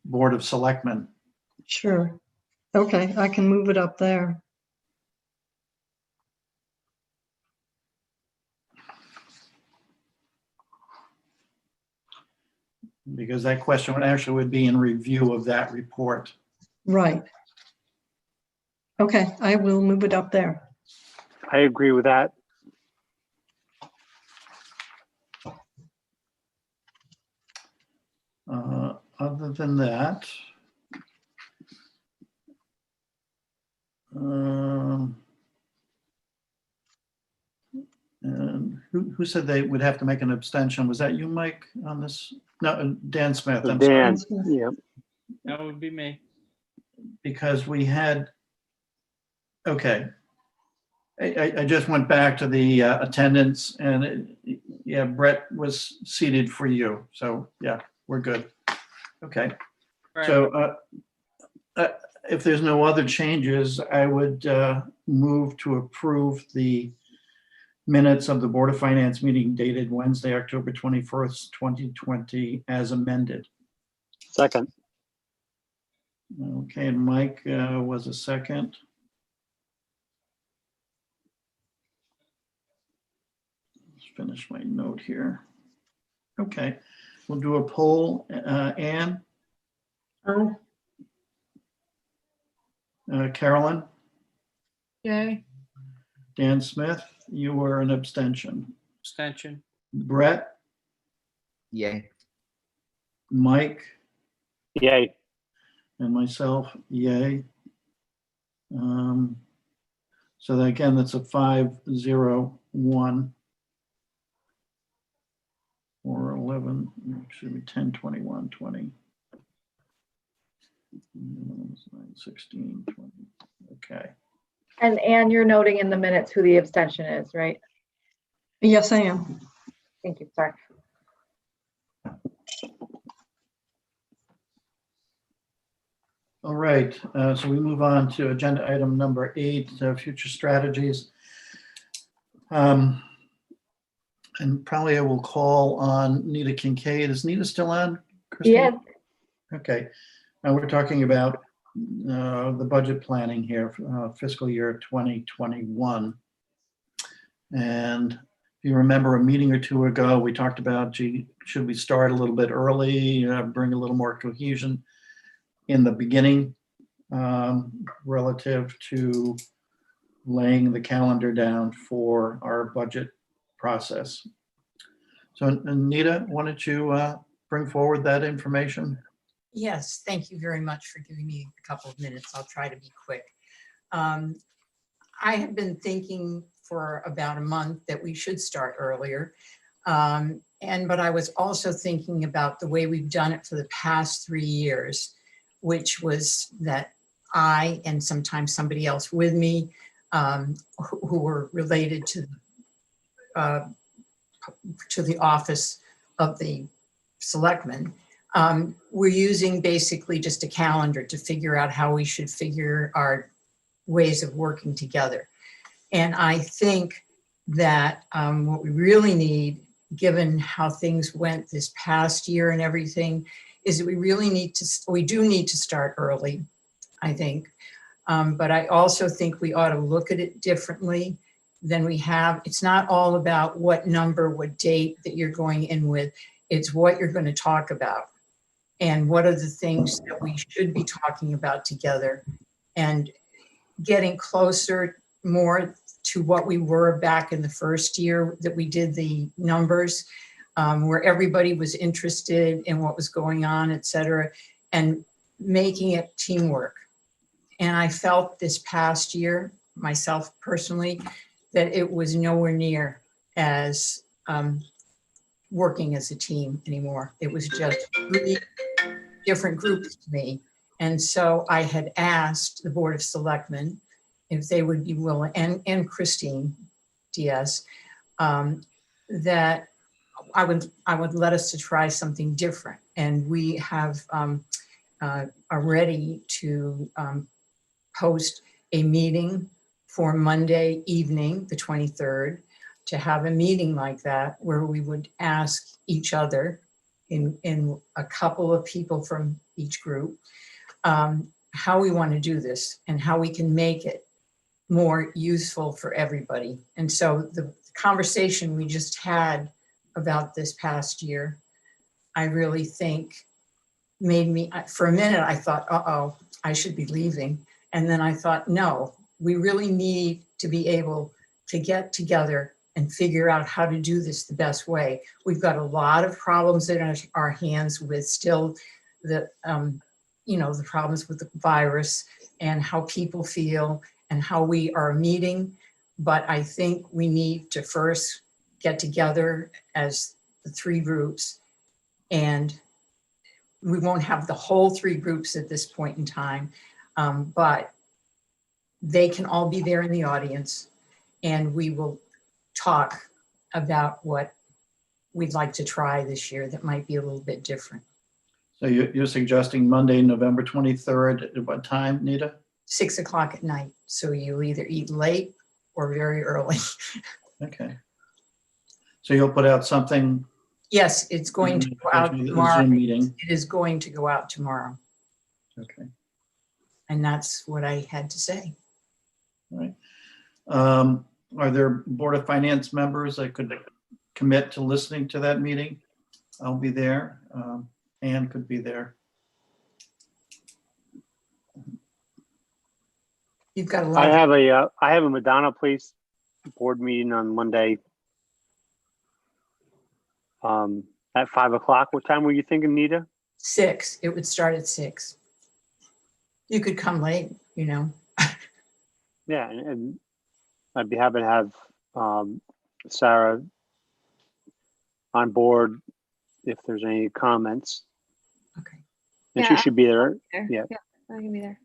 Board of Selectmen. Sure. Okay, I can move it up there. Because that question would be in review of that report. Right. Okay, I will move it up there. I agree with that. Other than that, and who said they would have to make an abstention? Was that you, Mike, on this? No, Dan Smith. I'm sorry. Dan, yeah. That would be me. Because we had, okay. I just went back to the attendance and yeah, Brett was seated for you. So yeah, we're good. Okay. Right. So if there's no other changes, I would move to approve the minutes of the Board of Finance meeting dated Wednesday, October 21st, 2020 as amended. Second. Okay, and Mike was a second. Let's finish my note here. Okay, we'll do a poll. Ann? Carolyn? Yay. Dan Smith, you were an abstention. Abstention. Brett? Yay. Mike? Yay. And myself, yay. So that, again, that's a 5-0-1. Or 11, excuse me, 10, 21, 20. 16, 20, okay. And you're noting in the minutes who the abstention is, right? Yes, I am. Thank you, sorry. All right, so we move on to agenda item number 8, future strategies. And probably I will call on Nita Kincaid. Is Nita still on, Christine? Yes. Okay, now we're talking about the budget planning here for fiscal year 2021. And if you remember a meeting or two ago, we talked about, gee, should we start a little bit early, bring a little more cohesion in the beginning relative to laying the calendar down for our budget process. So Anita, why don't you bring forward that information? Yes, thank you very much for giving me a couple of minutes. I'll try to be quick. I have been thinking for about a month that we should start earlier. But I was also thinking about the way we've done it for the past 3 years, which was that I and sometimes somebody else with me who were related to the office of the selectmen, we're using basically just a calendar to figure out how we should figure our ways of working together. And I think that what we really need, given how things went this past year and everything, is that we do need to start early, I think. But I also think we ought to look at it differently than we have. It's not all about what number, what date that you're going in with. It's what you're going to talk about and what are the things that we should be talking about together, and getting closer more to what we were back in the first year that we did the numbers, where everybody was interested in what was going on, et cetera, and making it teamwork. And I felt this past year, myself personally, that it was nowhere near as working as a team anymore. It was just 3 different groups to me. And so I had asked the Board of Selectmen if they would be willing, and Christine Diaz, that I would let us to try something different. And we have are ready to post a meeting for Monday evening, the 23rd, to have a meeting like that where we would ask each other in a couple of people from each group how we want to do this and how we can make it more useful for everybody. And so the conversation we just had about this past year, I really think made me, for a minute, I thought, uh-oh, I should be leaving. And then I thought, no, we really need to be able to get together and figure out how to do this the best way. We've got a lot of problems in our hands with still the, the problems with the virus and how people feel and how we are meeting. But I think we need to first get together as the 3 groups, and we won't have the whole 3 groups at this point in time, but they can all be there in the audience, and we will talk about what we'd like to try this year that might be a little bit different. So you're suggesting Monday, November 23rd, at what time, Nita? 6 o'clock at night. So you'll either eat late or very early. Okay. So you'll put out something? Yes, it's going to go out The tomorrow. Zoom meeting. It is going to go out tomorrow. Okay, And that's what I had to say. all right. Are there Board of Finance members that could commit to listening to that meeting? I'll be there. Ann could be there. You've got a lot. I have a Madonna Place board meeting on Monday at 5 o'clock. What time were you thinking, Nita? 6. It would start at 6. You could come late, Yeah, and I'd be happy to have Sarah on board if there's any comments. Okay. And Yeah, she should be there. There. Yeah. I can be there.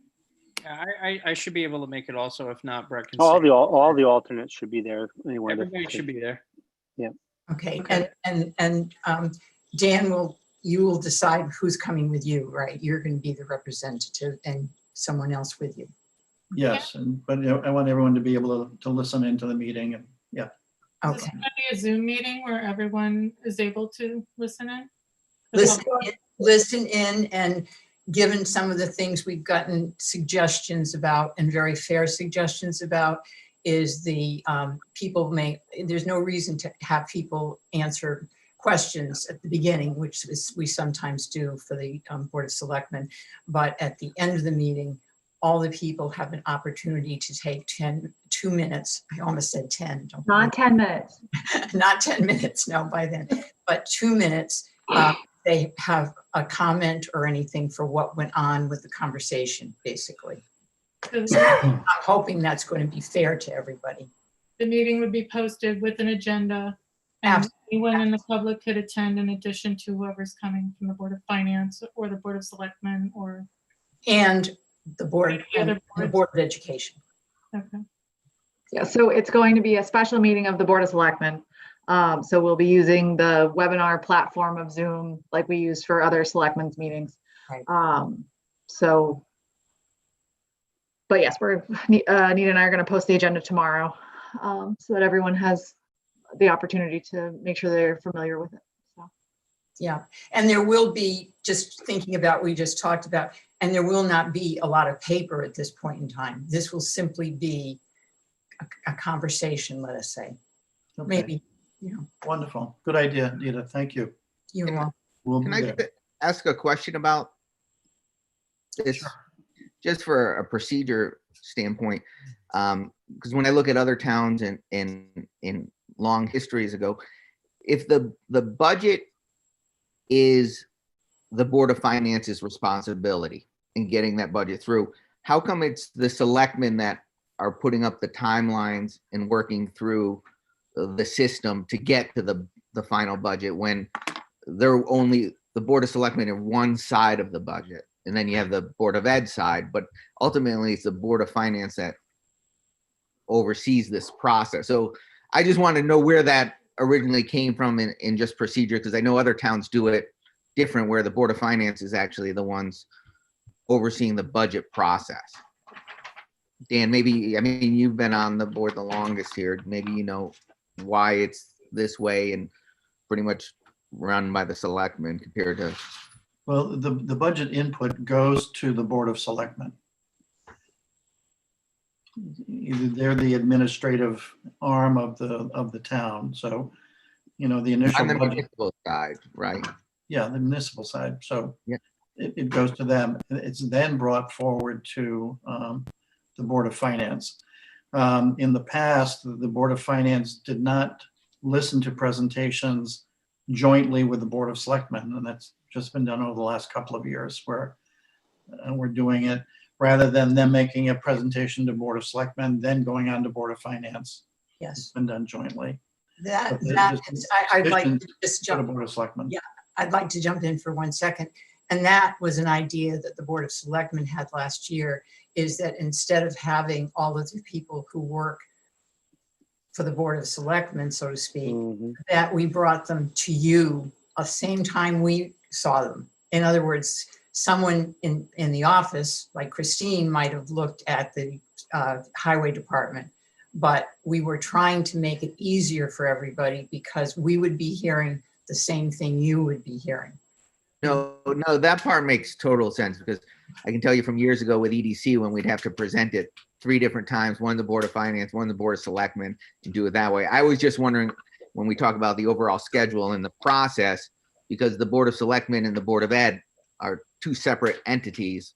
Yeah, I should be able to make it also. If not, Brett can. All stay. the alternates should be there anyway. Everybody should be there. Okay. Okay. And Dan you will decide who's coming with you, right? You're going to be the representative and someone else with you. Yes, but I want everyone to be able to listen into the meeting, and Is this Okay. going to be a Zoom meeting where everyone is able to listen in? Listen in, and given some of the things we've gotten suggestions about, and very fair suggestions about, is the there's no reason to have people answer questions at the beginning, which we sometimes do for the Board of Selectmen, but at the end of the meeting, all the people have an opportunity to take 2 minutes. I almost said 10. Don't Not 10 minutes. not 10 minutes, no, by then, but 2 minutes. They have a comment or anything for what went on with the conversation, basically. I'm hoping that's going to be fair to everybody. The meeting would be posted with an agenda, and Absolutely. anyone in the public could attend in addition to whoever's coming from the Board of Finance or the Board of Selectmen or, And the board, The other and the boards. Board of Education. okay. Yeah, so it's going to be a special meeting of the Board of Selectmen. So we'll be using the webinar platform of Zoom like we use for other selectmen's meetings. Right. So, but yes, Nita and I are going to post the agenda tomorrow, so that everyone has the opportunity to make sure they're familiar with it. So. Yeah, and there will be, just thinking about, we just talked about, and there will not be a lot of paper at this point in time. This will simply be a conversation, let us say. Okay. Maybe, you know, Wonderful. Good idea, Nita. Thank you. you know, We'll Can be I there. just ask a question about this? Sure. Just for a procedure standpoint, because when I look at other towns and in long histories ago, if the budget is the Board of Finance's responsibility in getting that budget through, how come it's the selectmen that are putting up the timelines and working through the system to get to the final budget when they're only, the Board of Selectmen are one side of the budget, and then you have the Board of Ed side, but ultimately it's the Board of Finance that oversees this process. So I just want to know where that originally came from in just procedure, because I know other towns do it different, where the Board of Finance is actually the ones overseeing the budget process. Dan, maybe, I mean, you've been on the board the longest here. Maybe you know why it's this way and pretty much run by the selectmen compared to. Well, the budget input goes to the Board of Selectmen. They're the administrative arm of the town. So, you know, the initial On the budget, municipal side, right? yeah, the municipal side. So Yeah. it goes to them. It's then brought forward to the Board of Finance. In the past, the Board of Finance did not listen to presentations jointly with the Board of Selectmen, and that's just been done over the last couple of years where we're doing it rather than them making a presentation to Board of Selectmen, then going on to Board of Finance. It's yes, been done jointly that But the- that just is, I'd like to just to the jump. Board of Selectmen. Yeah. I'd like to jump in for 1 second. And that was an idea that the Board of Selectmen had last year, is that instead of having all of the people who work for the Board of Selectmen, so to speak, Mhm. that we brought them to you at the same time we saw them. In other words, someone in the office, like Christine, might have looked at the highway department, but we were trying to make it easier for everybody because we would be hearing the same thing you would be hearing. No, that part makes total sense, because I can tell you from years ago with EDC, when we'd have to present it 3 different times, one the Board of Finance, one the Board of Selectmen, and do it that way. I was just wondering, when we talk about the overall schedule and the process, because the Board of Selectmen and the Board of Ed are 2 separate entities,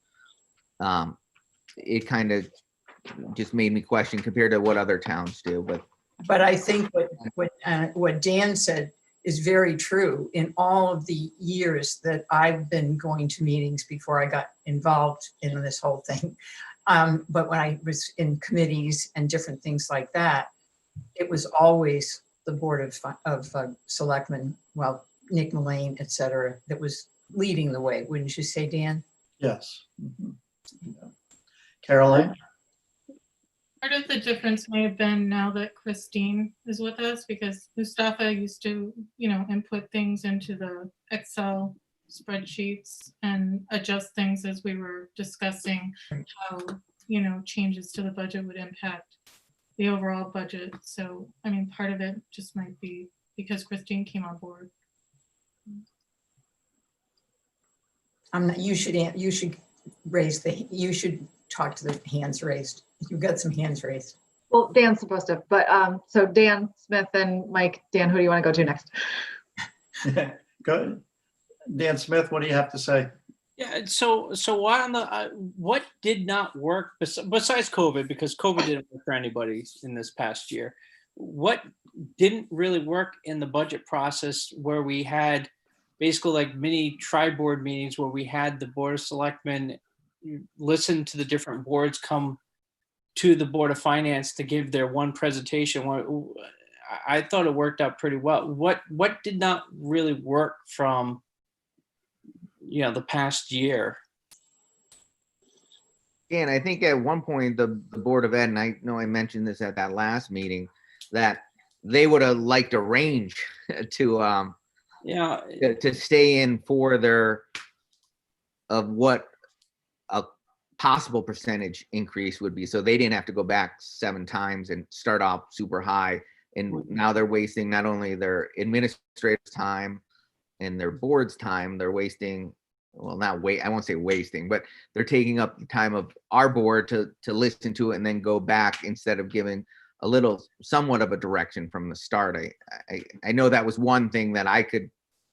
it kind of just made me question compared to what other towns do, But I think what Dan said is very true. In all of the years that I've been going to meetings before I got involved in this whole thing, but when I was in committees and different things like that, it was always the Board of Selectmen, well, Nick Mullane, et cetera, that was leading the way. Wouldn't you say, Dan? Yes. Mhm. Yeah. Caroline? Part of the difference may have been now that Christine is with us, because Mustafa used to, input things into the Excel spreadsheets and adjust things as we were discussing how, changes to the budget would impact the overall budget. So, I mean, part of it just might be because Christine came on board. You should you should talk to the hands raised. You've got some hands raised. Well, Dan's supposed to, but so Dan Smith and Mike. Dan, who do you want to go to next? Go. Dan Smith, what do you have to say? Yeah, so what on the what did not work besides COVID, because COVID didn't work for anybody in this past year. What didn't really work in the budget process where we had basically like mini tri-board meetings where we had the Board of Selectmen listen to the different boards come to the Board of Finance to give their one presentation. I thought it worked out pretty well. What did not really work from the past year? And I think at one point, the Board of Ed, and I know I mentioned this at that last meeting, that they would have liked a range to Yeah, to stay in for their, of what a possible percentage increase would be. So they didn't have to go back 7 times and start off super high. And now they're wasting not only their administrative time and their board's time, they're wasting, well, not wait, I won't say wasting, but they're taking up the time of our board to listen to it and then go back instead of giving a little, somewhat of a direction from the start. I know that was one thing that I could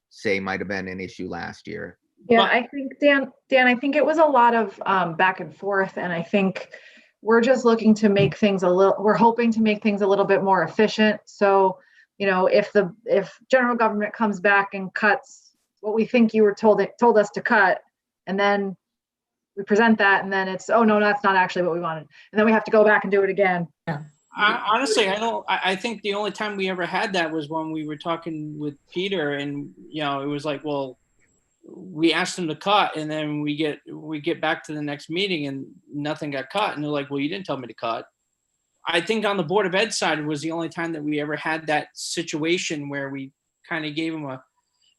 say might have been an issue last year. Yeah, But- I think Dan, I think it was a lot of back and forth, and I think we're just looking to make things we're hoping to make things a little bit more efficient. So, if general government comes back and cuts what we think you were told us to cut, and then we present that, and then it's, oh no, that's not actually what we wanted, and then we have to go back and do it again. honestly, I think the only time we ever had that was when we were talking with Peter, and it was like, well, we asked them to cut, and then we get back to the next meeting and nothing got cut, and they're like, well, you didn't tell me to cut. I think on the Board of Ed side was the only time that we ever had that situation where we kind of gave them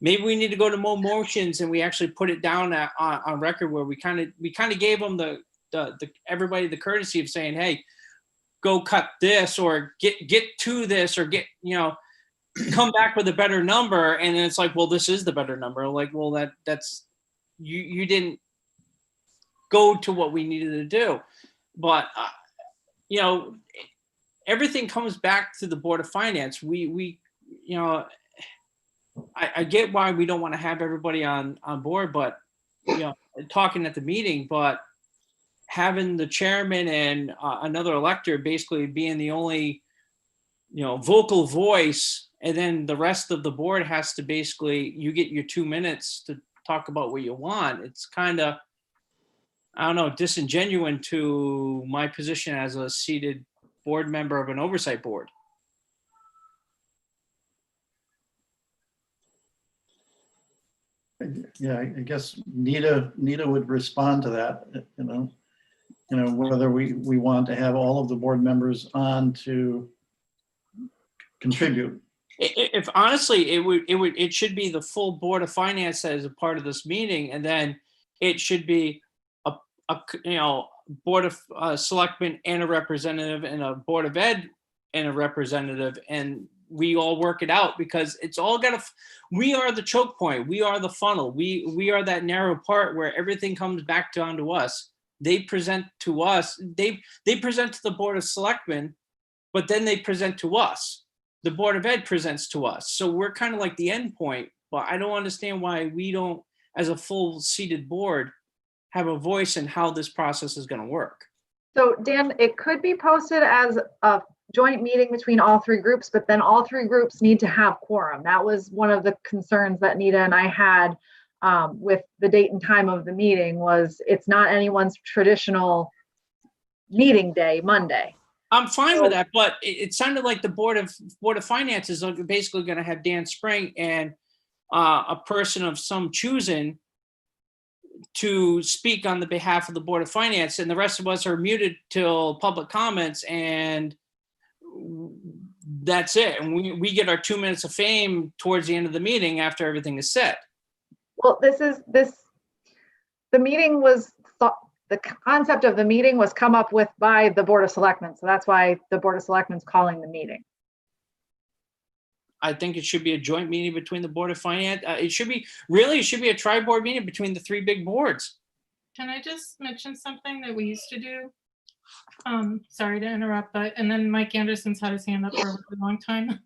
maybe we need to go to more motions, and we actually put it down on record where we kind of gave them the everybody the courtesy of saying, hey, go cut this, or get to this, or come back with a better number. And then it's like, well, this is the better number. Like, well, that's you didn't go to what we needed to do. But everything comes back to the Board of Finance. I get why we don't want to have everybody on board, but talking at the meeting, but having the chairman and another elector basically being the only vocal voice, and then the rest of the board has to basically, you get your 2 minutes to talk about what you want. It's kind of, I don't know, disingenuous to my position as a seated board member of an oversight board. Yeah, I guess Nita would respond to that, whether we want to have all of the board members on to contribute. If honestly, it should be the full Board of Finance as a part of this meeting, and then it should be a Board of Selectmen and a representative, and a Board of Ed and a representative, and we all work it out, because it's all we are the choke point, we are the funnel, we are that narrow part where everything comes back down to us. They present to us, they present to the Board of Selectmen, but then they present to us. The Board of Ed presents to us. So we're kind of like the end point, but I don't understand why we don't, as a full seated board, have a voice in how this process is going to work. So Dan, it could be posted as a joint meeting between all 3 groups, but then all 3 groups need to have quorum. That was one of the concerns that Nita and I had with the date and time of the meeting, was it's not anyone's traditional meeting day, Monday. I'm fine with that, but it sounded like the Board of Finance is basically going to have Dan Spring and a person of some choosing to speak on the behalf of the Board of Finance, and the rest of us are muted till public comments, and that's it. And we get our 2 minutes of fame towards the end of the meeting after everything is said. Well, the meeting was the concept of the meeting was come up with by the Board of Selectmen. So that's why the Board of Selectmen's calling the meeting. I think it should be a joint meeting between the Board of Finance. It should be a tri-board meeting between the 3 big boards. Can I just mention something that we used to do? Sorry to interrupt, and then Mike Anderson's had his hand up for a really long time.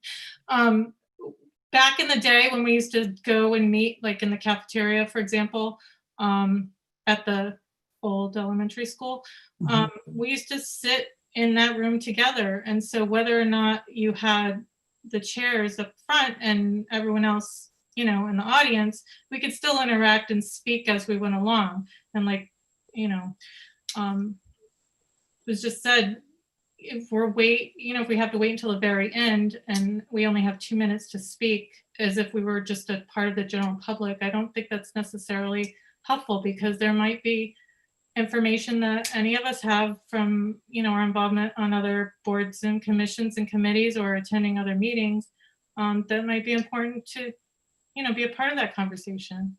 Back in the day when we used to go and meet, like in the cafeteria, for example, at the old elementary school. We used to sit in that room together. And so whether or not you had the chairs up front and everyone else, you know, in the audience, we could still interact and speak as we went along. And like, you know, it was just said, if we have to wait until the very end and we only have 2 minutes to speak as if we were just a part of the general public, I don't think that's necessarily helpful, because there might be information that any of us have from, you know, our involvement on other boards and commissions and committees or attending other meetings, that might be important to, you know, be a part of that conversation.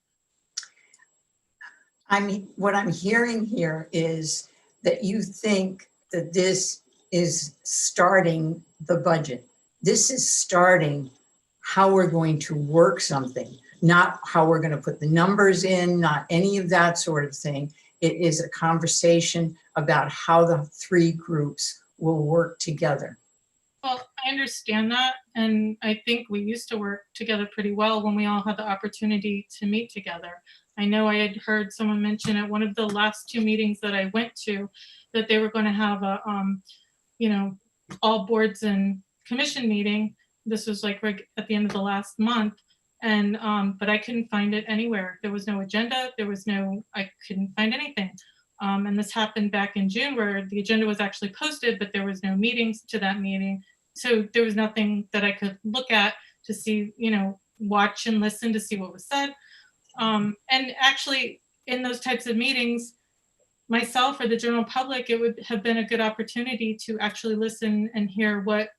I mean, what I'm hearing here is that you think that this is starting the budget. This is starting how we're going to work something, not how we're going to put the numbers in, not any of that sort of thing. It is a conversation about how the three groups will work together. Well, I understand that. And I think we used to work together pretty well when we all had the opportunity to meet together. I know I had heard someone mention at one of the last 2 meetings that I went to that they were going to have a, you know, all boards and commission meeting. This was like right at the end of the last month. And, but I couldn't find it anywhere. There was no agenda. I couldn't find anything. And this happened back in June, where the agenda was actually posted, but there was no meetings to that meeting. So there was nothing that I could look at to see, you know, watch and listen to see what was said. And actually in those types of meetings, myself or the general public, it would have been a good opportunity to actually listen and hear what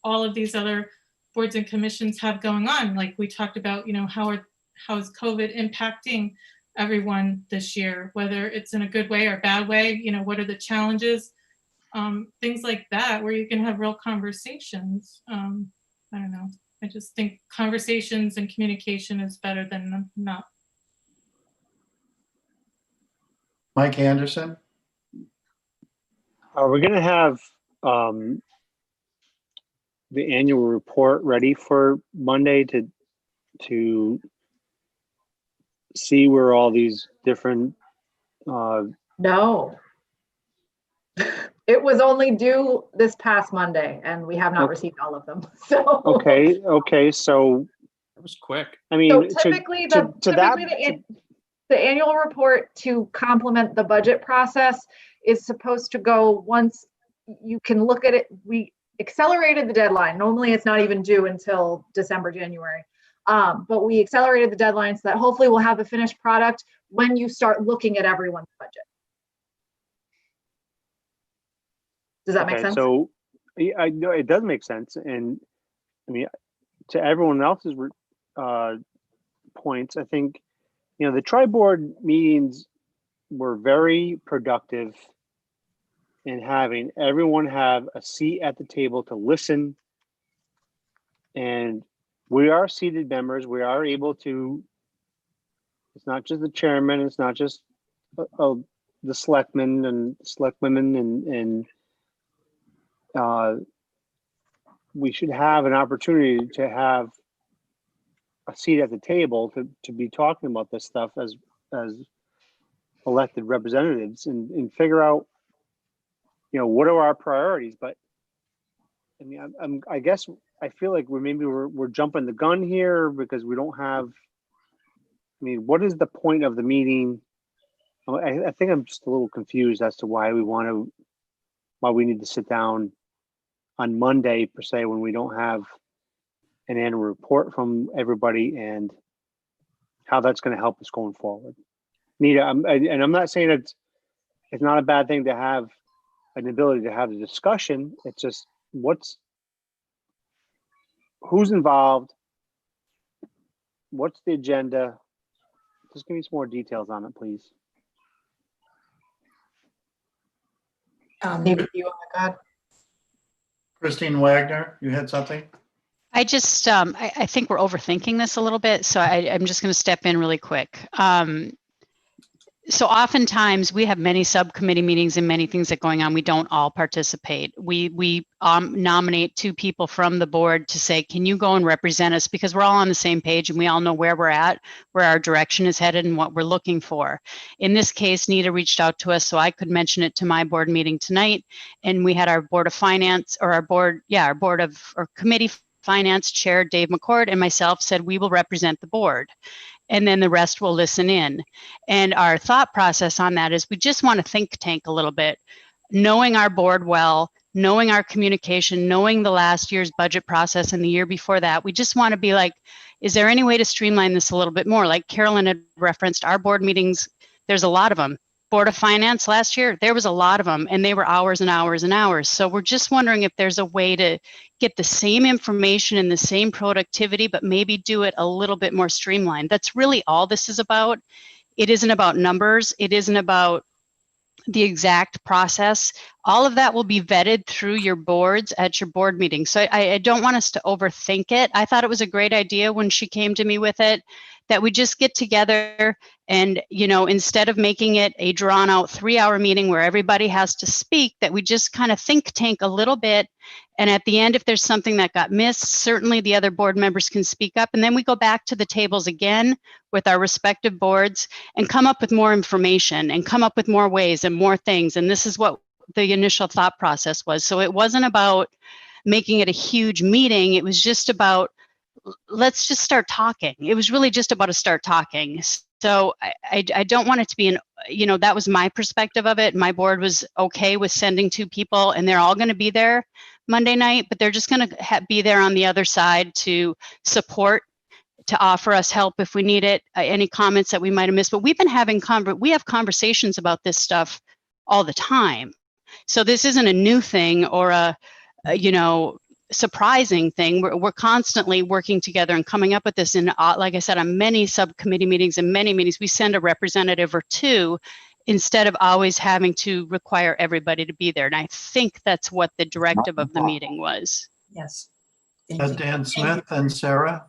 all of these other boards and commissions have going on. Like we talked about, you know, how is COVID impacting everyone this year, whether it's in a good way or bad way, you know, what are the challenges, things like that, where you can have real conversations. I don't know. I just think conversations and communication is better than not. Mike Anderson? Are we gonna have the annual report ready for Monday to see where all these different No. It was only due this past Monday and we have not Okay. received all of them. So. okay, so That was quick. I mean, So to typically, the annual report to complement the budget process is supposed to go once you can look at it. We accelerated the deadline. Normally it's not even due until December, January. But we accelerated the deadline so that hopefully we'll have a finished product when you start looking at everyone's budget. Does that make okay, sense? so I know it does make sense, and I mean, to everyone else's points, I think, you know, the tri-board meetings were very productive in having everyone have a seat at the table to listen. And we are seated members. We are able to, it's not just the chairman, it's not just the selectmen and selectwomen, and we should have an opportunity to have a seat at the table to be talking about this stuff as elected representatives and figure out, you know, what are our priorities. But I mean, I guess I feel like we're jumping the gun here because we don't have, I mean, what is the point of the meeting? I think I'm just a little confused as to why we need to sit down on Monday per se, when we don't have an annual report from everybody and how that's going to help us going forward. Nita, I'm not saying it's not a bad thing to have an ability to have a discussion. It's just who's involved, what's the agenda? Just give me some more details on it, please. Maybe you, oh my God. Christine Wagner, you had something? I just, I think we're overthinking this a little bit, so I'm just going to step in really quick. So oftentimes we have many subcommittee meetings and many things that are going on. We don't all participate. We nominate 2 people from the board to say, can you go and represent us? Because we're all on the same page and we all know where we're at, where our direction is headed and what we're looking for. In this case, Nita reached out to us so I could mention it to my board meeting tonight. And we had our board of finance or our committee finance chair, Dave McCord, and myself said, we will represent the board. And then the rest will listen in. And our thought process on that is we just want to think tank a little bit, knowing our board well, knowing our communication, knowing the last year's budget process and the year before that. We just want to be like, is there any way to streamline this a little bit more? Like Carolyn had referenced, our board meetings, there's a lot of them. Board of Finance last year, there was a lot of them and they were hours and hours and hours. So we're just wondering if there's a way to get the same information and the same productivity, but maybe do it a little bit more streamlined. That's really all this is about. It isn't about numbers. It isn't about the exact process. All of that will be vetted through your boards at your board meeting. So I don't want us to overthink it. I thought it was a great idea when she came to me with it, that we just get together and, instead of making it a drawn out 3-hour meeting where everybody has to speak, that we just kind of think tank a little bit. And at the end, if there's something that got missed, certainly the other board members can speak up. And then we go back to the tables again with our respective boards and come up with more information and come up with more ways and more things. And this is what the initial thought process was. So it wasn't about making it a huge meeting. It was just about, let's just start talking. It was really just about to start talking. So I don't want it to be that was my perspective of it. My board was okay with sending 2 people and they're all going to be there Monday night, but they're just going to be there on the other side to support, to offer us help if we need it, any comments that we might have missed. But we've been having we have conversations about this stuff all the time. So this isn't a new thing or a surprising thing. We're constantly working together and coming up with this. And like I said, on many subcommittee meetings and many meetings, we send a representative or 2 instead of always having to require everybody to be there. And I think that's what the directive of the meeting was. Yes. Thank you. Dan Smith and Sarah.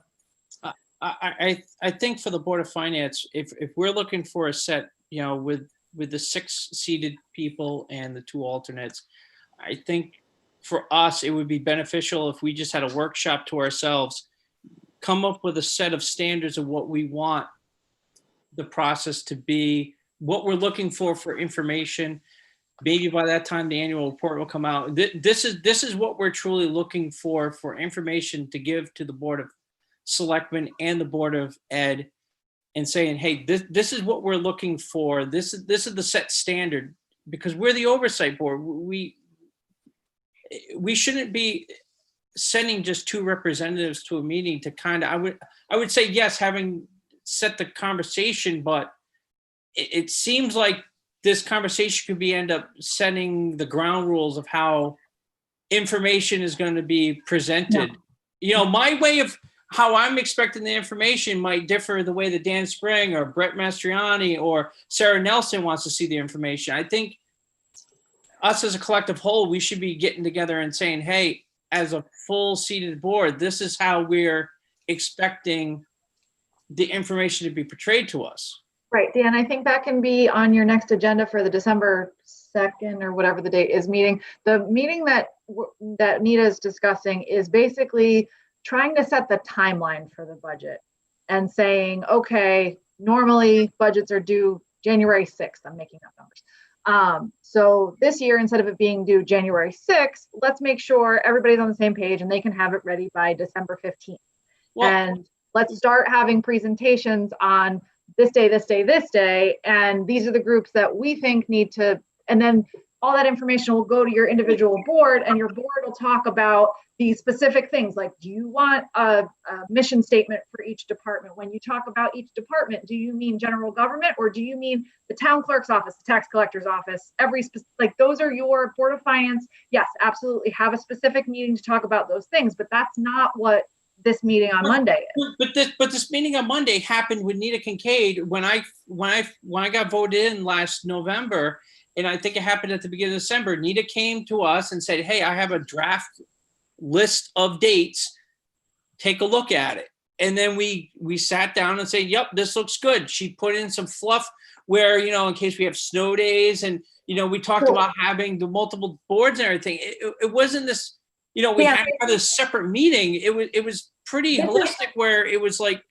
I think for the Board of Finance, if we're looking for a set, with the 6 seated people and the 2 alternates, I think for us, it would be beneficial if we just had a workshop to ourselves, come up with a set of standards of what we want the process to be, what we're looking for information. Maybe by that time, the annual report will come out. This is what we're truly looking for information to give to the Board of Selectmen and the Board of Ed, and saying, hey, this is what we're looking for. This is the set standard, because we're the oversight board. We shouldn't be sending just 2 representatives to a meeting to kind of, I would say, yes, having set the conversation, but it seems like this conversation could end up setting the ground rules of how information is going to be presented. Yeah. My way of how I'm expecting the information might differ the way that Dan Spring or Brett Mastriani or Sarah Nelson wants to see the information. I think us as a collective whole, we should be getting together and saying, hey, as a full seated board, this is how we're expecting the information to be portrayed to us. Right, Dan, I think that can be on your next agenda for the December 2nd or whatever the date is meeting. The meeting that Nita is discussing is basically trying to set the timeline for the budget and saying, okay, normally budgets are due January 6th. I'm making up numbers. So this year, instead of it being due January 6th, let's make sure everybody's on the same page and they can have it ready by December 15th. Well, and let's start having presentations on this day, this day, this day. And these are the groups that we think need to, and then all that information will go to your individual board, and your board will talk about these specific things. Like, do you want a mission statement for each department? When you talk about each department, do you mean general government, or do you mean the town clerk's office, the tax collector's office? Like, those are your Board of Finance. Yes, absolutely. Have a specific meeting to talk about those things, but that's not what this meeting on Monday is. But this meeting on Monday happened with Nita Kincaid when I got voted in last November, and I think it happened at the beginning of December. Nita came to us and said, hey, I have a draft list of dates. Take a look at it. And then we sat down and said, yep, this looks good. She put in some fluff where, in case we have snow days and, we talked Cool. about having the multiple boards and everything. It wasn't this, we Yeah. had to have this separate meeting. It was pretty This is- holistic where it was like,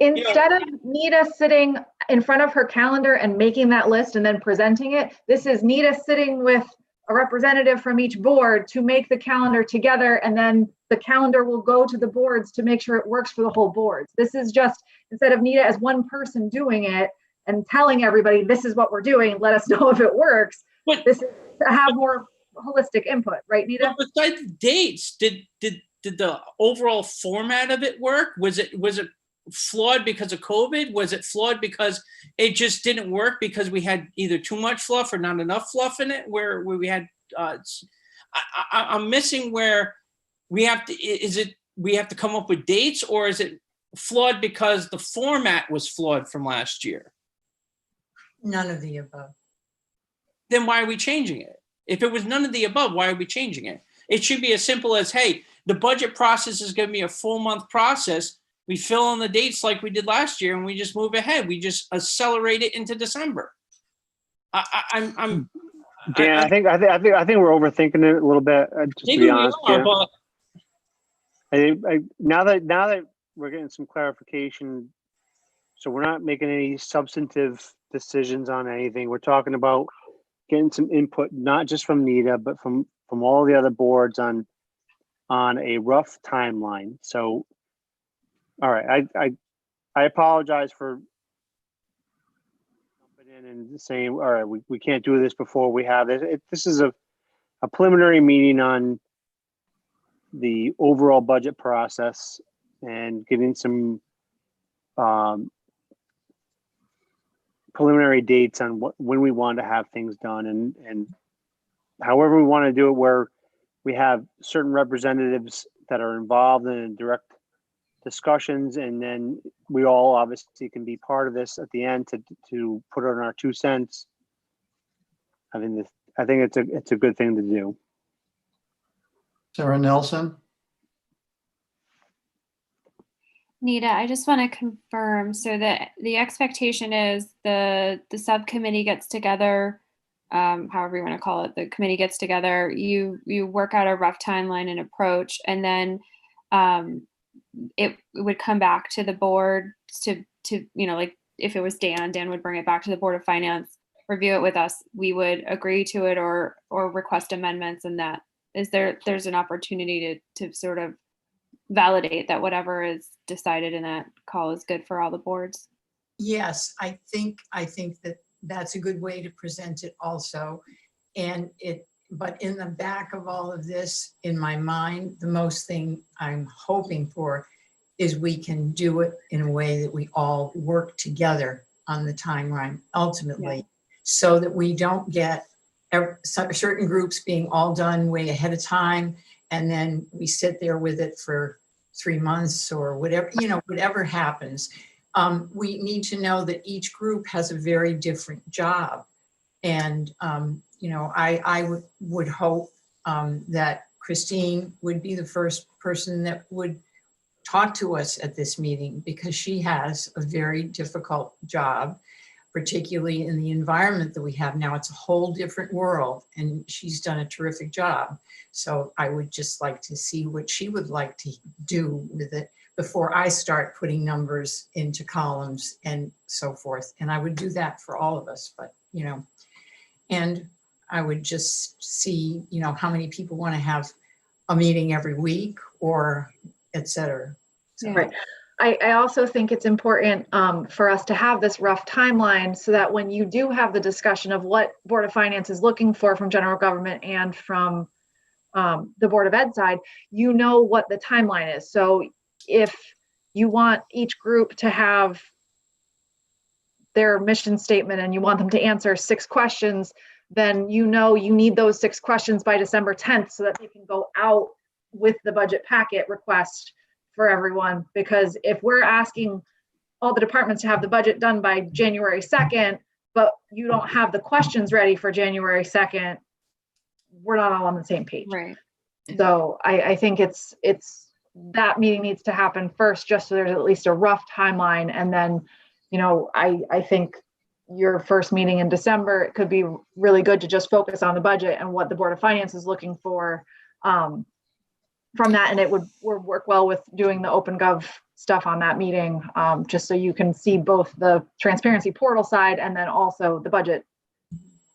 Instead of Nita sitting in front of her calendar and making that list and then presenting it, this is Nita sitting with a representative from each board to make the calendar together, and then the calendar will go to the boards to make sure it works for the whole boards. This is just, instead of Nita as one person doing it and telling everybody, this is what we're doing, let us know if it works. But- This is to have more holistic input, right, Nita? but besides the dates, did the overall format of it work? Was it flawed because of COVID? Was it flawed because it just didn't work because we had either too much fluff or not enough fluff in it? Where we had, I'm missing where we have to. We have to come up with dates, or is it flawed because the format was flawed from last year? None of the above. Then why are we changing it? If it was none of the above, why are we changing it? It should be as simple as, hey, the budget process is going to be a full month process. We fill in the dates like we did last year, and we just move ahead. We just accelerate it into December. Dan, I think we're overthinking it a little bit. Just to Maybe be we honest, are, yeah. but Now that we're getting some clarification, so we're not making any substantive decisions on anything. We're talking about getting some input, not just from Nita, but from all the other boards on a rough timeline. So, all right, I apologize for jumping in and saying, all right, we can't do this before we have this. This is a preliminary meeting on the overall budget process and getting some preliminary dates on when we want to have things done, and however we want to do it, where we have certain representatives that are involved in direct discussions, and then we all obviously can be part of this at the end to put in our 2 cents. I think it's a good thing to do. Sarah Nelson? Nita, I just want to confirm so that the expectation is the subcommittee gets together, however you want to call it, the committee gets together, you work out a rough timeline and approach, and then it would come back to the board to like if it was Dan would bring it back to the Board of Finance, review it with us, we would agree to it or request amendments, and that there's an opportunity to sort of validate that whatever is decided in that call is good for all the boards. Yes, I think that that's a good way to present it also. But in the back of all of this, in my mind, the most thing I'm hoping for is we can do it in a way that we all work together on the timeline ultimately, so that we don't get certain groups being all done way ahead of time, and then we sit there with it for 3 months or whatever, whatever happens. We need to know that each group has a very different job. And, I would hope that Christine would be the first person that would talk to us at this meeting, because she has a very difficult job, particularly in the environment that we have now. It's a whole different world, and she's done a terrific job. So I would just like to see what she would like to do with it before I start putting numbers into columns and so forth. And I would do that for all of us, but, and I would just see, how many people want to have a meeting every week or et cetera. So, Right. I also think it's important for us to have this rough timeline so that when you do have the discussion of what Board of Finance is looking for from general government and from the Board of Ed side, you know what the timeline is. So if you want each group to have their mission statement and you want them to answer 6 questions, then you need those 6 questions by December 10th so that they can go out with the budget packet request for everyone. Because if we're asking all the departments to have the budget done by January 2nd, but you don't have the questions ready for January 2nd, we're not all on the same page. Right. So I think it's that meeting needs to happen first, just so there's at least a rough timeline. And then, I think your first meeting in December, it could be really good to just focus on the budget and what the Board of Finance is looking for from that. And it would work well with doing the OpenGov stuff on that meeting, just so you can see both the transparency portal side and then also the budget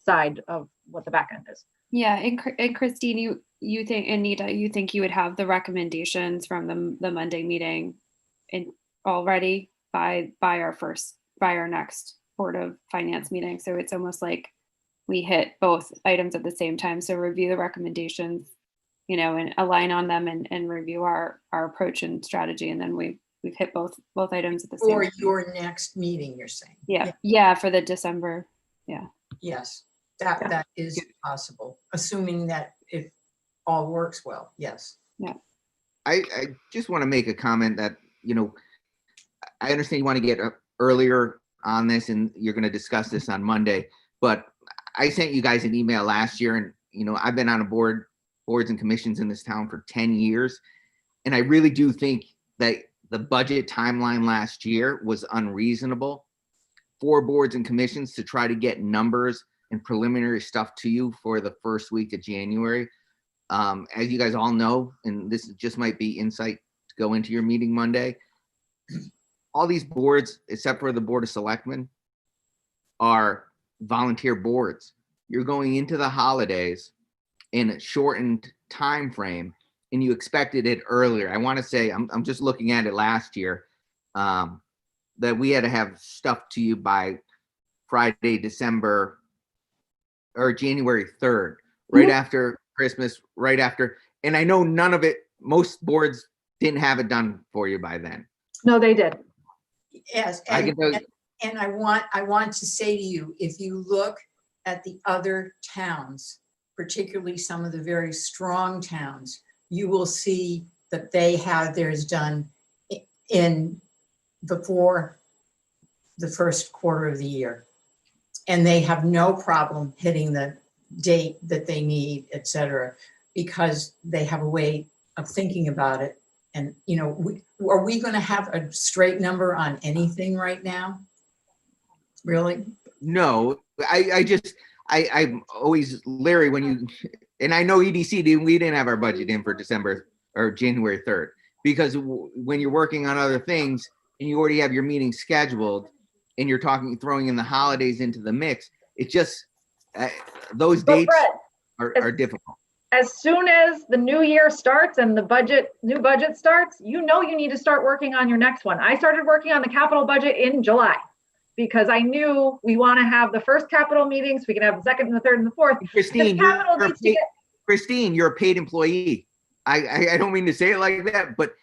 side of what the back end is. Yeah, and Christine, you think, Anita, you think you would have the recommendations from the Monday meeting already by our next Board of Finance meeting. So it's almost like we hit both items at the same time. So review the recommendations, and align on them and review our approach and strategy. And then we've hit both items at the same For time. your next meeting, you're saying? Yeah, for the December. Yes, that is possible, assuming that it all works well. Yes. I just want to make a comment that, I understand you want to get earlier on this and you're going to discuss this on Monday, but I sent you guys an email last year and, I've been on boards and commissions in this town for 10 years. And I really do think that the budget timeline last year was unreasonable for boards and commissions to try to get numbers and preliminary stuff to you for the first week of January. As you guys all know, and this just might be insight to go into your meeting Monday, all these boards, except for the Board of Selectmen, are volunteer boards. You're going into the holidays in a shortened time frame, and you expected it earlier. I want to say, I'm just looking at it last year, that we had to have stuff to you by Friday, December, or January 3rd, right after Christmas, right after. And I know most boards didn't have it done for you by then. No, they did. Yes, I can tell you. and I want to say to you, if you look at the other towns, particularly some of the very strong towns, you will see that they have theirs done before the first quarter of the year. And they have no problem hitting the date that they need, et cetera, because they have a way of thinking about it. And, are we going to have a straight number on anything right now? Really? No, I'm always, Larry, and I know EDC, we didn't have our budget in for December or January 3rd, because when you're working on other things and you already have your meeting scheduled and you're throwing in the holidays into the mix, it just, those But dates Brett, are difficult. as soon as the new year starts and the new budget starts, you need to start working on your next one. I started working on the capital budget in July because I knew we want to have the first capital meetings. We can have the second and the third and the fourth. Christine, Capital needs to get. Christine, you're a paid employee. I don't mean to say it like that, but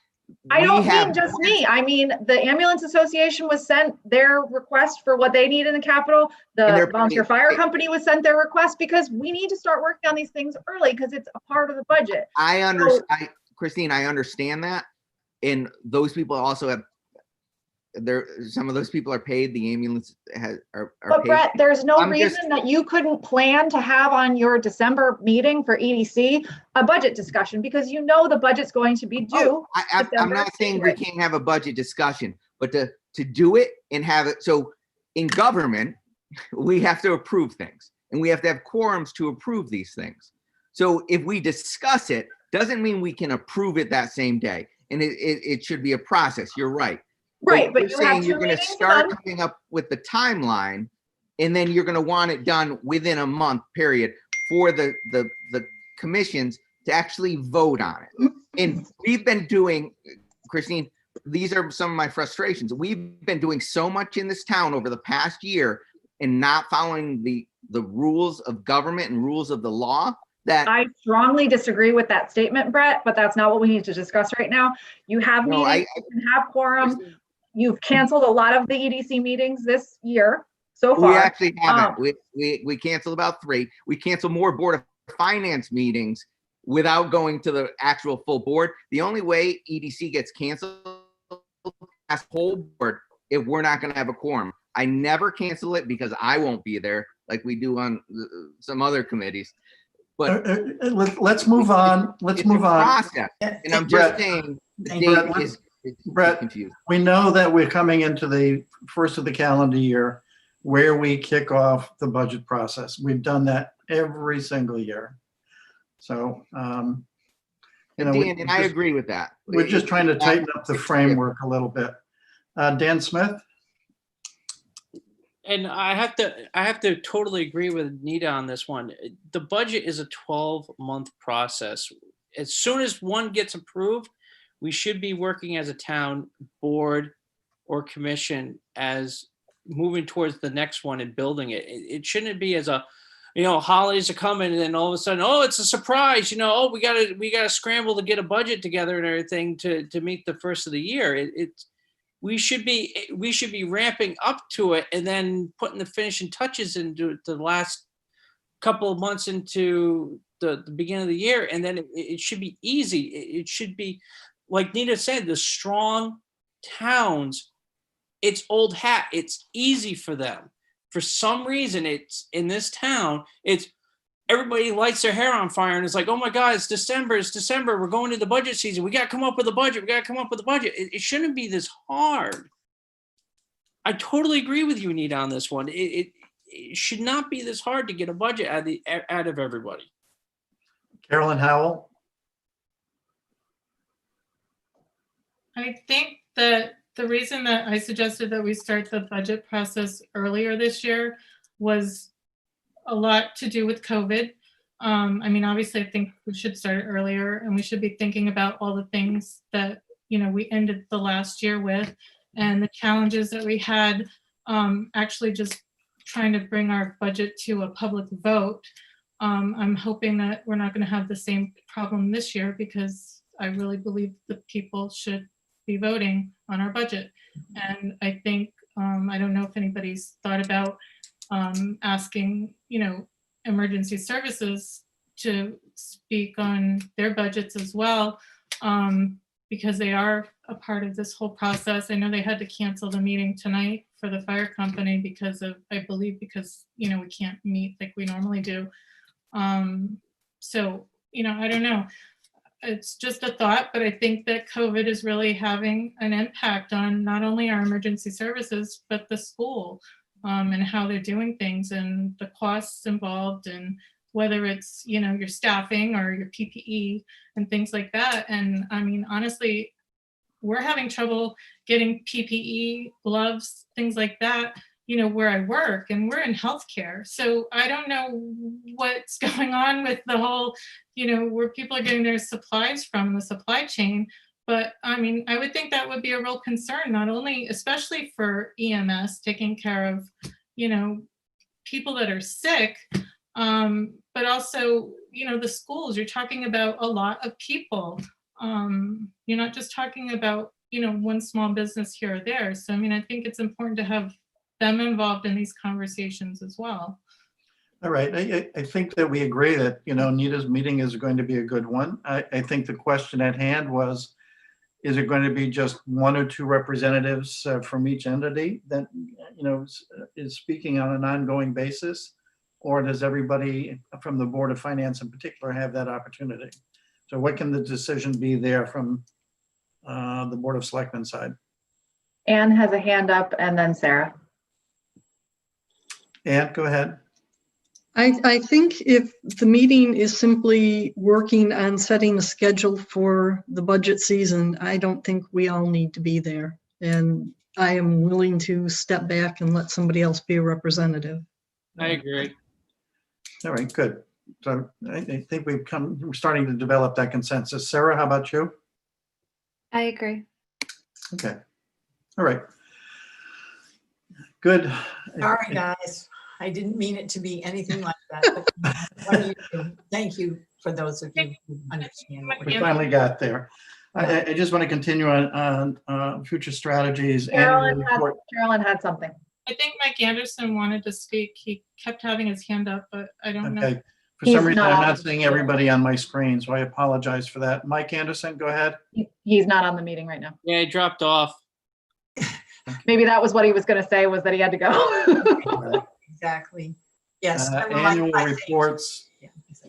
I don't mean just me. I mean, the Ambulance Association was sent their request for what they need in the capital. The Volunteer Fire Company was sent their request because we need to start working on these things early because it's a part of the budget. I understand, Christine, I understand that. And those people also have, some of those people are paid. The ambulance are But paid. Brett, there's no reason that you couldn't plan to have on your December meeting for EDC a budget discussion because the budget's going to be due. I'm not saying we can't have a budget discussion, but to do it and have it. So in government, we have to approve things and we have to have quorums to approve these things. So if we discuss it, doesn't mean we can approve it that same day. And it should be a process. You're right. Right, but you're saying you're going to start coming up with the timeline, and then you're going to want it done within a month period for the commissions to actually vote on it. And we've been doing, Christine, these are some of my frustrations. We've been doing so much in this town over the past year and not following the rules of government and rules of the law. That I strongly disagree with that statement, Brett, but that's not what we need to discuss right now. You have meetings, you can have quorum. You've canceled a lot of the EDC meetings this year so far. We actually haven't. We canceled about 3. We canceled more Board of Finance meetings without going to the actual full board. The only way EDC gets canceled as whole board if we're not going to have a quorum. I never cancel it because I won't be there like we do on some other committees. But let's move on. Let's move on. Process. And I'm just saying the date is Brett, confused. We know that we're coming into the first of the calendar year. where we kick off the budget process. We've done that every single year. So, you know, Dan, and I agree with that. we're just trying to tighten up the framework a little bit. Dan Smith? And I have to totally agree with Nita on this one. The budget is a 12-month process. As soon as one gets approved, we should be working as a town board or commission as moving towards the next one and building it. It shouldn't be as a, you know, holidays are coming and then all of a sudden, oh, it's a surprise, you know, oh, we gotta scramble to get a budget together and everything to meet the first of the year. We should be ramping up to it and then putting the finishing touches into the last couple of months into the beginning of the year, and then it should be easy. It should be, like Nita said, the strong towns, it's old hat. It's easy for them. For some reason, it's in this town, it's everybody lights their hair on fire and it's like, oh my God, it's December, we're going to the budget season. We got to come up with a budget. It shouldn't be this hard. I totally agree with you, Nita, on this one. It should not be this hard to get a budget out of everybody. Carolyn Howell? I think that the reason that I suggested that we start the budget process earlier this year was a lot to do with COVID. I mean, obviously, I think we should start earlier and we should be thinking about all the things that, you know, we ended the last year with and the challenges that we had actually just trying to bring our budget to a public vote. I'm hoping that we're not going to have the same problem this year because I really believe that people should be voting on our budget. And I think, I don't know if anybody's thought about asking, you know, emergency services to speak on their budgets as well, because they are a part of this whole process. I know they had to cancel the meeting tonight for the fire company because of, I believe, because, you know, we can't meet like we normally do. So, you know, I don't know. It's just a thought, but I think that COVID is really having an impact on not only our emergency services, but the school. And how they're doing things and the costs involved and whether it's, you know, your staffing or your PPE and things like that. And I mean, honestly, we're having trouble getting PPE, gloves, things like that, you know, where I work, and we're in healthcare. So I don't know what's going on with the whole, you know, where people are getting their supplies from, the supply chain. But I mean, I would think that would be a real concern, not only, especially for EMS, taking care of, you know, people that are sick, but also, you know, the schools. You're talking about a lot of people. You're not just talking about, you know, one small business here or there. So, I mean, I think it's important to have them involved in these conversations as well. All right. I think that we agree that, you know, Nita's meeting is going to be a good one. I think the question at hand was, is it going to be just one or two representatives from each entity that, you know, is speaking on an ongoing basis? Or does everybody from the Board of Finance in particular have that opportunity? So what can the decision be there from the Board of Selectmen side? Anne has a hand up and then Sarah. Anne, go ahead. I think if the meeting is simply working on setting a schedule for the budget season, I don't think we all need to be there. And I am willing to step back and let somebody else be a representative. I agree. All right, good. So I think we're starting to develop that consensus. Sarah, how about you? I agree. Okay. All right. Good. Sorry, guys. I didn't mean it to be anything like that. But what do you do? Thank you for those of you who understand. What We we're finally got there. I just want to continue on future strategies. Carolyn annual report. had something. I think Mike Anderson wanted to speak. He kept having his hand up, but I don't know. Okay. For He's some reason, not I'm on. not seeing everybody on my screen, so I apologize for that. Mike Anderson, go ahead. He's not on the meeting right now. Yeah, he dropped off. Maybe that was what he was going to say, was that he had to go. Exactly. Yes. I would like Annual my things. reports.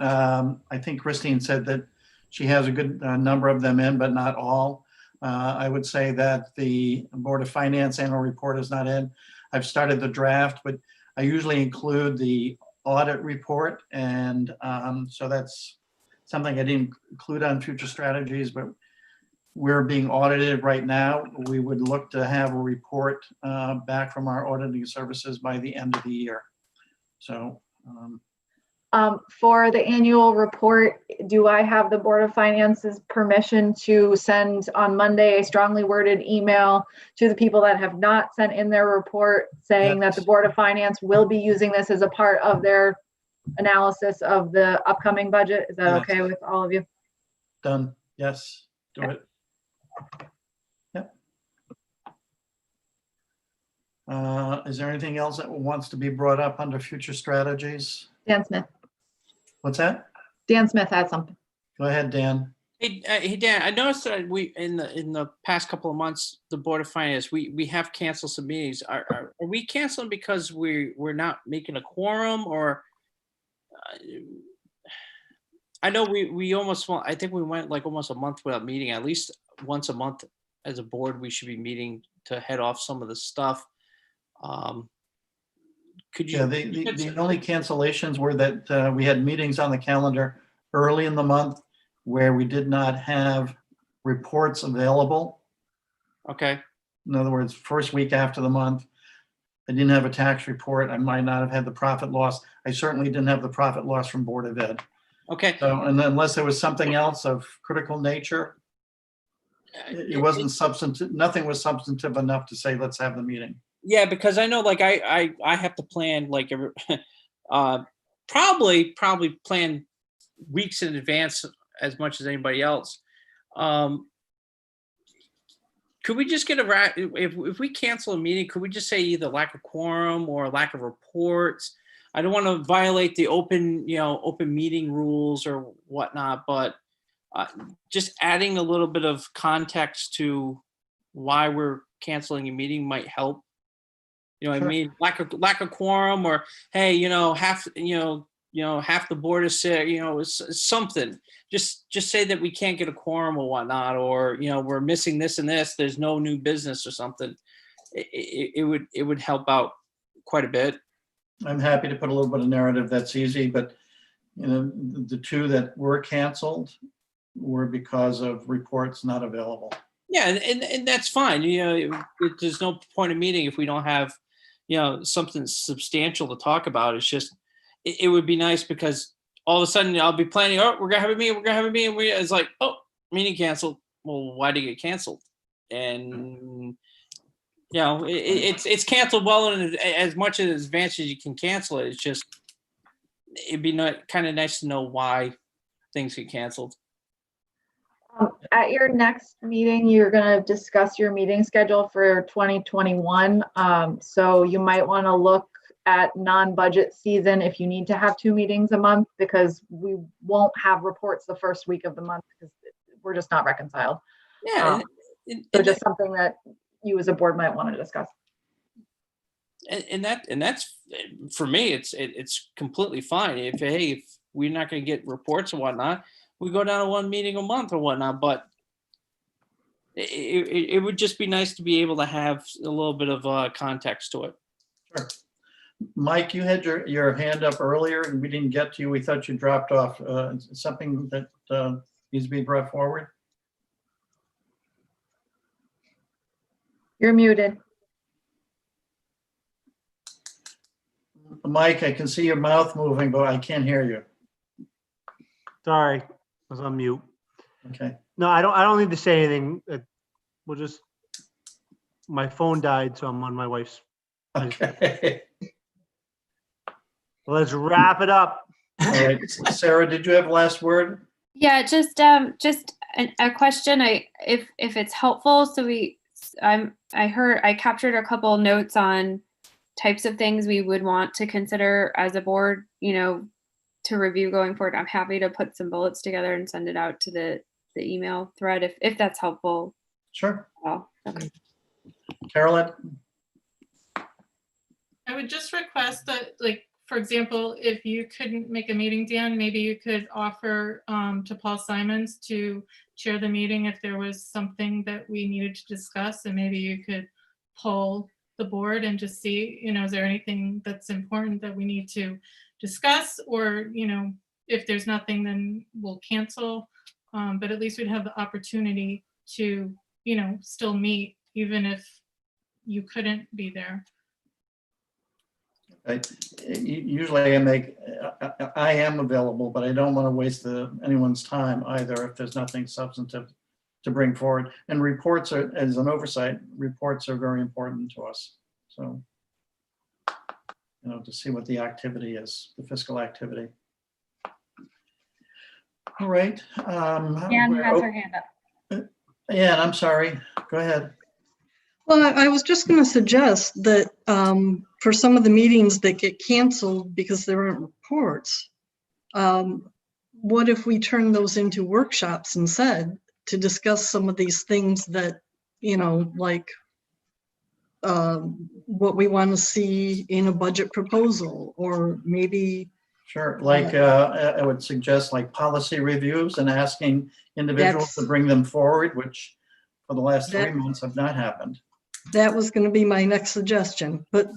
I think Christine said that she has a good number of them in, but not all. I would say that the Board of Finance annual report is not in. I've started the draft, but I usually include the audit report. And so that's something I didn't include on future strategies, but we're being audited right now. We would look to have a report back from our auditing services by the end of the year. So For the annual report, do I have the Board of Finance's permission to send on Monday a strongly worded email to the people that have not sent in their report saying that the Board of Finance will be using this as a part of their analysis of the upcoming budget? Is that Yes. okay with all of you? done. Yes, do it. Yep. Is there anything else that wants to be brought up under future strategies? Dan Smith. What's that? Dan Smith had something. Go ahead, Dan. Hey Dan, I noticed that we in the past couple of months, the Board of Finance, we have canceled some meetings. Are we canceling because we're not making a quorum, or I know we almost want, I think we went like almost a month without meeting. At least once a month as a board, we should be meeting to head off some of the stuff. Could you? Yeah, the only cancellations were that we had meetings on the calendar early in the month where we did not have reports available. Okay, In other words, first week after the month, I didn't have a tax report. I might not have had the profit loss. I certainly didn't have the profit loss from Board of Ed. okay. So, and unless there was something else of critical nature, it wasn't substantive, nothing was substantive enough to say, let's have the meeting. Yeah, because I know like I have to plan like probably plan weeks in advance as much as anybody else. Could we just get if we cancel a meeting, could we just say either lack of quorum or lack of reports? I don't want to violate the open meeting rules or whatnot, but just adding a little bit of context to why we're canceling a meeting might help. You know what I Sure. mean? Lack of quorum, or hey, half the board is sick, something. Just say that we can't get a quorum or whatnot, or we're missing this and this. There's no new business or something. It would help out quite a bit. I'm happy to put a little bit of narrative. That's easy, but the two that were canceled were because of reports not available. Yeah, and that's fine. There's no point of meeting if we don't have something substantial to talk about. It's just it would be nice because all of a sudden I'll be planning, oh, we're gonna have a meeting, it's like, oh, meeting canceled. Well, why did it get canceled? And it's canceled well in as much in advance as you can cancel it. It's just it'd be kind of nice to know why things get canceled. At your next meeting, you're going to discuss your meeting schedule for 2021. So you might want to look at non-budget season if you need to have 2 meetings a month, because we won't have reports the first week of the month because we're just not reconciled. Yeah. So just something that you as a board might want to discuss. And that's for me, it's completely fine. If we're not going to get reports and whatnot, we go down to 1 meeting a month or whatnot. But it would just be nice to be able to have a little bit of context to it. Sure. Mike, you had your hand up earlier and we didn't get to you. We thought you dropped off. Something that needs to be brought forward? You're muted. Mike, I can see your mouth moving, but I can't hear you. Sorry, I was on mute. Okay. No, I don't need to say anything. My phone died, so I'm on my wife's. Okay. Let's wrap it up. All right. Sarah, did you have last word? Yeah, just a question. If it's helpful, so I captured a couple notes on types of things we would want to consider as a board, to review going forward. I'm happy to put some bullets together and send it out to the email thread if that's helpful. Sure. Well, okay. Carolyn? I would just request that, like, for example, if you couldn't make a meeting, Dan, maybe you could offer to Paul Simons to chair the meeting if there was something that we needed to discuss, and maybe you could poll the board and just see, is there anything that's important that we need to discuss, or, if there's nothing, then we'll cancel. But at least we'd have the opportunity to, still meet, even if you couldn't be there. Usually I am available, but I don't want to waste anyone's time either if there's nothing substantive to bring forward. And reports are, as an oversight, reports are very important to us. So, to see what the activity is, the fiscal activity. All right. Anne has her hand up. Yeah, I'm sorry. Go ahead. Well, I was just going to suggest that for some of the meetings that get canceled because there aren't reports, what if we turn those into workshops instead to discuss some of these things that, like what we want to see in a budget proposal, or maybe. Sure. Like I would suggest like policy reviews and asking individuals to bring them forward, which for the last 3 months have not happened. That was going to be my next suggestion, but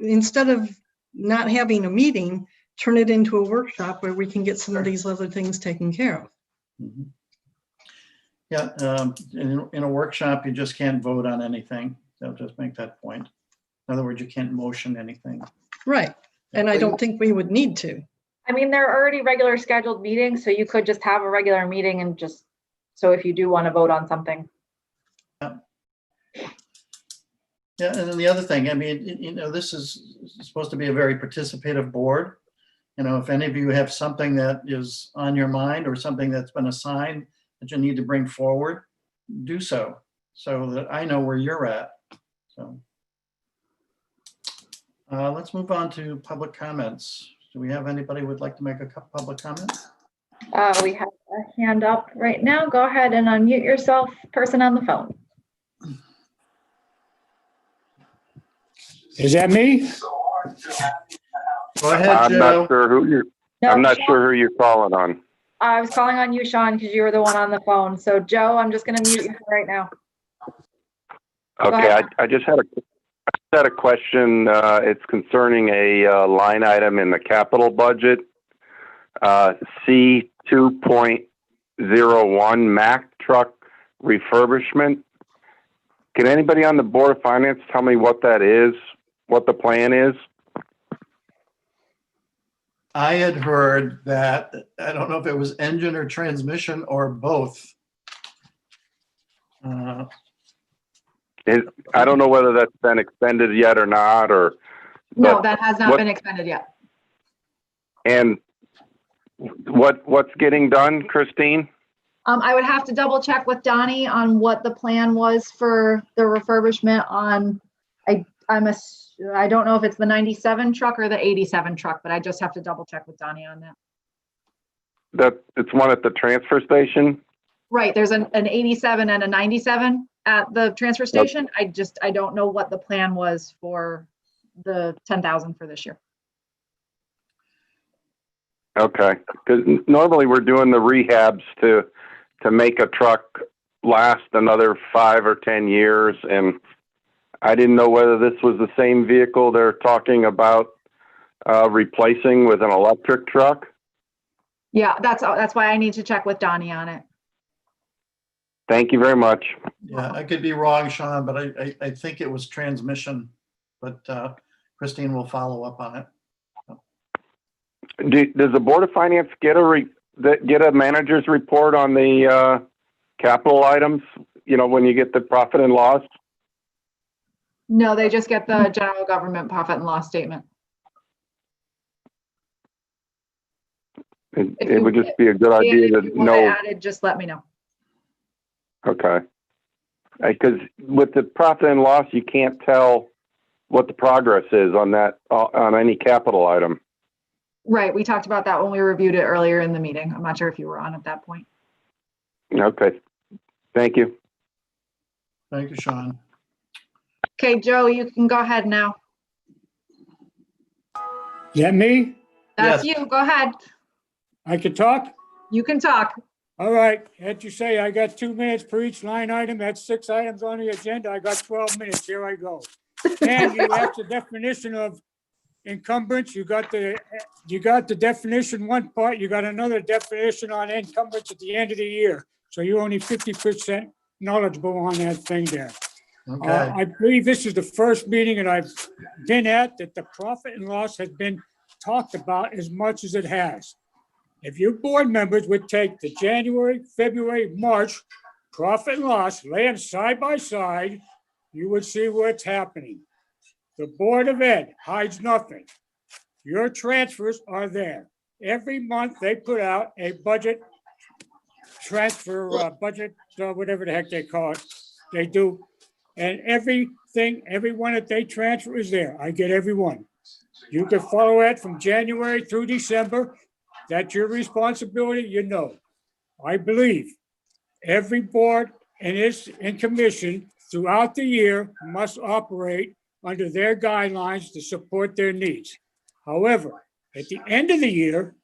instead of not having a meeting, turn it into a workshop where we can get some of these other things taken care of. Mm-hmm. Yeah, in a workshop, you just can't vote on anything. They'll just make that point. In other words, you can't motion anything. Right, and I don't think we would need to. I mean, there are already regular scheduled meetings, so you could just have a regular meeting and just, so if you do want to vote on something. Yeah, and then the other thing, I mean, this is supposed to be a very participative board. If any of you have something that is on your mind or something that's been assigned that you need to bring forward, do so that I know where you're at. So let's move on to public comments. Do we have anybody who would like to make a public comment? We have a hand up right now. Go ahead and unmute yourself, person on the phone. Is that me? Go ahead, I'm Joe. not sure who you're. No, I'm not Sean, sure who you're calling on. I was calling on you, Sean, because you were the one on the phone. So Joe, I'm just going to mute you right now. Okay, I just had a question. It's concerning a line item in the capital budget, C 2.01 Mack truck refurbishment. Can anybody on the Board of Finance tell me what that is, what the plan is? I had heard that, I don't know if it was engine or transmission or both. I don't know whether that's been expended yet or not, or. No, that has not been expended yet. And what's getting done, Christine? I would have to double check with Donnie on what the plan was for the refurbishment on, I don't know if it's the 97 truck or the 87 truck, but I just have to double check with Donnie on that. It's one at the transfer station? Right, there's an 87 and a 97 at the transfer station. I don't know what the plan was for the 10,000 for this year. Okay, because normally we're doing the rehabs to make a truck last another 5 or 10 years, and I didn't know whether this was the same vehicle they're talking about replacing with an electric truck. Yeah, that's why I need to check with Donnie on it. Thank you very much. Yeah, I could be wrong, Sean, but I think it was transmission, but Christine will follow up on it. Does the Board of Finance get a manager's report on the capital items, when you get the profit and loss? No, they just get the general government profit and loss statement. It would just be a good idea If to you want know. it added, just let me know. Okay. Because with the profit and loss, you can't tell what the progress is on that, on any capital item. Right, we talked about that when we reviewed it earlier in the meeting. I'm not sure if you were on at that point. Okay. Thank you. Thank you, Sean. Okay, Joe, you can go ahead now. Is that me? That's Yes. you, go ahead. I could talk? You can talk. All right, as you say, I got 2 minutes per each line item. That's 6 items on the agenda. I got 12 minutes. Here I go. And you asked the definition of encumbrance. You got the definition one part, you got another definition on encumbrance at the end of the year. So you're only 50% knowledgeable on that thing there. Okay, I believe this is the first meeting that I've been at that the profit and loss has been talked about as much as it has. If your board members would take the January, February, March profit and loss, lay them side by side, you would see what's happening. The Board of Ed hides nothing. Your transfers are there. Every month they put out a budget transfer, whatever the heck they call it. They do. And everything, everyone that they transfer is there. I get every one. You can follow it from January through December. That's your responsibility, you know. I believe every board and commission throughout the year must operate under their guidelines to support their needs. However, at the end of the year,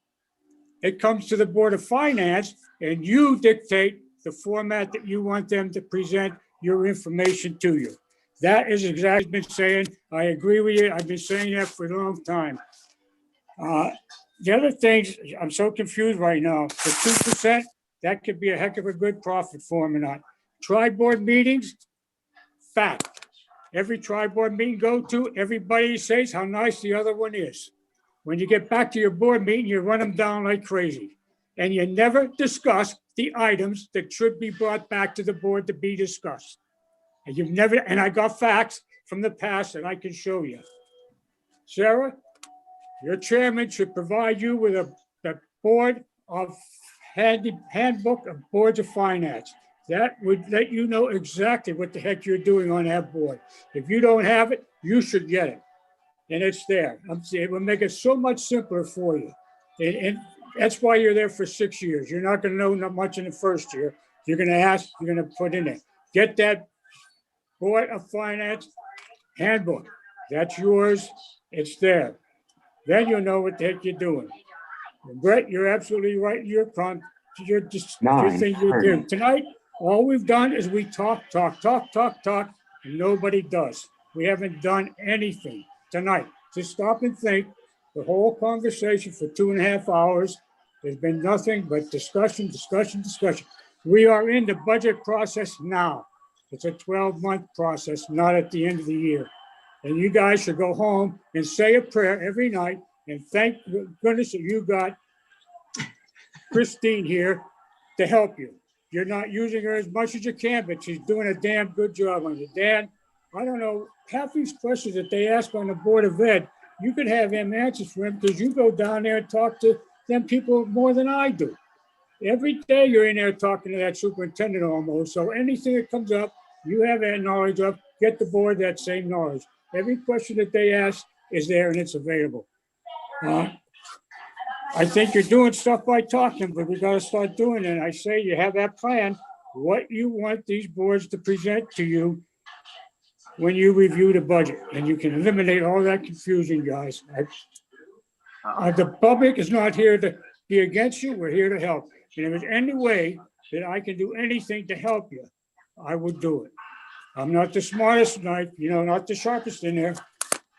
it comes to the Board of Finance and you dictate the format that you want them to present your information to you. That is exactly what I've been saying. I agree with you. I've been saying that for a long time. The other things, I'm so confused right now. The 2%, that could be a heck of a good profit for them or not. Tri-board meetings, fact. Every tri-board meeting go to, everybody says how nice the other one is. When you get back to your board meeting, you run them down like crazy. And you never discuss the items that should be brought back to the board to be discussed. And you've never, and I got facts from the past that I can show you. Sarah, your chairman should provide you with the board of handbook of boards of finance. That would let you know exactly what the heck you're doing on that board. If you don't have it, you should get it. And it's there. It will make it so much simpler for you. And that's why you're there for 6 years. You're not going to know not much in the first year. You're going to ask, you're going to put in it. Get that Board of Finance handbook. That's yours. It's there. Then you'll know what the heck you're doing. And Brett, you're absolutely right. Your thing you're doing. Tonight, all we've done is we talk, and nobody does. We haven't done anything tonight. Just stop and think. The whole conversation for 2.5 hours, there's been nothing but discussion. We are in the budget process now. It's a 12-month process, not at the end of the year. And you guys should go home and say a prayer every night and thank goodness that you got Christine here to help you. You're not using her as much as you can, but she's doing a damn good job on you. Dan, I don't know, half these questions that they ask on the Board of Ed, you could have them answers for them because you go down there and talk to them people more than I do. Every day you're in there talking to that superintendent almost. So anything that comes up, you have that knowledge of, get the board that same knowledge. Every question that they ask is there and it's available. I think you're doing stuff by talking, but we got to start doing it. I say you have that plan, what you want these boards to present to you when you review the budget, and you can eliminate all that confusion, guys. The public is not here to be against you. We're here to help. And if there's any way that I can do anything to help you, I would do it. I'm not the smartest knife, not the sharpest in there,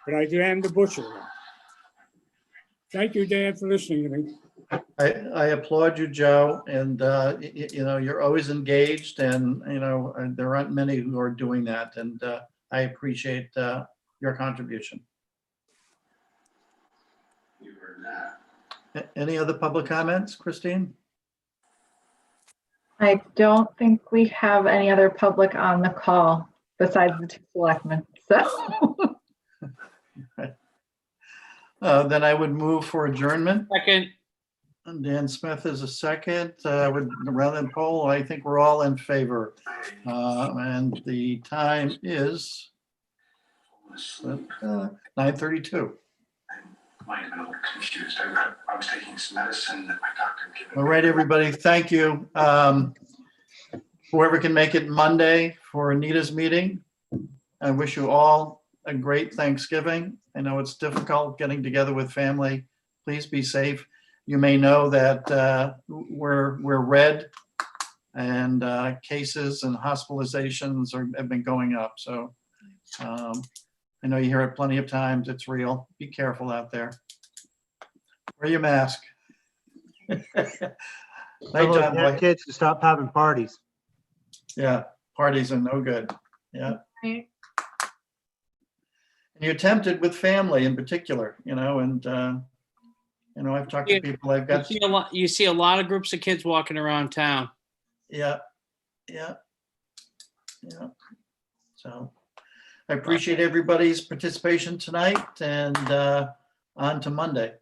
but I am the butcher. Thank you, Dan, for listening to me. I applaud you, Joe, and you're always engaged, and there aren't many who are doing that, and I appreciate your contribution. Any other public comments, Christine? I don't think we have any other public on the call besides the 2 selectmen, so. Then I would move for adjournment. Second. And Dan Smith is a second. Rather than poll, I think we're all in favor. And the time is 9:32. Might have been a little confused. I was taking some medicine that my doctor gave me. All right, everybody, thank you. Whoever can make it Monday for Anita's meeting, I wish you all a great Thanksgiving. I know it's difficult getting together with family. Please be safe. You may know that we're red, and cases and hospitalizations have been going up. So I know you hear it plenty of times. It's real. Be careful out there. Wear your mask. Night, Tell those John damn Boy. kids to stop having parties. Yeah, parties are no good. Yeah. Right. And you're tempted with family in particular, and I've talked to Yeah. people, I've got, You see a lot of groups of kids walking around town. yeah. So I appreciate everybody's participation tonight and on to Monday.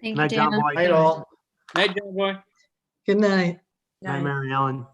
Thank you, Night, John Dan. Boy. Night all. Night, John Boy. Good night. Night, Mary Ellen.